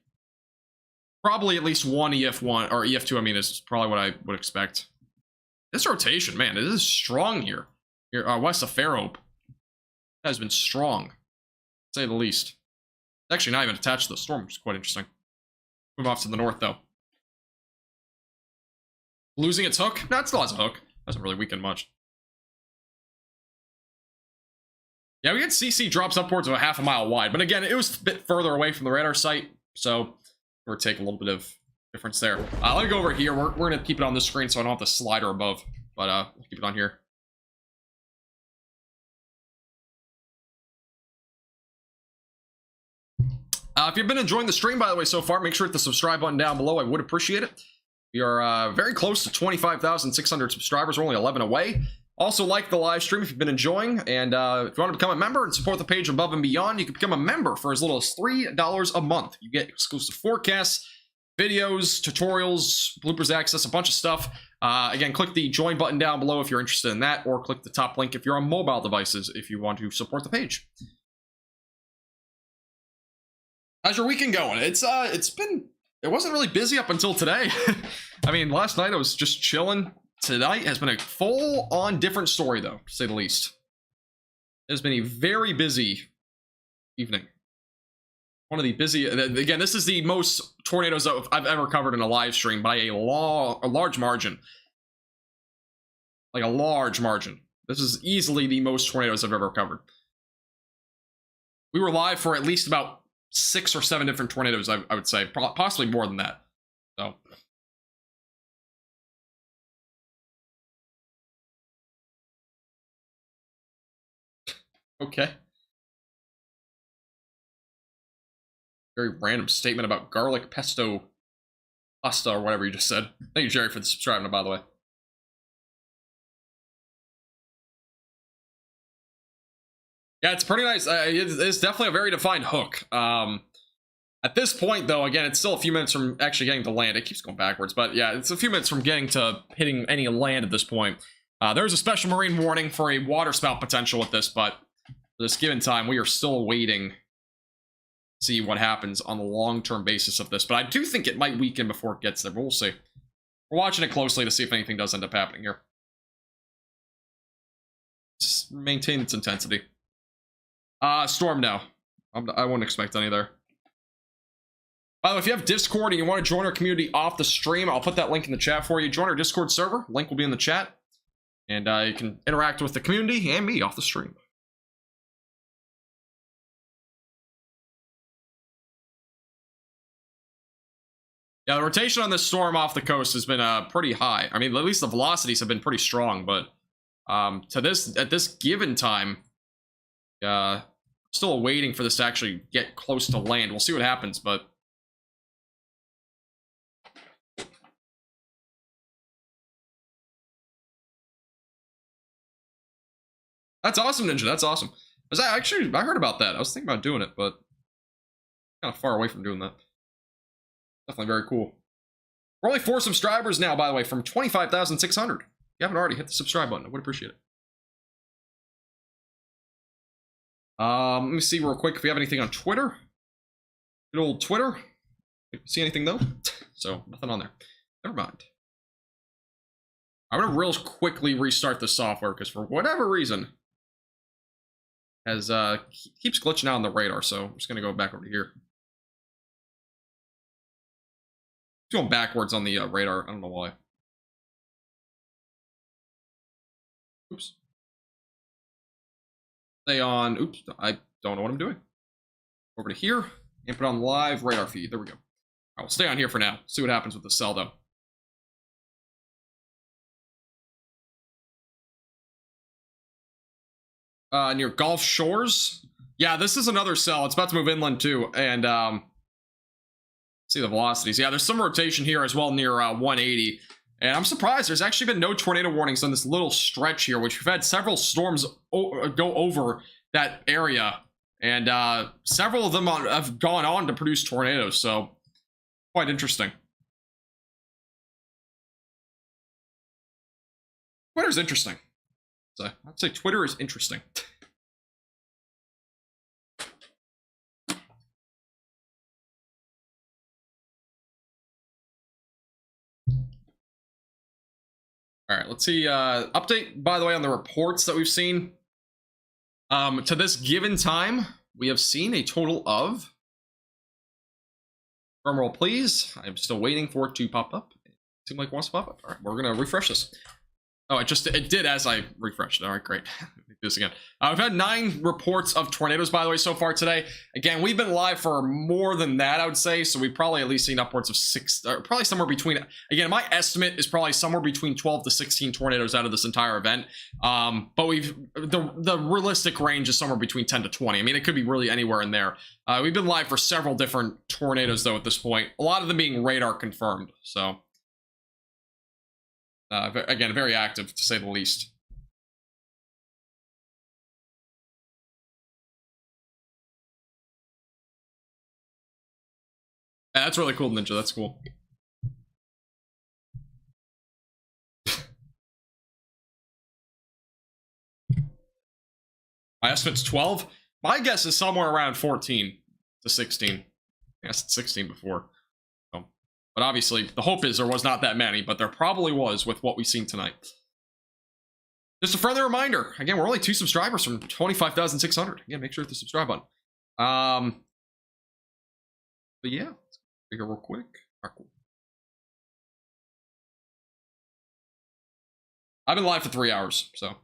at least one EF1 or EF2. I mean, is probably what I would expect. This rotation, man, it is strong here. Here, west of Fairhope has been strong, to say the least. It's actually not even attached to the storm, which is quite interesting. Move off to the north, though. Losing its hook? No, it still has a hook. Doesn't really weaken much. Yeah, we had CC drops upwards of a half a mile wide, but again, it was a bit further away from the radar site, so we're take a little bit of difference there. Let me go over here. We're going to keep it on this screen so I don't have the slider above, but we'll keep it on here. If you've been enjoying the stream, by the way, so far, make sure to hit the subscribe button down below. I would appreciate it. We are very close to 25,600 subscribers. We're only 11 away. Also, like the live stream if you've been enjoying. And if you want to become a member and support the page above and beyond, you can become a member for as little as $3 a month. You get exclusive forecasts, videos, tutorials, bloopers access, a bunch of stuff. Again, click the join button down below if you're interested in that, or click the top link if you're on mobile devices if you want to support the page. How's your weekend going? It wasn't really busy up until today. I mean, last night I was just chilling. Tonight has been a full-on different story, though, to say the least. It has been a very busy evening. One of the busy... Again, this is the most tornadoes I've ever covered in a live stream by a large margin. Like a large margin. This is easily the most tornadoes I've ever covered. We were live for at least about 6 or 7 different tornadoes, I would say. Possibly more than that. So... Okay. Very random statement about garlic pesto pasta or whatever you just said. Thank you, Jerry, for the subscribing, by the way. Yeah, it's pretty nice. It's definitely a very defined hook. At this point, though, again, it's still a few minutes from actually getting to land. It keeps going backwards, but yeah, it's a few minutes from getting to hitting any land at this point. There's a special marine warning for a water spout potential with this, but for this given time, we are still waiting to see what happens on the long-term basis of this. But I do think it might weaken before it gets there, but we'll see. We're watching it closely to see if anything does end up happening here. Just maintain its intensity. Storm now. I wouldn't expect any there. By the way, if you have Discord and you want to join our community off the stream, I'll put that link in the chat for you. Join our Discord server. Link will be in the chat. And you can interact with the community and me off the stream. Yeah, the rotation on this storm off the coast has been pretty high. I mean, at least the velocities have been pretty strong, but at this given time, still waiting for this to actually get close to land. We'll see what happens, but that's awesome, Ninja. That's awesome. I heard about that. I was thinking about doing it, but kind of far away from doing that. Definitely very cool. We're only 4 subscribers now, by the way, from 25,600. If you haven't already, hit the subscribe button. I would appreciate it. Let me see real quick if we have anything on Twitter. Good old Twitter. See anything, though? So, nothing on there. Never mind. I'm going to real quickly restart the software, because for whatever reason, keeps glitching out on the radar, so I'm just going to go back over to here. It's going backwards on the radar. I don't know why. Oops. Stay on. Oops. I don't know what I'm doing. Over to here and put on live radar feed. There we go. I will stay on here for now. See what happens with the cell, though. Near Gulf Shores. Yeah, this is another cell. It's about to move inland too, and see the velocities. Yeah, there's some rotation here as well near 180. And I'm surprised there's actually been no tornado warnings on this little stretch here, which we've had several storms go over that area. And several of them have gone on to produce tornadoes, so quite interesting. Twitter's interesting. So I'd say Twitter is interesting. All right, let's see. Update, by the way, on the reports that we've seen. To this given time, we have seen a total of... Drumroll, please. I'm still waiting for it to pop up. It seemed like it wants to pop up. All right, we're going to refresh this. Oh, it did as I refreshed. All right, great. Do this again. We've had 9 reports of tornadoes, by the way, so far today. Again, we've been live for more than that, I would say. So we've probably at least seen upwards of 6, probably somewhere between. Again, my estimate is probably somewhere between 12 to 16 tornadoes out of this entire event. But the realistic range is somewhere between 10 to 20. I mean, it could be really anywhere in there. We've been live for several different tornadoes, though, at this point. A lot of them being radar confirmed. So. Again, very active, to say the least. Yeah, that's really cool, Ninja. That's cool. My estimate's 12. My guess is somewhere around 14 to 16. I guess it's 16 before. But obviously, the hope is there was not that many, but there probably was with what we've seen tonight. Just a friendly reminder. Again, we're only 2 subscribers from 25,600. Again, make sure to hit the subscribe button. But yeah, let's go here real quick. All right, cool. I've been live for 3 hours, so.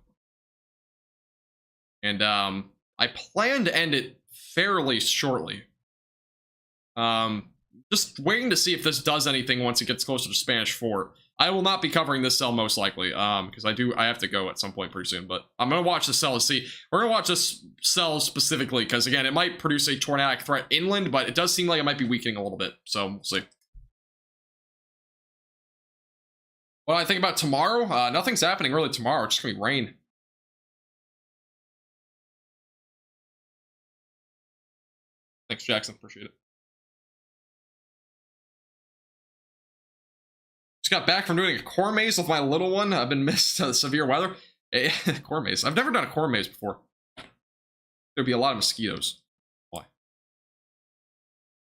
And I plan to end it fairly shortly. Just waiting to see if this does anything once it gets closer to Spanish Fort. I will not be covering this cell most likely, because I have to go at some point pretty soon. But I'm gonna watch the cell to see. We're gonna watch this cell specifically because again, it might produce a tornadic threat inland, but it does seem like it might be weakening a little bit. So we'll see. What I think about tomorrow? Nothing's happening really tomorrow. It's just gonna be rain. Thanks, Jackson. Appreciate it. Just got back from doing a core maze with my little one. I've been missed severe weather. Core maze. I've never done a core maze before. There'd be a lot of mosquitoes. Why?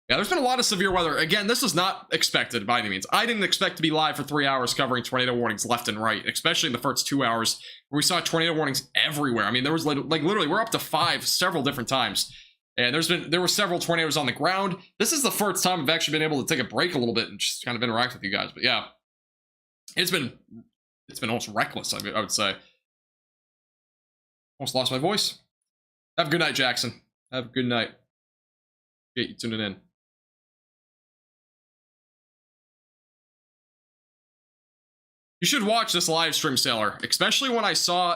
Yeah, there's been a lot of severe weather. Again, this was not expected by any means. I didn't expect to be live for 3 hours covering tornado warnings left and right, especially in the first 2 hours where we saw tornado warnings everywhere. I mean, there was like literally we're up to 5 several different times. And there were several tornadoes on the ground. This is the first time I've actually been able to take a break a little bit and just kind of interact with you guys. But yeah. It's been almost reckless, I would say. Almost lost my voice. Have a good night, Jackson. Have a good night. Appreciate you tuning in. You should watch this live stream, Sailor. Especially when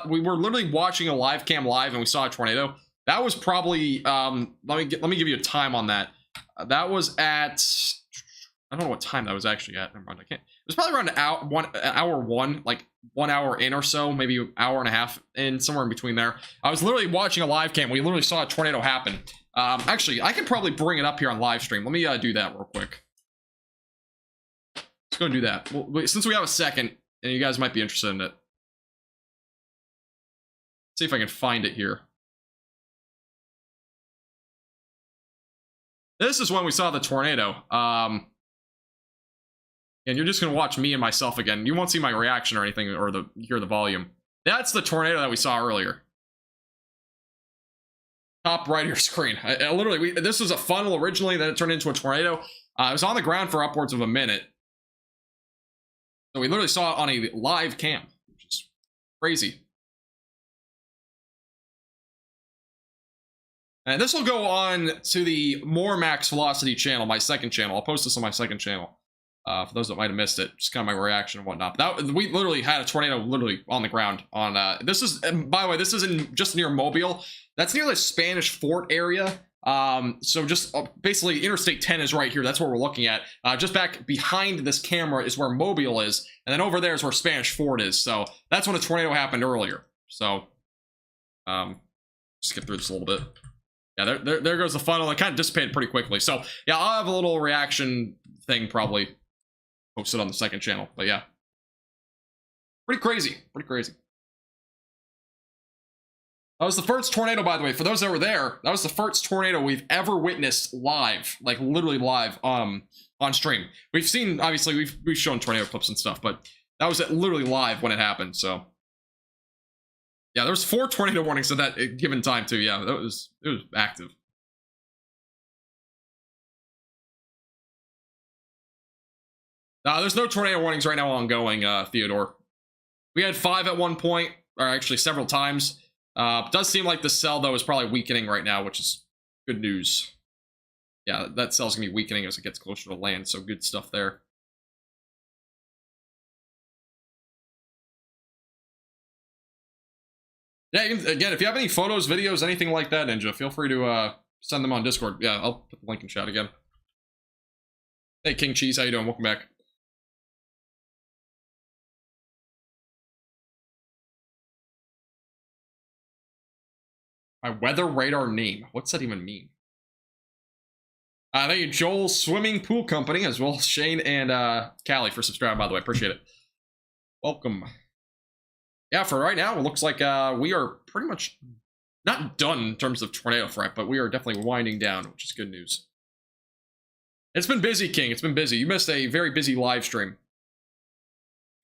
we were literally watching a live cam live and we saw a tornado. That was probably, let me give you a time on that. That was at, I don't know what time that was actually at. Never mind, I can't. It was probably around hour one, like 1 hour in or so, maybe an hour and a half in, somewhere in between there. I was literally watching a live cam. We literally saw a tornado happen. Actually, I can probably bring it up here on live stream. Let me do that real quick. Let's go and do that. Well, since we have a second, and you guys might be interested in it. See if I can find it here. This is when we saw the tornado. And you're just going to watch me and myself again. You won't see my reaction or anything, or hear the volume. That's the tornado that we saw earlier. Top right of your screen. Literally, this was a funnel originally, then it turned into a tornado. It was on the ground for upwards of a minute. So we literally saw it on a live cam, which is crazy. And this will go on to the More Max Velocity channel, my second channel. I'll post this on my second channel. For those that might have missed it, just kind of my reaction and whatnot. We literally had a tornado literally on the ground. This is, by the way, this isn't just near Mobile. That's near the Spanish Fort area. So just basically Interstate 10 is right here. That's what we're looking at. Just back behind this camera is where Mobile is. And then over there is where Spanish Fort is. So that's when a tornado happened earlier. So, skip through this a little bit. Yeah, there goes the funnel. It kind of dissipated pretty quickly. So yeah, I'll have a little reaction thing probably posted on the second channel. But yeah, pretty crazy. Pretty crazy. That was the first tornado, by the way. For those that were there, that was the first tornado we've ever witnessed live, like literally live, on stream. We've seen, obviously, we've shown tornado clips and stuff, but that was literally live when it happened. So yeah, there was 4 tornado warnings at that given time too. Yeah, it was active. There's no tornado warnings right now ongoing, Theodore. We had 5 at one point, or actually several times. Does seem like the cell, though, is probably weakening right now, which is good news. Yeah, that cell's gonna be weakening as it gets closer to land, so good stuff there. Yeah, again, if you have any photos, videos, anything like that, Ninja, feel free to send them on Discord. Yeah, I'll put the link in chat again. Hey, King Cheese, how you doing? Welcome back. My weather radar name. What's that even mean? Thank you, Joel Swimming Pool Company, as well as Shane and Callie for subscribing, by the way. Appreciate it. Welcome. Yeah, for right now, it looks like we are pretty much not done in terms of tornado threat, but we are definitely winding down, which is good news. It's been busy, King. It's been busy. You missed a very busy live stream.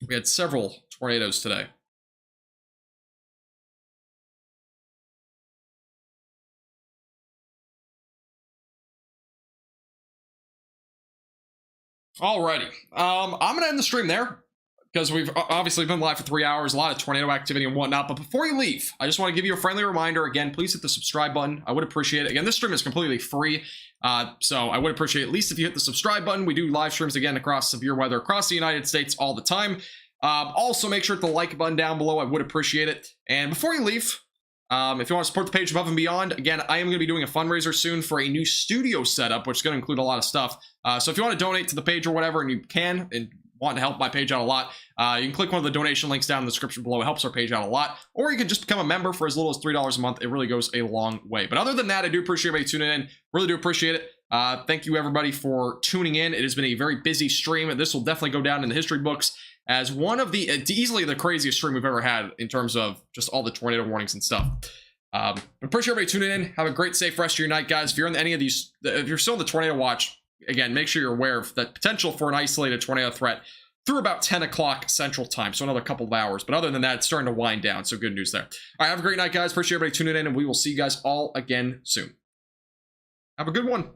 We had several tornadoes today. Alrighty. I'm going to end the stream there, because we've obviously been live for 3 hours, a lot of tornado activity and whatnot. But before you leave, I just want to give you a friendly reminder. Again, please hit the subscribe button. I would appreciate it. Again, this stream is completely free, so I would appreciate at least if you hit the subscribe button. We do live streams, again, across severe weather across the United States all the time. Also, make sure to hit the like button down below. I would appreciate it. And before you leave, if you want to support the page above and beyond, again, I am going to be doing a fundraiser soon for a new studio setup, which is going to include a lot of stuff. So if you want to donate to the page or whatever, and you can, and want to help my page out a lot, you can click one of the donation links down in the description below. It helps our page out a lot. Or you can just become a member for as little as $3 a month. It really goes a long way. But other than that, I do appreciate everybody tuning in. Really do appreciate it. Thank you, everybody, for tuning in. It has been a very busy stream, and this will definitely go down in the history books as one of the easily the craziest stream we've ever had in terms of just all the tornado warnings and stuff. Appreciate everybody tuning in. Have a great, safe rest of your night, guys. If you're in any of these, if you're still in the tornado watch, again, make sure you're aware of the potential for an isolated tornado threat through about 10 o'clock Central Time, so another couple of hours. But other than that, it's starting to wind down, so good news there. All right, have a great night, guys. Appreciate everybody tuning in, and we will see you guys all again soon. Have a good one.